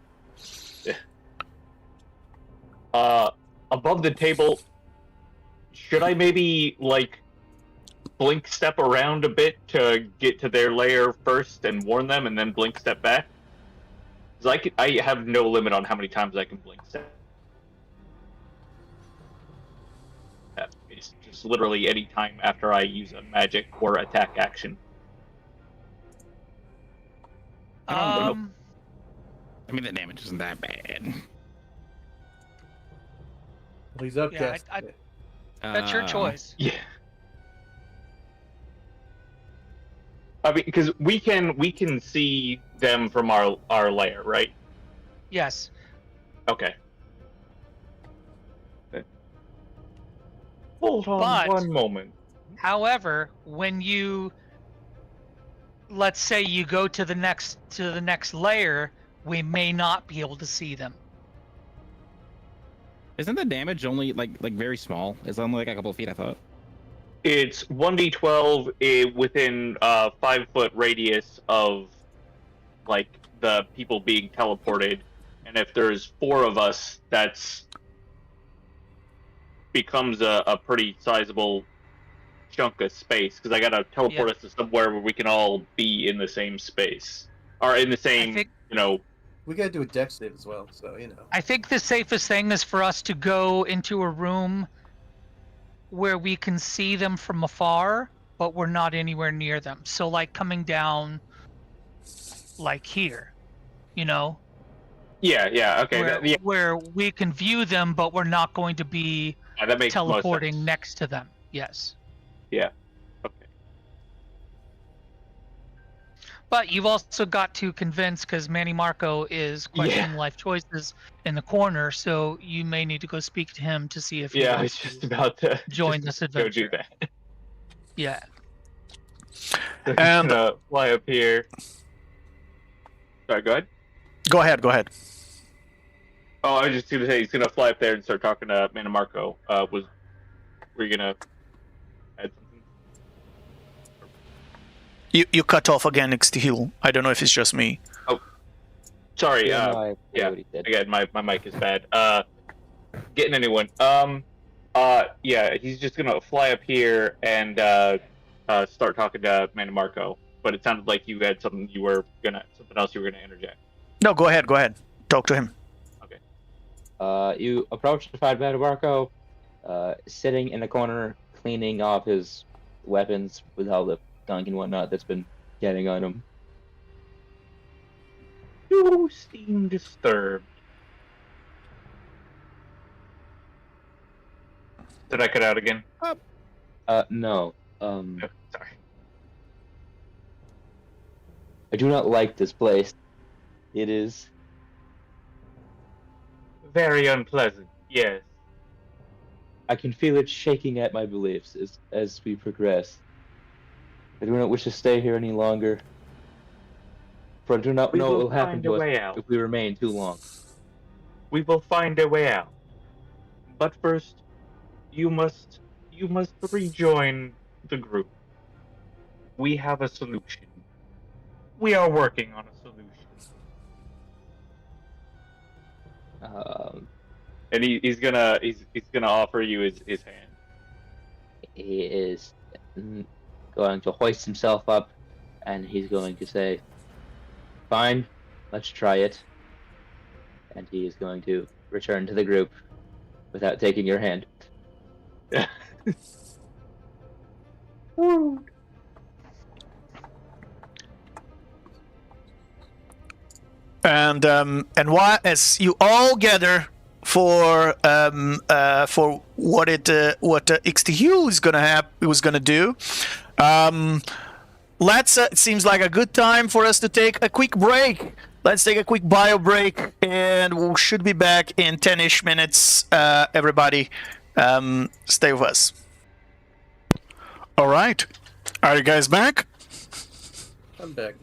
Above the table, should I maybe like blink step around a bit to get to their lair first and warn them, and then blink step back? Because I have no limit on how many times I can blink step. It's just literally any time after I use a magic or attack action. I mean, the damage isn't that bad. Well, he's up, Yeah, Jess. That's your choice. Yeah. I mean, because we can see them from our lair, right? Yes. Okay. Hold on But- one moment. However, when you, let's say you go to the next layer, we may not be able to see them. Isn't the damage only like very small? It's only like a couple of feet, I thought. It's 1d12 within 5-foot radius of like the people being teleported, and if there's 4 of us, that's becomes a pretty sizable chunk of space, because I gotta teleport us to somewhere where we can all be in the same space or in the same, think- We gotta do a dex save as well, so you know. I think the safest thing is for us to go into a room where we can see them from afar, but we're not anywhere near them. So like coming down like here, you know, Yeah. Okay. where we can view them, but we're not going to be That makes most teleporting sense. next to them. Yes. Yeah. Okay. But you've also got to convince, because Manny Marco is questioning life choices in the corner, so you may need to go speak to him to see if he Yeah, I wants was just to about to join this adventure. Go do that. Yeah. So he's And- gonna fly up here. Sorry, go ahead. Go ahead. Oh, I was just gonna say he's gonna fly up there and start talking to Manny Marco. Were you gonna add something? You cut off again next to Hill. I don't know if it's just me. Sorry. Yeah, no, I yeah. what he said. Again, my mic is bad. Getting anyone. Yeah, he's just gonna fly up here and start talking to Manny Marco. But it sounded like you had something else you were gonna interject. No, go ahead. Talk to him. You approach to find Manny Marco, sitting in a corner, cleaning off his weapons with all the gunk and whatnot that's been getting on him. You seem disturbed. Did I cut out again? No. Oh, sorry. I do not like this place. It is. Very unpleasant. Yes. I can feel it shaking at my beliefs as we progress. I do not wish to stay here any longer. For I do not We know what will will happen find to a us way out. if we remain too long. We will find a way out. But first, you must rejoin the group. We have a solution. We are working on a solution. And he's gonna offer you his hand. He is going to hoist himself up, and he's going to say, "Fine, let's try it." And he is going to return to the group without taking your hand. And why, as you all gather for what XTU was gonna do, it seems like a good time for us to take a quick break. Let's take a quick bio break, and we should be back in 10-ish minutes. Everybody, stay with us. All right, are you guys back? I'm back.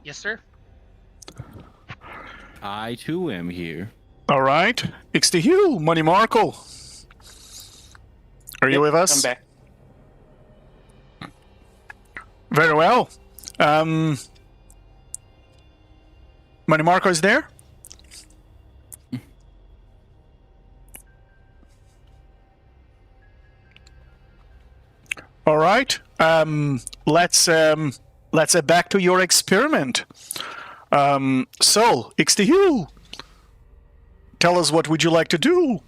Yes, sir. I too am here. All right, XTU, Money Marco. Are you with us? I'm back. Very well. Money Marco is there? All right. Let's head back to your experiment. So, XTU, tell us, what would you like to do?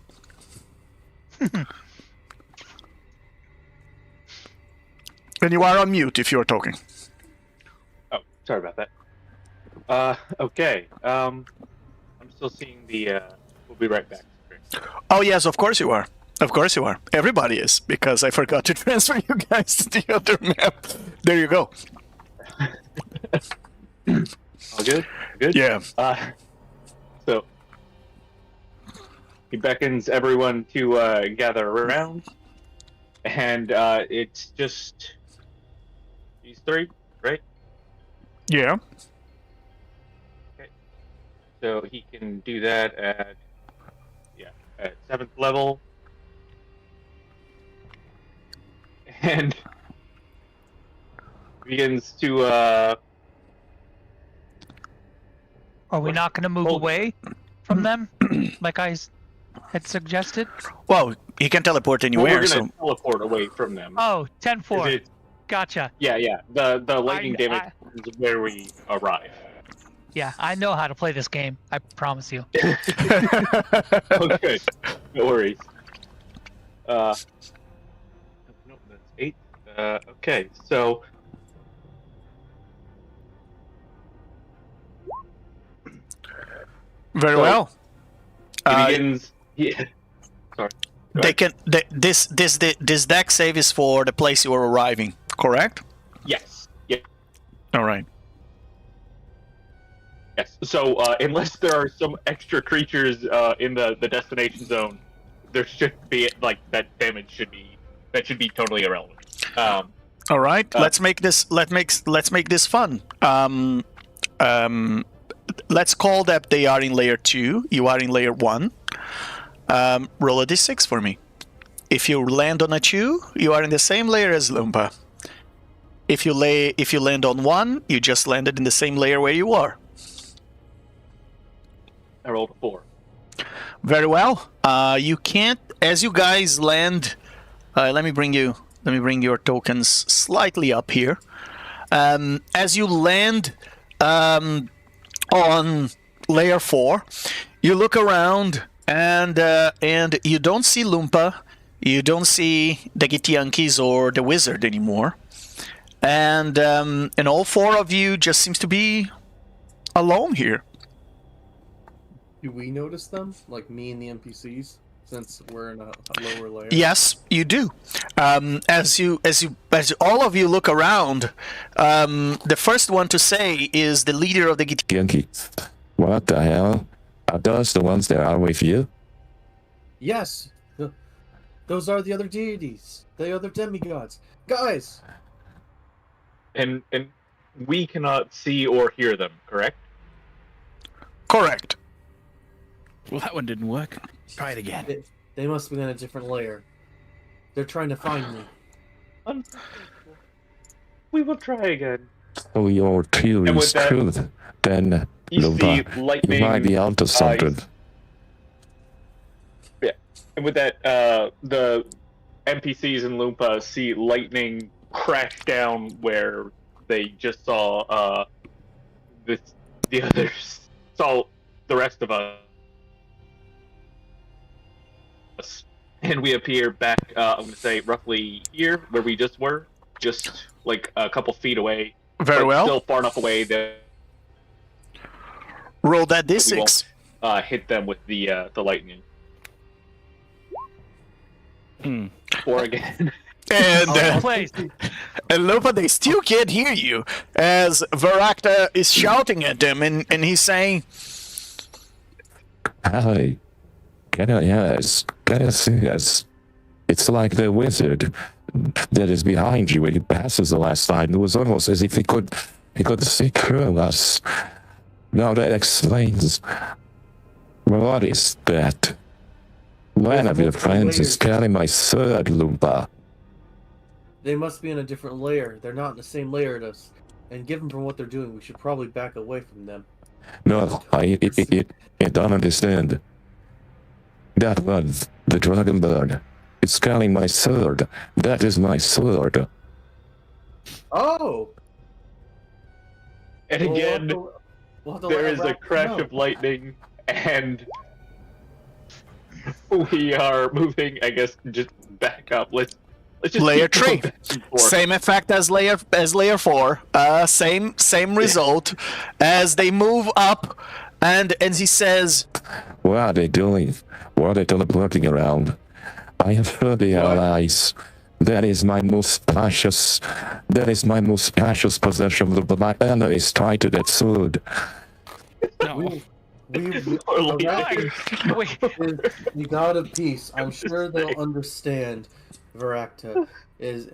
And you are on mute if you're talking. Oh, sorry about that. Okay. I'm still seeing the. We'll be right back. Oh yes, of course you are. Of course you are. Everybody is, because I forgot to transfer you guys to the other map. There you go. All good? Good? Yeah. So he beckons everyone to gather around, and it's just these three, right? Yeah. Okay. So he can do that at 7th level, and begins to Are we not going to move away from them, like I had suggested? Well, he can teleport anywhere. we're So gonna teleport away from them. Oh, 10-4. It's- Gotcha. Yeah. The lightning I- damage is where we arrive. Yeah, I know how to play this game. I promise you. Oh, good. No worries. No, that's 8. Okay, so very So- well. he begins. Yeah. Sorry. Go They ahead. can. This deck save is for the place you are arriving. Correct. Yes. Yeah. All right. Yes. So unless there are some extra creatures in the destination zone, there should be that damage should be totally irrelevant. All right. Let's make this. Let's make this fun. Let's call that they are in layer 2. You are in layer 1. Roll a d6 for me. If you land on a 2, you are in the same layer as Lumpa. If you land on 1, you just landed in the same layer where you are. I rolled a 4. Very well. You can't, as you guys land. Let me bring your tokens slightly up here. As you land on layer 4, you look around and you don't see Lumpa, you don't see the Githyankis or the wizard anymore, and all 4 of you just seems to be alone here. Do we notice them? Like me and the NPCs? Since we're in a lower layer? Yes, you do. As all of you look around, the first one to say is the leader of the Yankee. What the hell? Are those the ones that are with you? Yes! Those are the other deities. The other demigods. Guys! And we cannot see or hear them, correct? Correct. Well, that one didn't work. Try it again. They must be in a different layer. They're trying to find me. We will try again. So your theory And with is that, true, then You Luba, see you lightning. might be onto something. And with that, the NPCs in Loompa see lightning crash down where they just saw the others saw the rest of us. And we appear back, I'm going to say, roughly here, where we just were. Just, like, a couple feet away. Very but well. Still far enough away that Roll that we d6. won't hit them with the lightning. Or again. And, Place. and Lupa, they still can't hear you as Varakta is shouting at them, and he's saying, Hi. Yes. It's like the wizard that is behind you when he passes the last time. It was almost as if he could see through us. Now that explains. What is that? One of your friends is carrying my sword, Lupa. They must be in a different layer. They're not in the same layer as us. And given from what they're doing, we should probably back away from them. No, I don't understand. That was the dragon bird. It's carrying my sword. That is my sword. Oh! And Well, again, we'll have to there let is a Rafa crash know. of lightning, and we are moving, I guess, just back up. Let's just Layer keep going 3. back and forth. same effect as layer 4. Same result as they move up, and he says, What are they doing? What are they teleporting around? I have heard the allies. That is my most precious possession. My enemies try to get sword. No. Or like- Varakta Wait, is the god of peace. I'm sure they'll understand. Varakta is.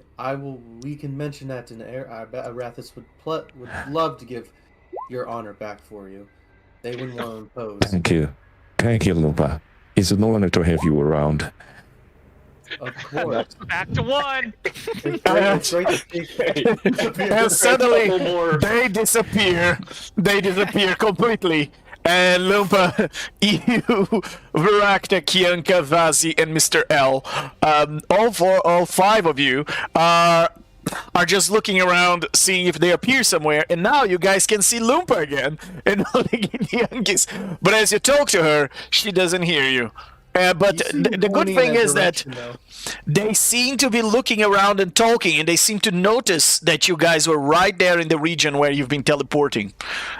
We can mention that in air. I bet Arathis would love to give your honor back for you. They wouldn't want to impose. Thank you, Lupa. It's an honor to have you around. Of course. back to 1. It's great to see you. and suddenly couple more. they disappear. They disappear completely. And Lumpa, you, Varakta, Kianka, Vazi, and Mr. L, all 5 of you are just looking around, seeing if they appear somewhere. And now you guys can see Lumpa again, and Yankis. But as you talk to her, she doesn't hear you. But You seem the good pointing thing in is that direction, though. they seem to be looking around and talking, and they seem to notice that you guys were right there in the region where you've been teleporting.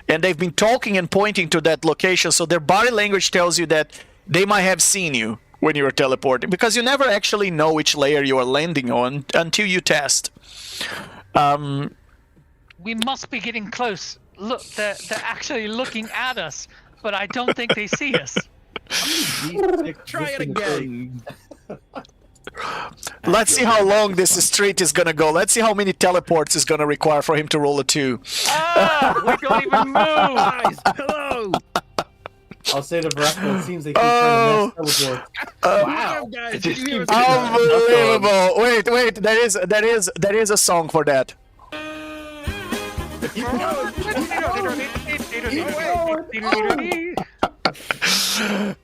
And they've been talking and pointing to that location, so their body language tells you that they might have seen you when you were teleporting, because you never actually know which layer you are landing on until you test. We must be getting close. Look, they're actually looking at us, but I don't think they see us. Try it again. Let's see how long this street is gonna go. Let's see how many teleports is gonna require for him to roll a 2. Ah, we don't even move. Guys, hello. I'll say to Varakta, it seems they keep trying to mess teleport. Wow, guys. Just did you keep- hear us? Unbelievable! Wait, there is a song for that.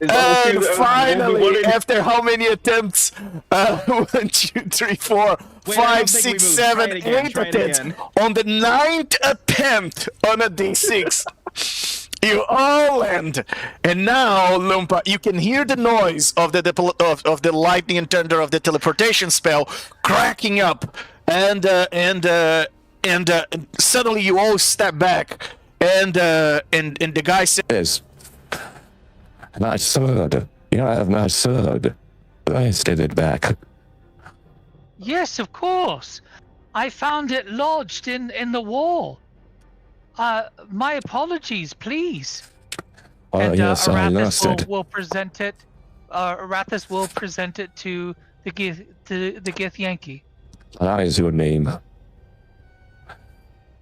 And finally, after how many attempts? 1, 2, 3, 4, Wait, I 5, don't think we 6, moved. 7, Try it again, 8 try it attempts. again. On the 9th attempt on a D6, you all land. And now, Lumpa, you can hear the noise of the lightning and thunder of the teleportation spell cracking up, and suddenly you all step back, and the guy says, My sword. You have my sword. I stayed it back. Yes, of course. I found it lodged in the wall. My apologies, please. And Yes, I lost Arathis it. will present it. Arathis will present it to the Gith Yankee. That is your name.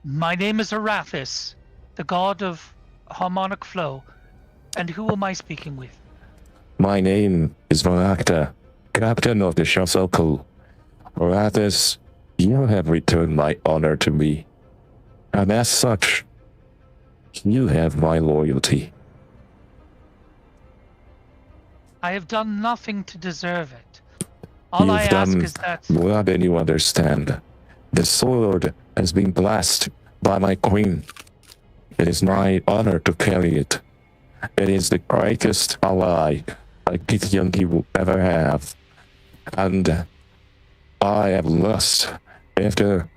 My name is Arathis, the god of harmonic flow. And who am I speaking with? My name is Varakta, captain of the Shasoku. Arathis, you have returned my honor to me. And as such, you have my loyalty. I have done nothing to deserve it. All I You've ask done is that more than you understand. The sword has been blessed by my queen. It is my honor to carry it. It is the greatest ally a Githyanki will ever have. And I have lost after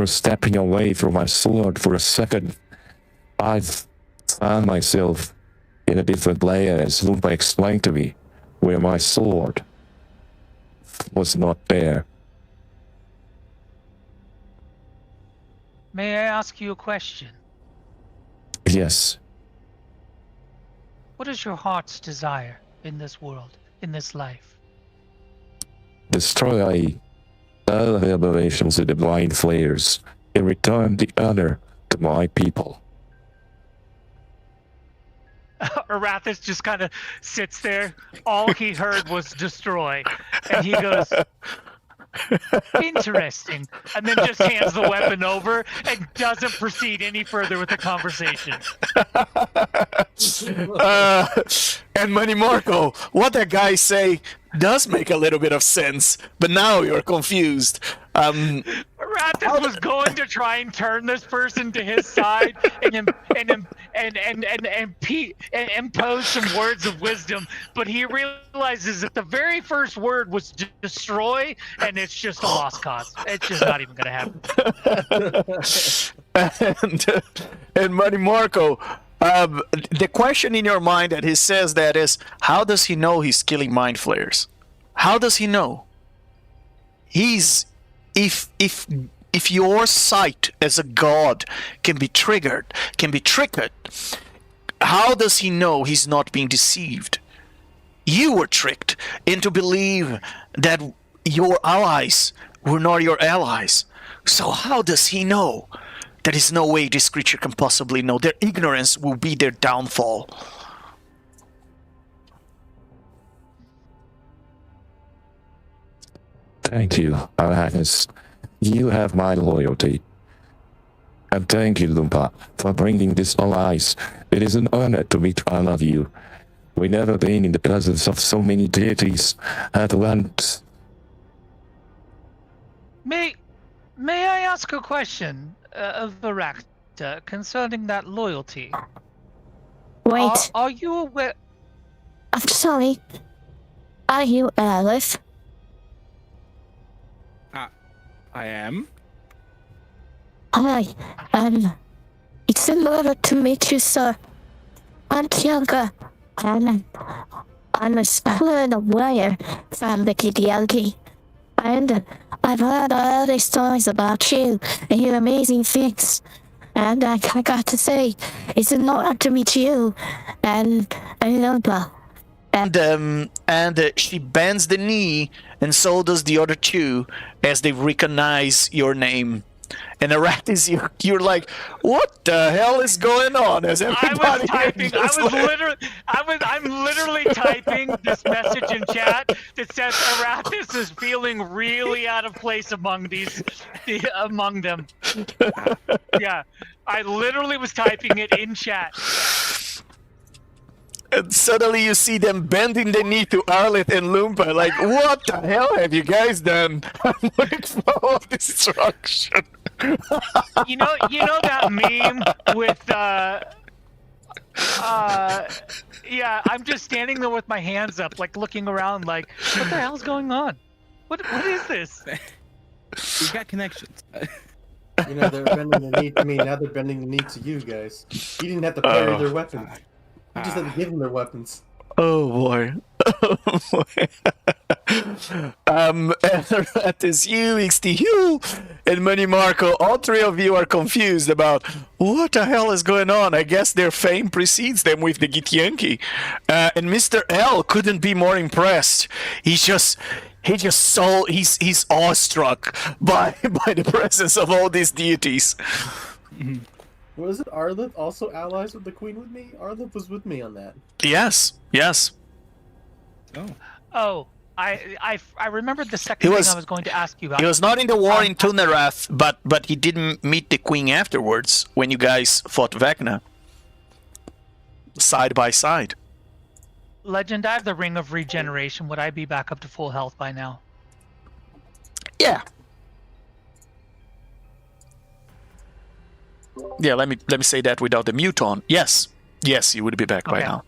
stepping away from my sword for a second. I've found myself in a different layer, as Lupa explained to me, where my sword was not there. May I ask you a question? Yes, What is your heart's desire in this world, in this life? destroy all aberrations of divine flares and return the honor to my people. Arathis just kind of sits there. All he heard was destroy. And he goes, interesting. And then just hands the weapon over and doesn't proceed any further with the conversation. And Money Marco, what that guy say does make a little bit of sense, but now you're confused. Arathis was going to try and turn this person to his side and impose some words of wisdom, but he realizes that the very first word was destroy, and it's just a lost cause. It's just not even going to happen. And Money Marco, the question in your mind that he says that is, how does he know he's killing mind flayers? How does he know? If your sight as a god can be triggered, how does he know he's not being deceived? You were tricked into believe that your allies were not your allies. So how does he know? There is no way this creature can possibly know. Their ignorance will be their downfall. Thank you, Arrakis. You have my loyalty. And thank you, Lumpa, for bringing this allies. It is an honor to meet all of you. We never been in the presence of so many deities at once. May I ask a question of Varakta concerning that loyalty? Wait, Are you aware? I'm sorry. Are you Alice? I am. Hi, it's an honor to meet you, sir. I'm younger, and I'm a splinter warrior from the Githyanki. And I've heard all these stories about you and your amazing feats. And I got to say, it's an honor to meet you and Lumpa. And she bends the knee, and so does the other two, as they recognize your name. And Arathis, you're like, what the hell is going on? As everybody I was typing. just I'm literally typing this message in chat that says Arathis is feeling really out of place among them. Yeah, I literally was typing it in chat. And suddenly you see them bending the knee to Arleth and Lumpa, like, what the hell have you guys done? I'm looking for destruction. You know that meme with yeah, I'm just standing there with my hands up, like looking around, like, what the hell's going on? What is this? We've got connections. You know, they're bending the knee to me, now they're bending the knee to you guys. You didn't have to parry their weapon. You just had to give them their weapons. Oh boy. Oh boy. That is you, XT, and Money Marco. All three of you are confused about what the hell is going on. I guess their fame precedes them with the Githyanki. And Mr. L couldn't be more impressed. He's awestruck by the presence of all these deities. Was it Arlith also allies with the queen with me? Arlith was with me on that. Yes. Oh, I remembered the second thing I was going to ask you about. He was not in the war in Tunarath, but he didn't meet the queen afterwards when you guys fought Vecna. Side by side. Legend, I have the Ring of Regeneration. Would I be back up to full health by now? Yeah. Yeah, let me say that without the mute on. Yes, you would be back by now.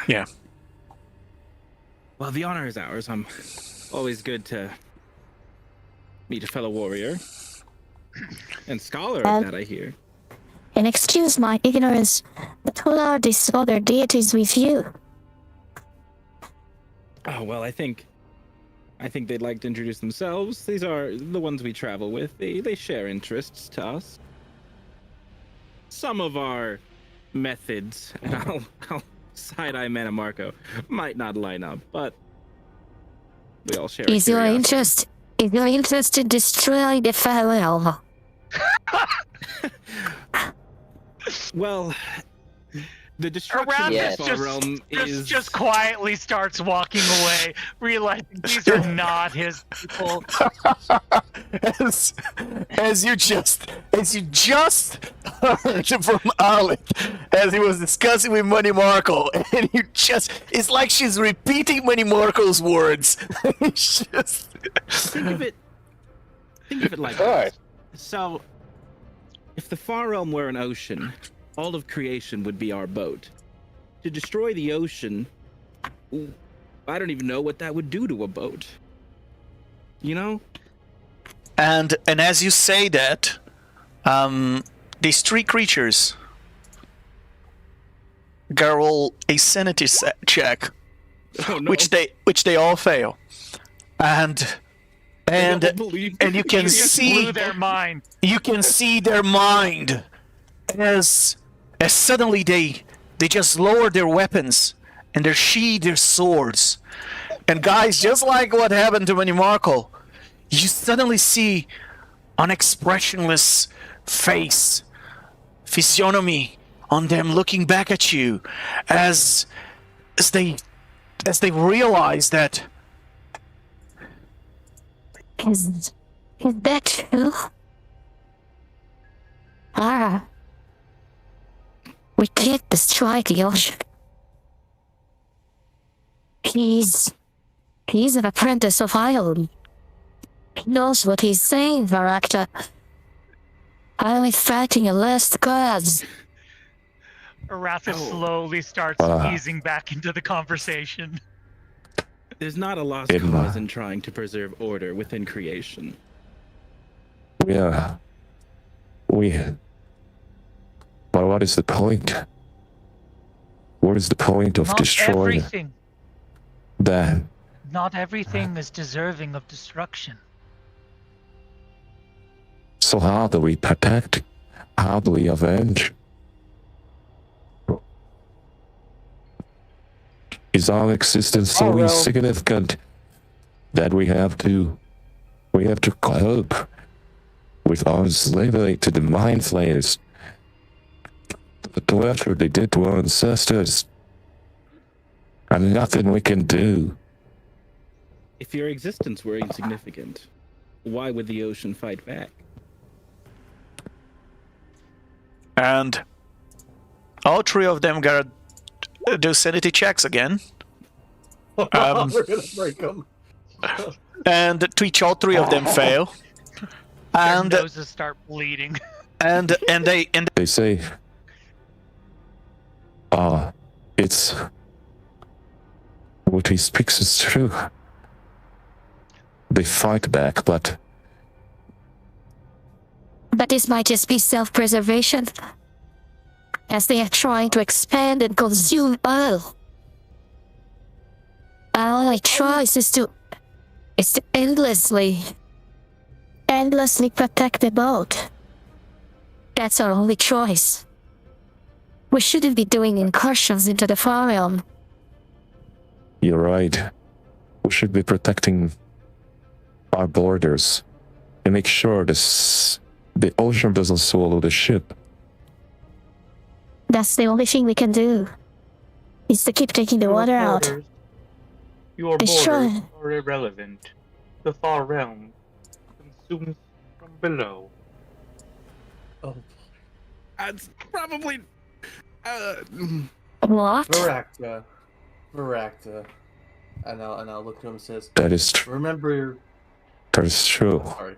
Yeah. Well, the honor is ours. I'm always good to meet a fellow warrior and scholar of that, I hear. And excuse my ignorance, but who are these other deities with you? Oh, well, I think they'd like to introduce themselves. These are the ones we travel with. They share interests to us. Some of our methods, and I'll side-eye Mana Marco, might not line up, but we all share. Is your interest in destroying the farewell? Well, the destruction of Arathis the Far Realm is just quietly starts walking away, realizing these are not his people. as you just heard from Alec as he was discussing with Money Marco, and it's like she's repeating Money Marco's words. It's just think of it like this. So if the Far Realm were an ocean, all of creation would be our boat. To destroy the ocean, I don't even know what that would do to a boat. You know? And as you say that, these three creatures roll a sanity check, which they all fail, and you can see their mind. You can see their mind as suddenly they just lower their weapons and they sheathe their swords. And guys, just like what happened to Manny Marco, you suddenly see an expressionless physiognomy on them looking back at you as they realize that Is that true? We can't destroy the ocean. He's an apprentice of Ion. He knows what he's saying, Varakta. I'm fighting a last cause. Arathis slowly starts easing back into the conversation. There's not a lost cause in trying to preserve order within creation. But what is the point? What is the point of destroying that? Not everything is deserving of destruction. So how do we protect? How do we avenge? Is our existence so insignificant that we have to cope with our slavery to the mind flayers? Whatever they did to our ancestors, and nothing we can do. If your existence were insignificant, why would the ocean fight back? And all three of them gotta do sanity checks again. We're gonna break them. And to each all three of them fail. Their noses start bleeding. And They say, it's what he speaks is true. They fight back, but this might just be self-preservation, as they are trying to expand and consume all. Our only choice is to endlessly protect the boat. That's our only choice. We shouldn't be doing incursions into the far realm. You're right. We should be protecting our borders and make sure the ocean doesn't swallow the ship. That's the only thing we can do. Is to keep taking the water out. Your It's borders true. are irrelevant. The far realm consumes from below. Oh, It's probably. What? Varacta. And I'll look to him and says, That is true. remember... That is true. Sorry.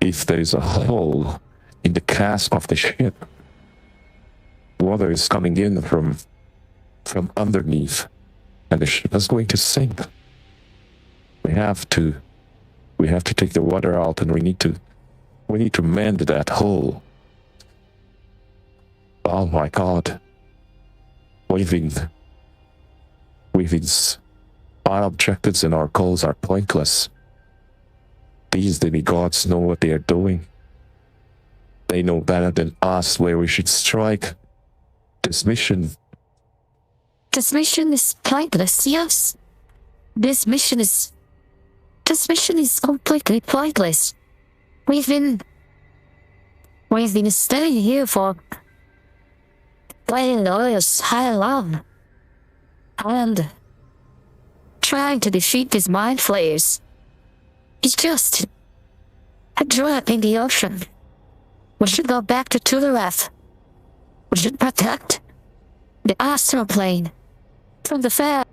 If there is a hole in the cask of the ship, water is coming in from underneath, and the ship is going to sink. We have to take the water out, and we need to mend that hole. Oh my God! Our objectives and our goals are pointless. These demigods know what they are doing. They know better than us where we should strike. This mission is pointless, yes. This mission is completely pointless. We've been staying here for playing lawyers how long? And trying to defeat these mind flayers. It's just a drop in the ocean. We should go back to Tularath. We should protect the astral plane from the fair.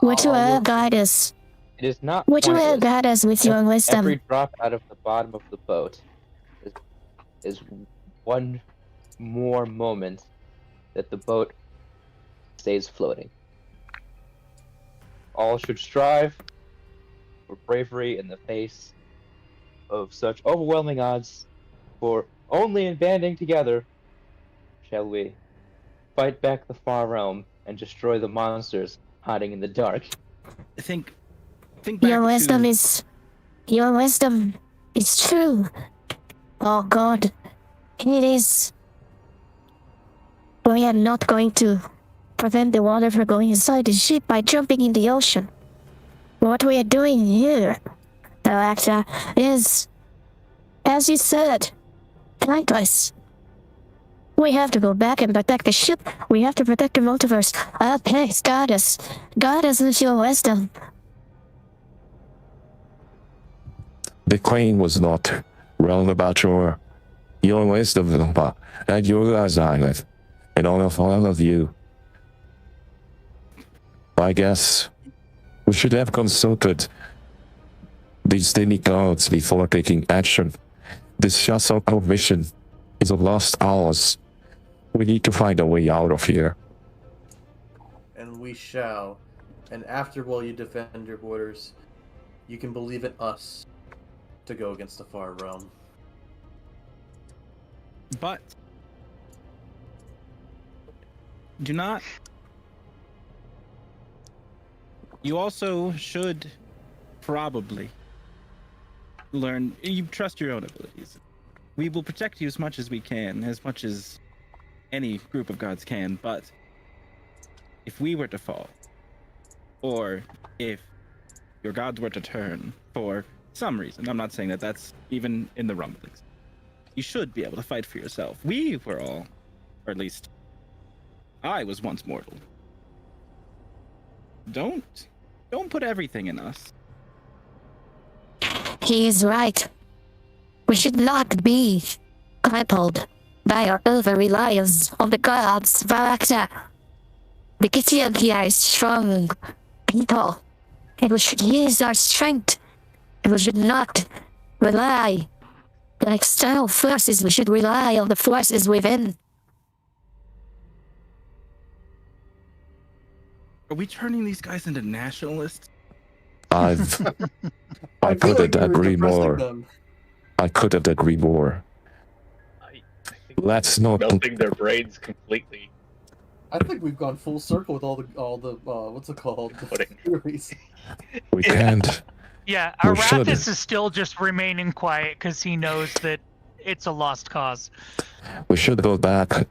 Would you guide us? It is not Would you pointless. guide us with your wisdom? Every drop out of the bottom of the boat is one more moment that the boat stays floating. All should strive for bravery in the face of such overwhelming odds, for only in banding together shall we fight back the far realm and destroy the monsters hiding in the dark. Think back Your wisdom to, is true. Oh God, it is. We are not going to prevent the water from going inside the ship by jumping in the ocean. What we are doing here, Director, is, as you said, pointless. We have to go back and protect the ship. We have to protect the multiverse. Please guide us. Guide us with your wisdom. The queen was not wrong about your wisdom, and your island, and all of you. I guess we should have consulted these demigods before taking action. This Shasok mission is a lost cause. We need to find a way out of here. And we shall. And after while you defend your borders, you can believe in us to go against the far realm. but do not. You also should probably learn. You trust your own abilities. We will protect you as much as we can, as much as any group of gods can, but if we were to fall, or if your gods were to turn for some reason, I'm not saying that that's even in the rumblings, you should be able to fight for yourself. We were all, or at least I was once mortal. Don't put everything in us. He is right. We should not be crippled by our over-reliance on the gods, Varakta. The Kithian here is strong people, and we should use our strength. And we should not rely on external forces. We should rely on the forces within. Are we turning these guys into nationalists? I feel couldn't like we were agree depressing more. them. I couldn't agree more. I think Let's not. melting their brains completely. I think we've gone full circle with all the what's it called? The Pudding. theories. We can't. Yeah, We should. Arathis is still just remaining quiet because he knows that it's a lost cause. We should go back.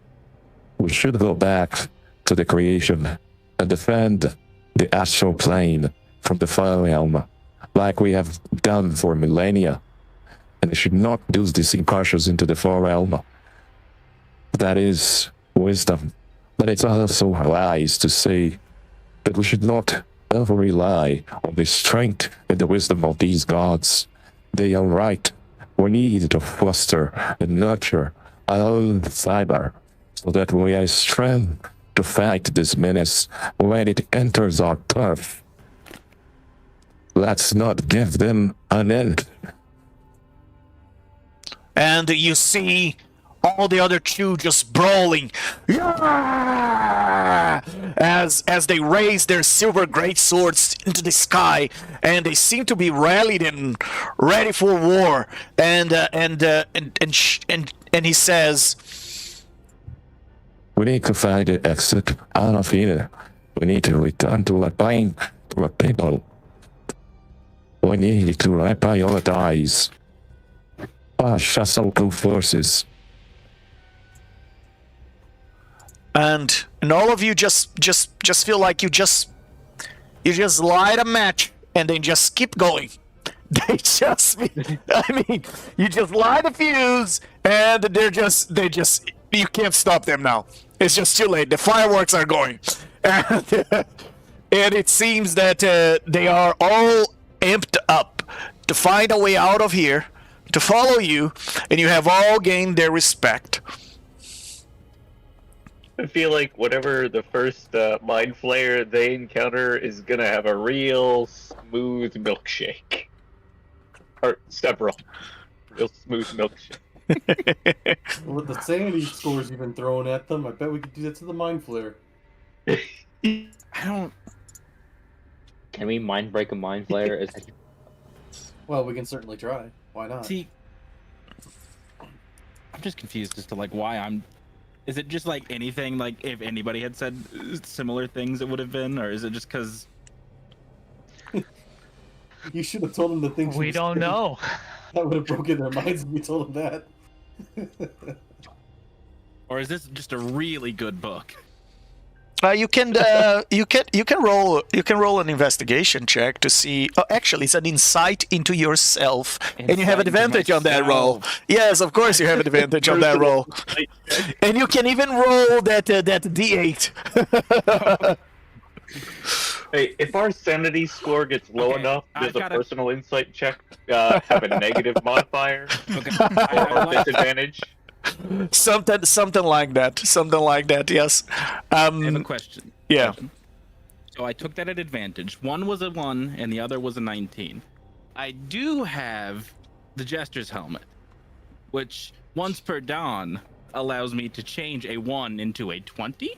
We should go back to the creation and defend the astral plane from the fire realm, like we have done for millennia. And we should not use these incarnations into the fire realm. That is wisdom. But it's also wise to say that we should not ever rely on the strength and the wisdom of these gods. They are right. We need to foster and nurture our own fiber so that we have strength to fight this menace when it enters our turf. Let's not give them an end. And you see all the other two just brawling, yeah! as they raise their silver great swords into the sky, and they seem to be rallied and ready for war. And he says, We need to find the exit out of here. We need to return to our plane, to our people. We need to reprioritize our Shasoku forces. and all of you just feel like you just light a match and then just keep going. They just, I mean, you just light a fuse and they just, you can't stop them now. It's just too late. The fireworks are going. And it seems that they are all amped up to find a way out of here, to follow you, and you have all gained their respect. I feel like whatever the first mind flayer they encounter is gonna have a real smooth milkshake. Or several. Real smooth milkshake. With the sanity scores you've been throwing at them, I bet we could do that to the mind flare. I don't. Can we mind break a mind flayer? Well, we can certainly try. Why not? See, I'm just confused as to like why I'm. Is it just like anything? Like if anybody had said similar things, it would have been, or is it just because? You should have told them the things. We don't know. That would have broken their minds if you told them that. Or is this just a really good book? You can roll an investigation check to see. Oh, actually, it's an insight into yourself, and you have an Insight into advantage on that roll. myself. Yes, of course you have an advantage on that roll, and you can even roll that D8. Hey, if our sanity score gets low Okay, enough, I does a gotta- personal insight check have a negative modifier Okay. or disadvantage? Something like that. Something like that. Yes. I have a question. Yeah. So I took that at advantage. One was a 1 and the other was a 19. I do have the Jester's helmet, which once per dawn allows me to change a 1 into a 20.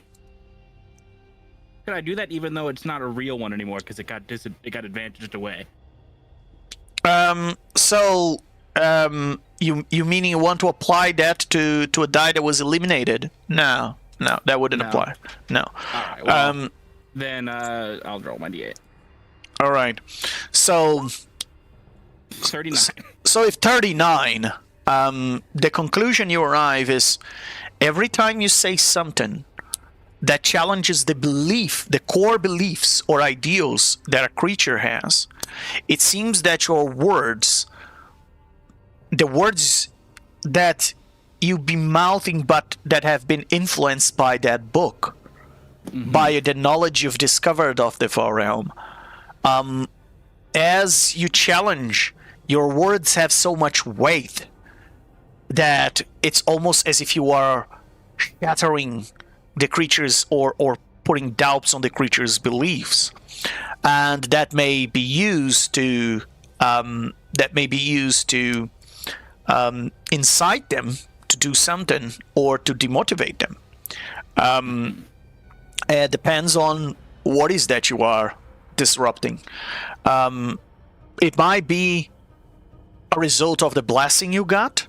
Could I do that even though it's not a real one anymore because it got advantaged away? You meaning you want to apply that to a die that was eliminated? No, that wouldn't No. apply. No. All right. Well, then I'll roll my d8. All right. So 39. So if 39, the conclusion you arrive is every time you say something that challenges the belief, the core beliefs or ideals that a creature has, it seems that your words, the words that you be mouthing but that have been influenced by that book, by the knowledge you've discovered of the far realm, as you challenge, your words have so much weight that it's almost as if you are shattering the creatures or putting doubts on the creature's beliefs, and that may be used to incite them to do something or to demotivate them. It depends on what is that you are disrupting. It might be a result of the blessing you got,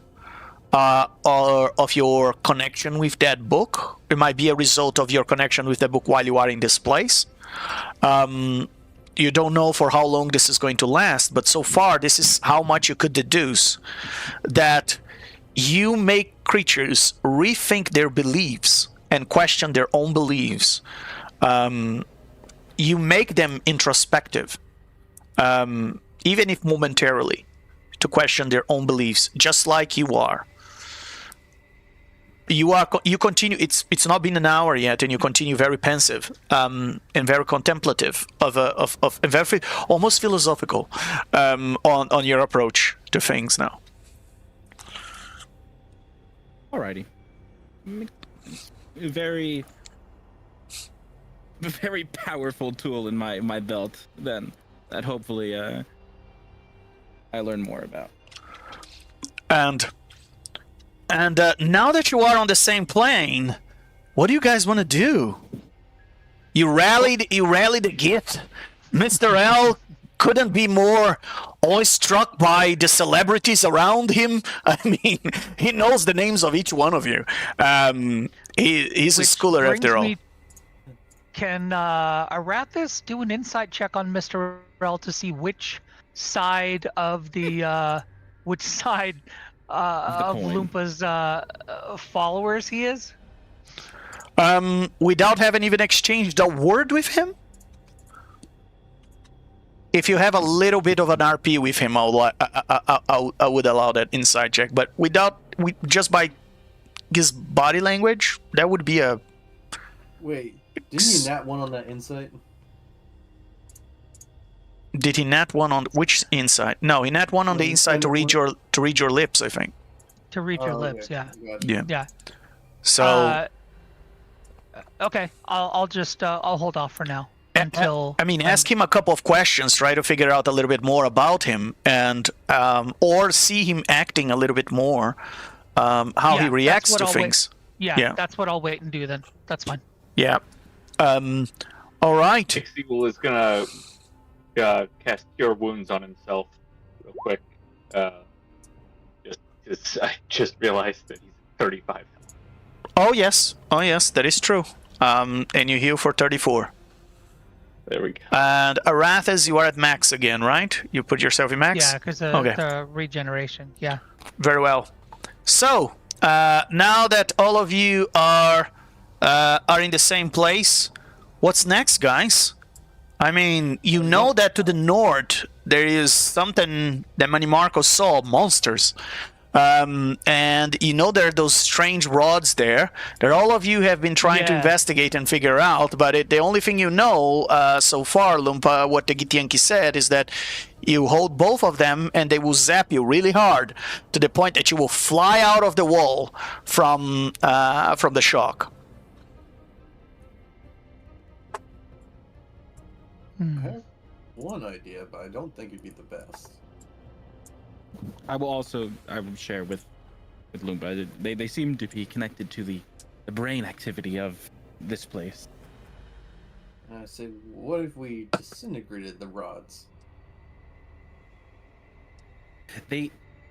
or of your connection with that book, it might be a result of your connection with the book while you are in this place. You don't know for how long this is going to last, but so far this is how much you could deduce, that you make creatures rethink their beliefs and question their own beliefs. You make them introspective, even if momentarily, to question their own beliefs, just like you are. You continue. It's not been an hour yet, and you continue very pensive and very contemplative of very almost philosophical on your approach to things now. Alrighty. Very powerful tool in my belt then, that hopefully I learn more about. And now that you are on the same plane, what do you guys want to do? You rallied the gift. Mr. L couldn't be more awestruck by the celebrities around him. I mean, he knows the names of each one of you. He's a schooler after all. Can Arathis do an insight check on Mr. L to see which side of the of Lumpa's followers he is? Without having even exchanged a word with him? If you have a little bit of an RP with him, I would allow that insight check. But just by his body language, that would be a... Wait, didn't you nat one on that insight? Did he nat one on which insight? No, he nat one on the inside to read your lips, I think. To read your lips, okay. yeah. Yeah. Yeah. So okay, I'll just I'll hold off for now until. I mean, ask him a couple of questions, try to figure out a little bit more about him, and or see him acting a little bit more, how he reacts to things. Yeah, that's what I'll wait and do then. That's fine. Yeah. All right. Ixtiel is gonna cast Cure Wounds on himself real quick. I just realized that he's 35 health. Oh yes, that is true. And you heal for 34. There we go. And Arathis, you are at max again, right? You put yourself in max? Yeah, because the regeneration. Yeah. Very well. So now that all of you are in the same place, what's next, guys? I mean, you know that to the north there is something that Manimarco saw, monsters. And you know there are those strange rods there that all of you have been trying to investigate and figure out, but the only thing you know so far, Lumpa, what the Gitianki said, is that you hold both of them and they will zap you really hard to the point that you will fly out of the wall from the shock. I have one idea, but I don't think it'd be the best. I will share with Lumpa. They seem to be connected to the brain activity of this place. I say, what if we disintegrated the rods?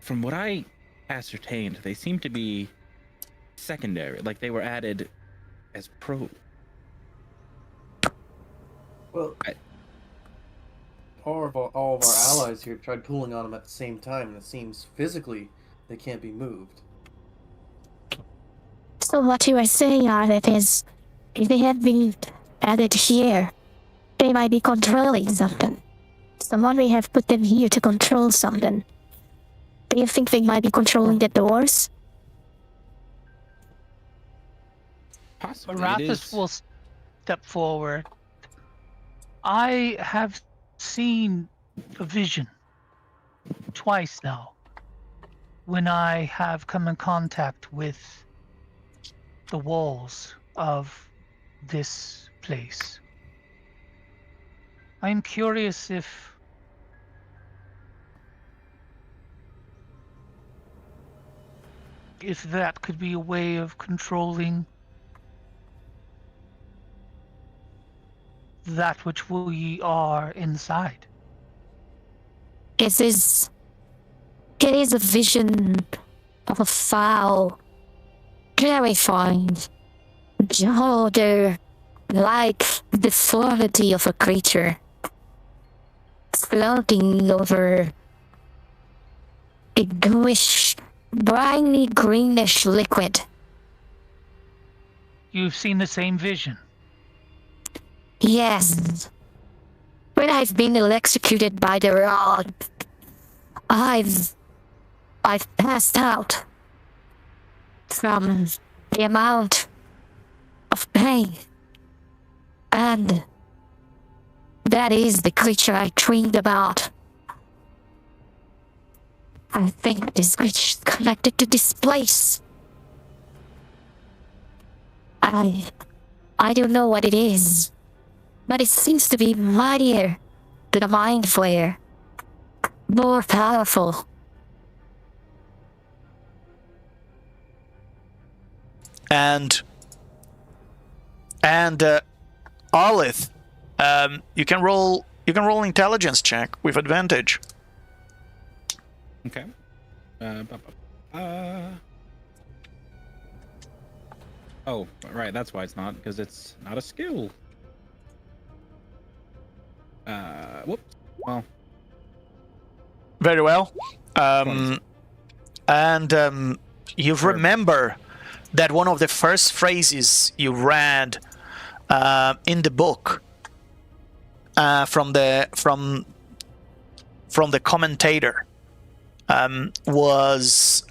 From what I ascertained, they seem to be secondary, like they were added as pro. Well, all of our allies here tried pulling on them at the same time, and it seems physically they can't be moved. So what you are saying, Arlet, is if they have been added here, they might be controlling something. Someone may have put them here to control something. Do you think they might be controlling the doors? Possibly. Arathis will step forward. I have seen a vision twice now when I have come in contact with the walls of this place. I'm curious if that could be a way of controlling that which we are inside. It is a vision of a foul, terrifying shoulder like the deformity of a creature floating over a bluish, briny greenish liquid. You've seen the same vision. Yes. When I've been electrocuted by the rod, I've passed out from the amount of pain. And that is the creature I dreamed about. I think this creature is connected to this place. I don't know what it is, but it seems to be mightier than a mind flayer. More powerful. And Olith, you can roll intelligence check with advantage. Okay. Oh, right. That's why it's not, because it's not a skill. Whoops. Well. Very well. You remember that one of the first phrases you read in the book from the commentator was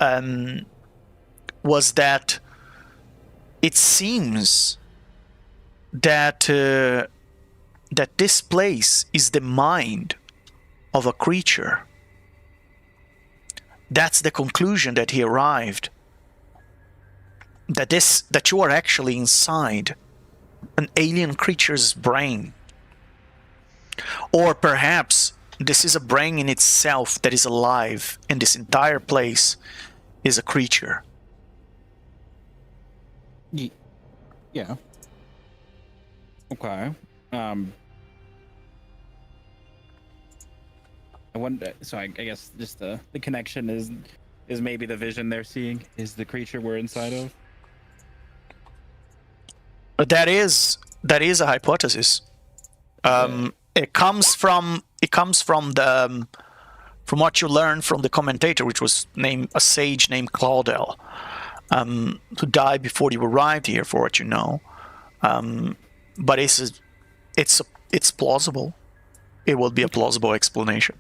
that it seems that that this place is the mind of a creature. That's the conclusion that he arrived. That you are actually inside an alien creature's brain. Or perhaps this is a brain in itself that is alive, and this entire place is a creature. Yeah. Okay. I wonder. So I guess just the connection is maybe the vision they're seeing is the creature we're inside of. But that is a hypothesis. It comes from what you learned from the commentator, which was a sage named Claudel, who died before you arrived here, for what you know. But it's plausible. It will be a plausible explanation.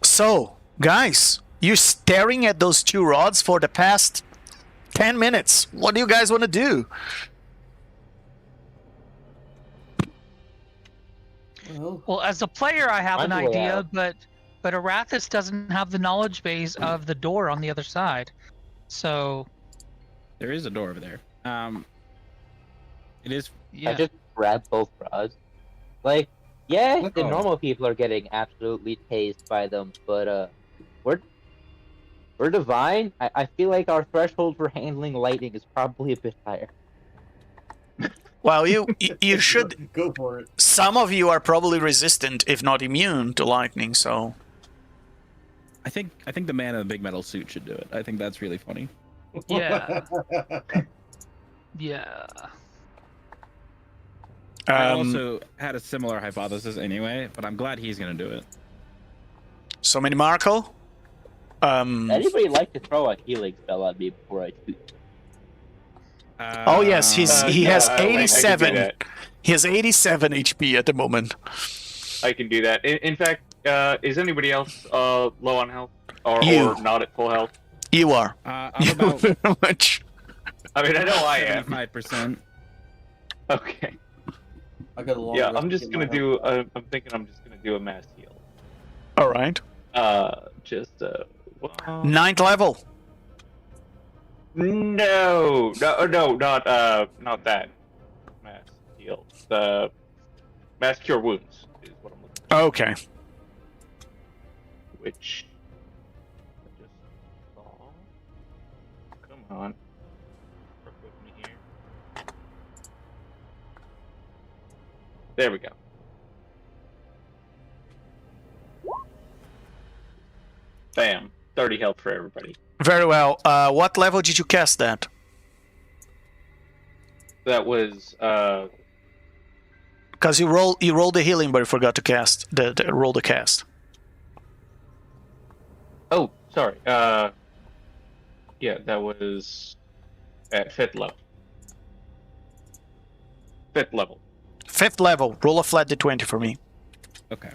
So, guys, you're staring at those two rods for the past 10 minutes. What do you guys want to do? Well, as a player, I have an Find a way idea, out. but Arathis doesn't have the knowledge base of the door on the other side. So, There is a door over there. It is. yeah. I just grab both rods. Like, yeah, Look the off. normal people are getting absolutely tased by them, but we're divine. I feel like our threshold for handling lightning is probably a bit higher. Well, you should. Go for it. Some of you are probably resistant, if not immune, to lightning. So I think the man in the big metal suit should do it. I think that's really funny. Yeah. Yeah. I also had a similar hypothesis anyway, but I'm glad he's gonna do it. so many Marco. Anybody like to throw a healing spell at me before I shoot? Oh yes, he has I can do 87. that. He has 87 HP at the moment. I can do that. In fact, is anybody else low on health or not at full health? You are. I'm about Very much. I mean, I know I am. 75%. Okay. I got a long Yeah, rest I'm to just get my gonna do. health back. I'm thinking I'm just gonna do a mass heal. All right. Well, 9th level. no, not that mass heal. The mass cure wounds is what I'm looking for. Okay. Which I just saw. Come on, work with me here. There we go. Bam. 30 health for everybody. Very well. What level did you cast that? That was Because you rolled the healing, but you forgot to cast roll the cast. oh, sorry. Yeah, that was at 5th level. 5th level. 5th level. Roll a flat d20 for me. Okay.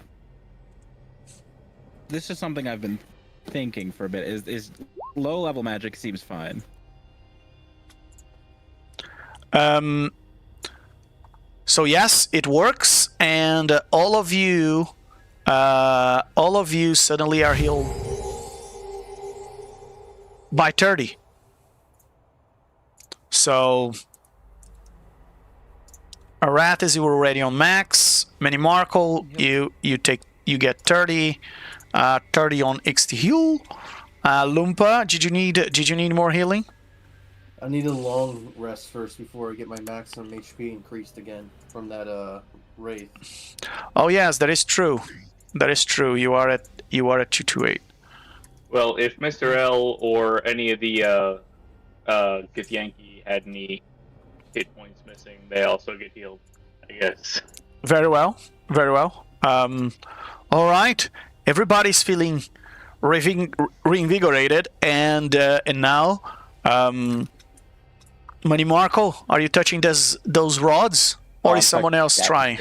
This is something I've been thinking for a bit. Is low level magic seems fine. So yes, it works, and all of you suddenly are healed by 30. So Arathis, you were already on max. Minimarkle, you get 30. 30 on XT heal. Lumpa, did you need more healing? I need a long rest first before I get my maximum HP increased again from that wraith. Oh yes, that is true. That is true. You are at 228. Well, if Mr. L or any of the Githyanki had any hit points missing, they also get healed, I guess. Very well. Very well. All right. Everybody's feeling reinvigorated, and now, Minimarkle, are you touching those rods, or is someone else trying?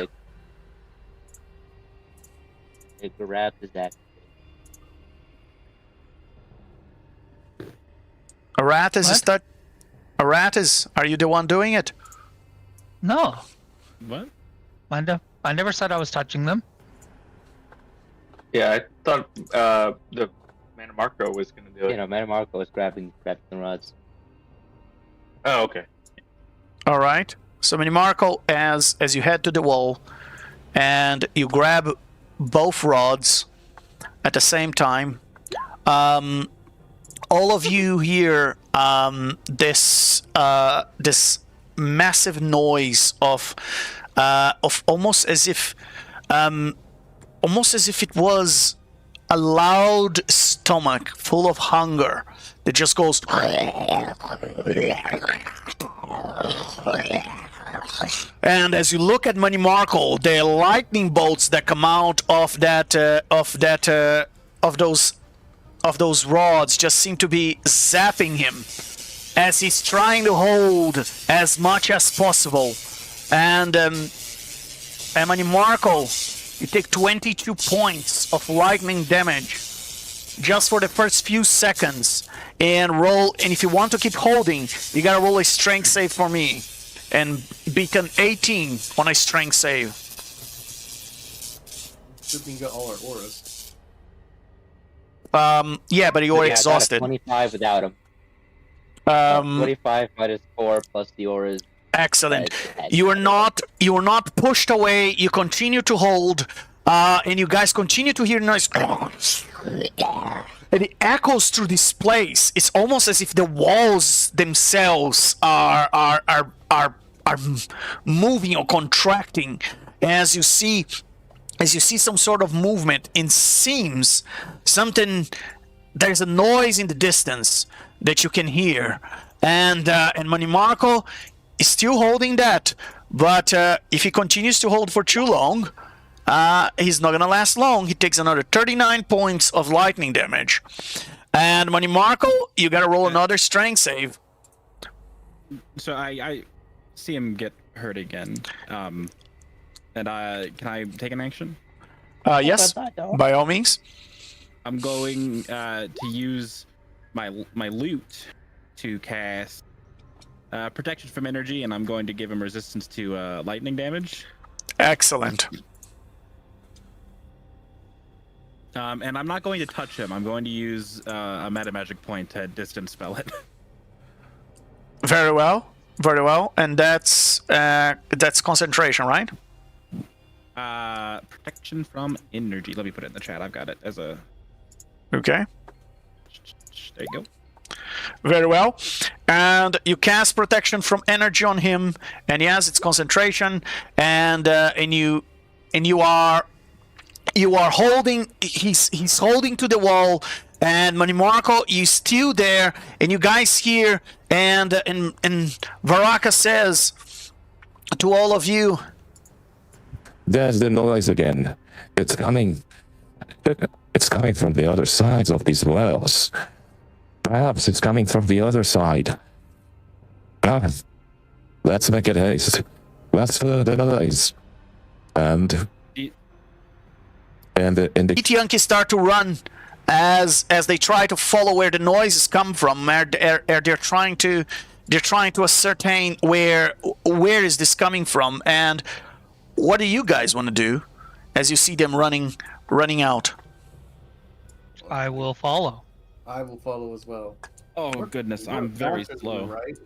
The grab is activated. Arathis, are you the one doing it? No, What? I never said I was touching them. Yeah, I thought the Manamarco was going to do it. You know, Metamarco was grabbing the rods. Oh, okay. All right. So Minimarkle, as you head to the wall, and you grab both rods at the same time, all of you hear this massive noise of almost as if it was a loud stomach full of hunger that just goes. And as you look at Minimarkle, the lightning bolts that come out of those rods just seem to be zapping him as he's trying to hold as much as possible. And Minimarkle, you take 22 points of lightning damage just for the first few seconds, and if you want to keep holding, you gotta roll a strength save for me and beat an 18 on a strength save. Good thing we got all our auras. Yeah, but you're exhausted. 25 without him. 25 minus 4 plus the auras. Excellent. You are not pushed away. You continue to hold, and you guys continue to hear noise. And it echoes through this place. It's almost as if the walls themselves are moving or contracting as you see some sort of movement. It seems there's a noise in the distance that you can hear, and Minimarkle is still holding that, but if he continues to hold for too long, he's not gonna last long. He takes another 39 points of lightning damage. And Minimarkle, you gotta roll another strength save. So I see him get hurt again. And can I take an action? Yes, by all means. I'm going to use my loot to cast protection from energy, and I'm going to give him resistance to lightning damage. Excellent. And I'm not going to touch him. I'm going to use a meta magic point to distance spell it. Very well, very well. And that's concentration, right? Protection from energy. Let me put it in the chat. I've got it as a. Okay. There you go. Very well. And you cast protection from energy on him, and yes, it's concentration, and you are holding. He's holding to the wall, And Manimarco, you still there, and you guys hear, and Varaka says to all of you, There's the noise again. It's coming. It's coming from the other sides of these wells. Perhaps it's coming from the other side. Let's make it haste. Let's the noise. And the Itianki start to run as they try to follow where the noises come from. They're trying to ascertain where is this coming from, and what do you guys want to do as you see them running out? I will follow. I will follow as well. Oh goodness, I'm very slow. Right?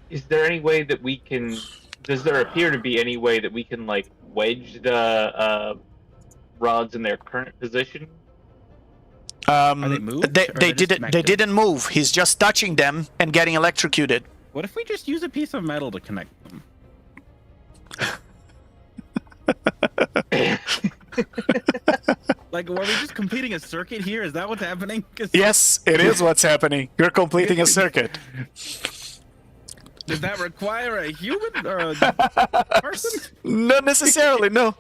Is there any way that we can? Does there appear to be any way that we can like wedge the rods in their current position? Are they moved? They didn't move. He's just touching them and getting electrocuted. What if we just use a piece of metal to connect them? Like, were we just completing a circuit here? Is that what's happening? Yes, it is what's happening. You're completing a circuit. Does that require a human or a person? Not necessarily, no.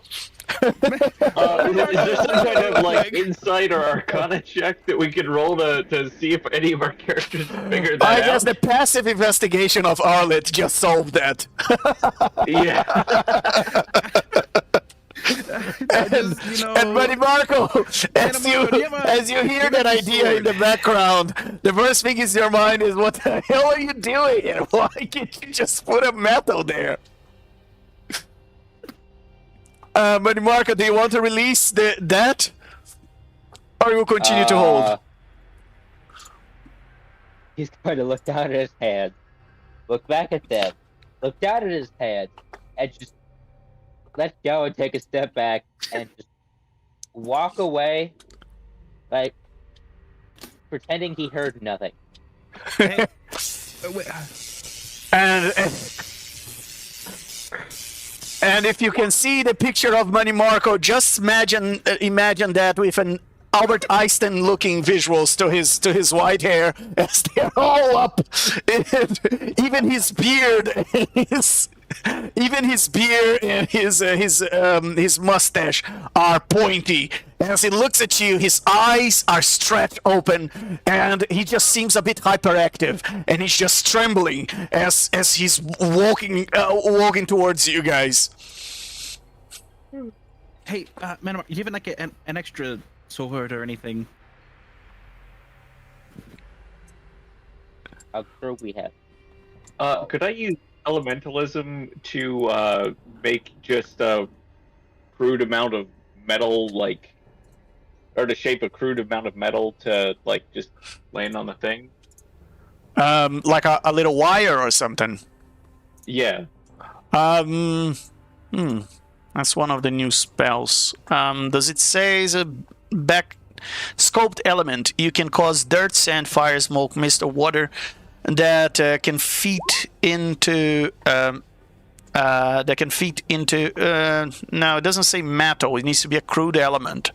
Is there some kind of like insight or arcana check that we can roll to see if any of our characters figure that out? I guess the passive investigation of Arlet just solved that. Yeah. And Buddy Marco, as you hear that idea in the background, the first thing in your mind is, what the hell are you doing? And why can't you just put a metal there? Buddy Marco, do you want to release that? Or you will continue to hold? He's going to look down at his hand, look back at them, look down at his hand, and just let go and take a step back and just walk away, like pretending he heard nothing. Hey, And if you can see the picture of Money Marco, just imagine that with an Albert Einstein looking visuals to his white hair as they're all up, and even his beard and his mustache are pointy. As he looks at you, his eyes are stretched open, and he just seems a bit hyperactive, and he's just trembling as he's walking towards you guys. Hey, man, you have like an extra sword or anything? I'm sure we have. Could I use elementalism to make just a crude amount of metal, like, or to shape a crude amount of metal to like just land on the thing? Like a little wire or something. Yeah. That's one of the new spells. Does it say is a back scoped element? You can cause dirt, sand, fire, smoke, mist, or water that can feed into. No, it doesn't say metal. It needs to be a crude element.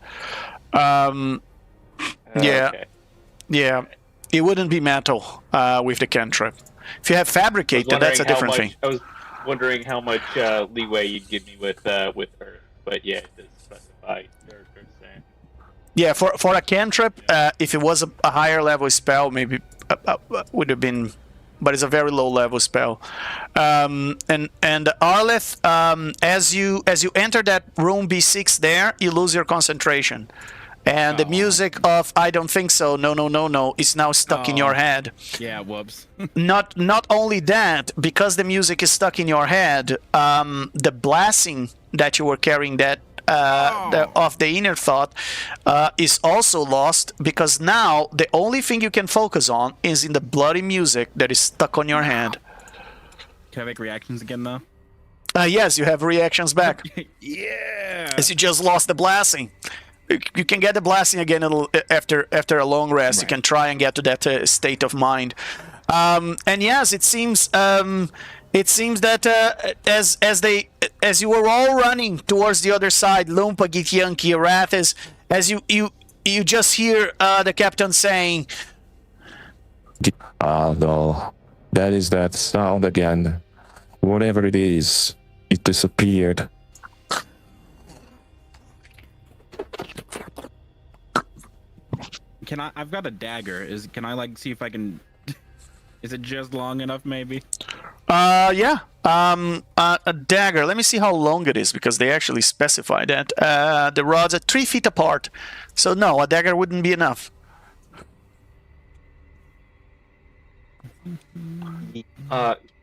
Yeah, Okay. yeah. It wouldn't be metal with the cantrip. If you have fabricate, then that's a different thing. I was wondering how much leeway you'd give me with her, but yeah, it does specify dirt or sand. Yeah, for a cantrip, if it was a higher level spell, maybe would have been, but it's a very low level spell. And Arleth, as you enter that room B6 there, you lose your concentration. And the music of "I don't think so, no" is now stuck in your head. Yeah, whoops. Not only that, because the music is stuck in your head, the blessing that you were carrying of the inner thought is also lost, because now the only thing you can focus on is in the bloody music that is stuck on your head. Can I make reactions again though? Yes, you have reactions back. Yeah. As you just lost the blessing. You can get the blessing again after a long rest. Right. You can try and get to that state of mind. And yes, it seems It seems that as you were all running towards the other side, Lumpa, Githyanki, Arathis, as you just hear the captain saying, No. That is that sound again. Whatever it is, it disappeared. I've got a dagger. Can I like see if I can? Is it just long enough, maybe? Yeah. A dagger. Let me see how long it is because they actually specify that. The rods are 3 feet apart, so no, a dagger wouldn't be enough.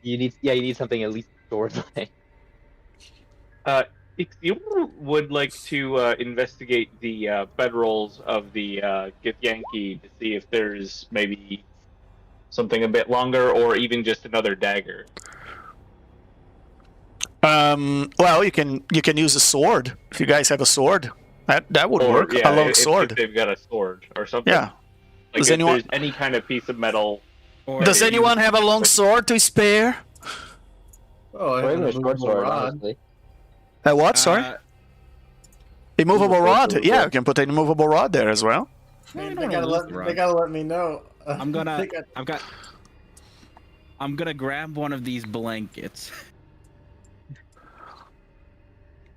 You need something at least sword like. If you would like to investigate the bedrolls of the Githyanki to see if there's maybe something a bit longer or even just another dagger. Well, you can use a sword if you guys have a sword. That would work. Yeah, a long if sword. they've got a sword or something. Yeah. Like Does if anyone- there's any kind of piece of metal. Does anyone have a long sword to spare? Oh, I Or have even a a short movable sword, rod. honestly. A what? Sorry. Immovable Immovable rod. sword, Yeah, yeah. you can put an immovable rod there as well. Man, I they don't gotta wanna let lose the they gotta let me know. I'm gonna. They got- I'm gonna grab one of these blankets,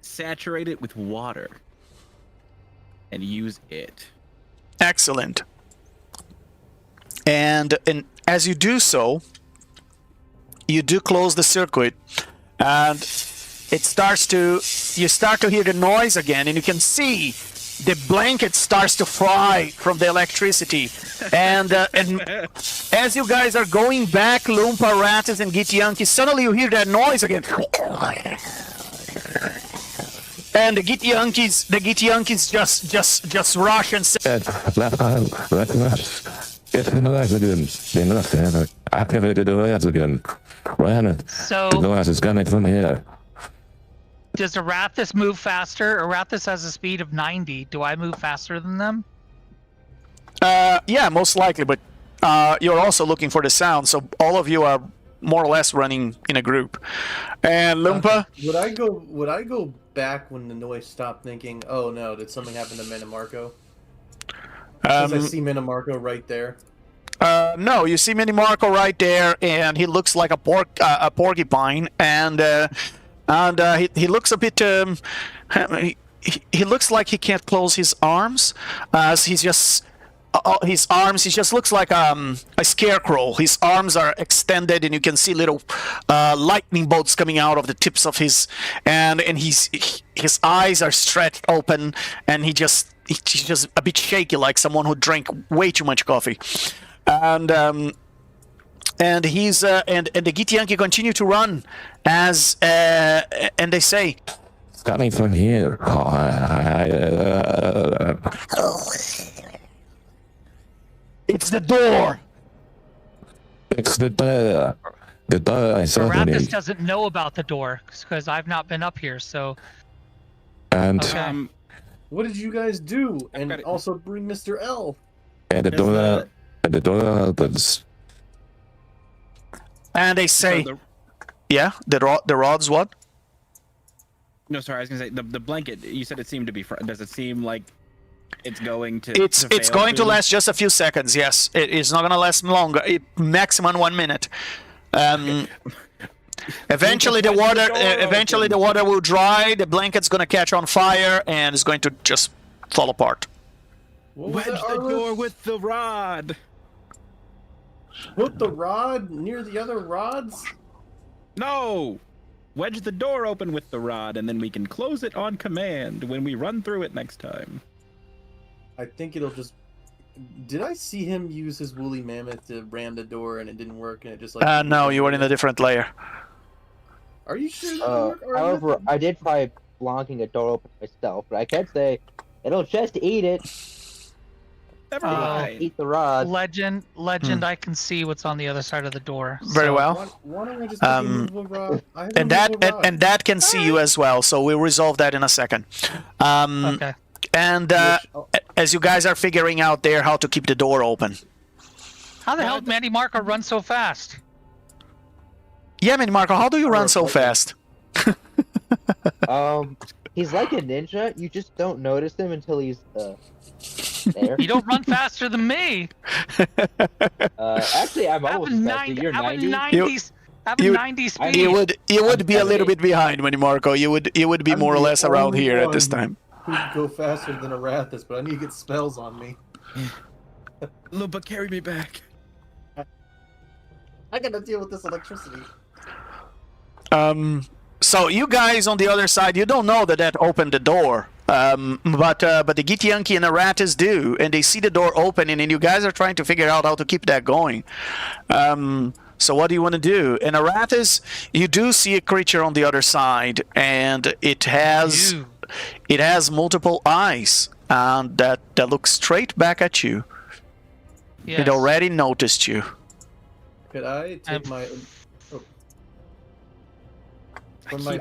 saturate it with water, and use it. Excellent. And as you do so, you do close the circuit, and you start to hear the noise again, and you can see the blanket starts to fry from the electricity. And as you guys are going back, Lumpa, Ratis, and Githyanki, suddenly you hear that noise again. And the Githyankis just rush and say, So does Arathis move faster? Arathis has a speed of 90. Do I move faster than them? yeah, most likely, but you're also looking for the sound, so all of you are more or less running in a group. And Lumpa, Would I go back when the noise stopped, thinking, "Oh no, did something happen to Minimarco?" Because I see Minimarco right there. no, you see Minimarco right there, and he looks like a porcupine, and he looks a bit. He looks like he can't close his arms, as he's just. His arms, he just looks like a scarecrow. His arms are extended, and you can see little lightning bolts coming out of the tips of his, and his eyes are stretched open, and he's just a bit shaky, like someone who drank way too much coffee. And the Githyanki continue to run as and they say, It's coming from here. "It's the door." It's the door. The door is opening. Arathis doesn't know about the door because I've not been up here. So And, okay. What did you guys do? And got it. also bring Mr. L. and the door opens. And they say, "Yeah, the rods what?" No, sorry, I was gonna say the blanket. You said it seemed to be. Does it seem like it's going to? It's fail going to soon? last just a few seconds. Yes, it's not going to last longer. Maximum 1 minute. Eventually the water will dry. The blanket's going to catch on fire and it's going to just fall apart. What was Wedge that, the Arlo? door with the rod. Put the rod near the other rods? No. Wedge the door open with the rod, and then we can close it on command when we run through it next time. I think it'll just... Did I see him use his woolly mammoth to ram the door and it didn't work and it just like... No, you were in a different layer. Are you sure that didn't work? Or However, nothing? I did try blocking a door open myself, but I can't say it'll just eat it. Never Uh, mind. Eat the rod. Legend, I can see what's on the other side of the door. Very So- well. Why don't I just take a movable rod? I have a And that movable rod. and that can see you as well, so we'll resolve that in a second. Okay. And as you guys are figuring out there how to keep the door open. How the hell did Mandy Marco run so fast? Yeah, man, Marco, how do you run so fast? He's like a ninja. You just don't notice him until he's there. You don't run faster than me. Actually, I'm almost faster. You're 90. I have a 90 speed. You would be a little bit behind, man, Marco. You would be more or less around here at this time. Who can go faster than Arathis, but I need to get spells on me. Lumpa, carry me back. I gotta deal with this electricity. So you guys on the other side, you don't know that opened the door. But the Githyanki and Arathis do, and they see the door opening, and you guys are trying to figure out how to keep that going. So what do you want to do? In Arathis, you do see a creature on the other side, and it has multiple eyes, and that looks straight back at you. Yes. It already noticed you. Could I take my... Oh. From my...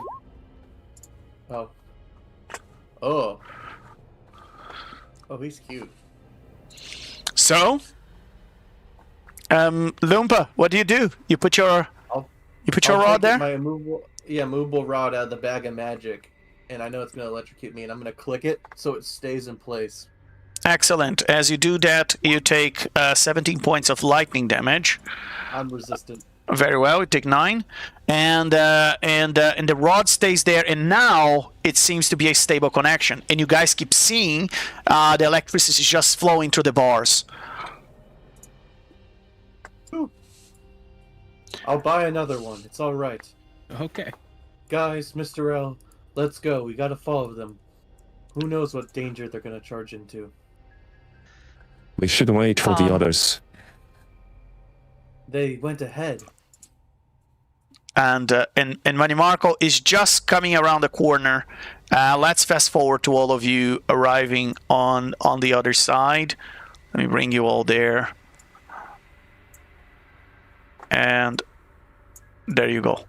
Oh. Oh. Oh, he's cute. So, Lumpa, what do? You put your rod there? My movable rod out of the bag of magic, and I know it's gonna electrocute me, and I'm gonna click it so it stays in place. Excellent. As you do that, you take 17 points of lightning damage. I'm resistant. Very well. You take 9, and the rod stays there. And now it seems to be a stable connection. And you guys keep seeing the electricity is just flowing through the bars. Ooh. I'll buy another one. It's all right. Okay. Guys, Mr. L, let's go. We gotta follow them. Who knows what danger they're gonna charge into? We should wait for the others. They went ahead. And Marco is just coming around the corner. Let's fast forward to all of you arriving on the other side. Let me bring you all there. And there you go.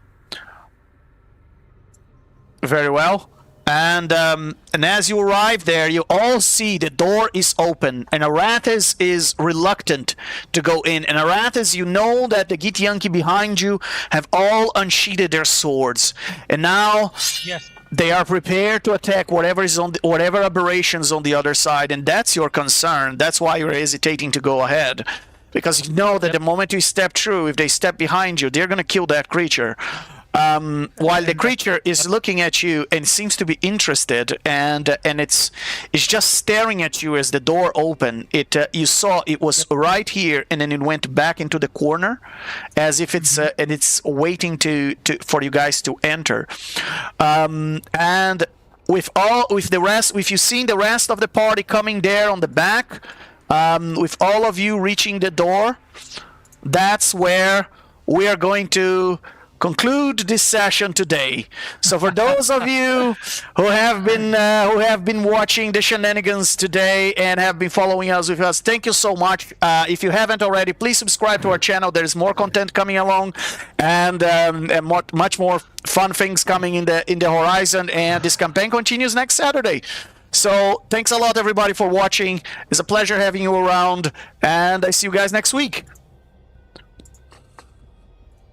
Very well. And as you arrive there, you all see the door is open, and Arathis is reluctant to go in. And Arathis, you know that the Githyanki behind you have all unsheathed their swords, and now they are prepared to attack whatever aberrations on the other side, and that's your concern. That's why you're hesitating to go ahead, because you know that the moment you step through, if they step behind you, they're going to kill that creature. While the creature is looking at you and seems to be interested, and it's just staring at you as the door opened. You saw it was right here, and then it went back into the corner, as if it's and it's waiting for you guys to enter. And with you've seen the rest of the party coming there on the back, with all of you reaching the door, that's where we are going to conclude this session today. So for those of you who have been watching the shenanigans today and have been following us with us, thank you so much. If you haven't already, please subscribe to our channel. There's more content coming along, and much more fun things coming in the horizon. And this campaign continues next Saturday. So thanks a lot, everybody, for watching. It's a pleasure having you around, and I see you guys next week.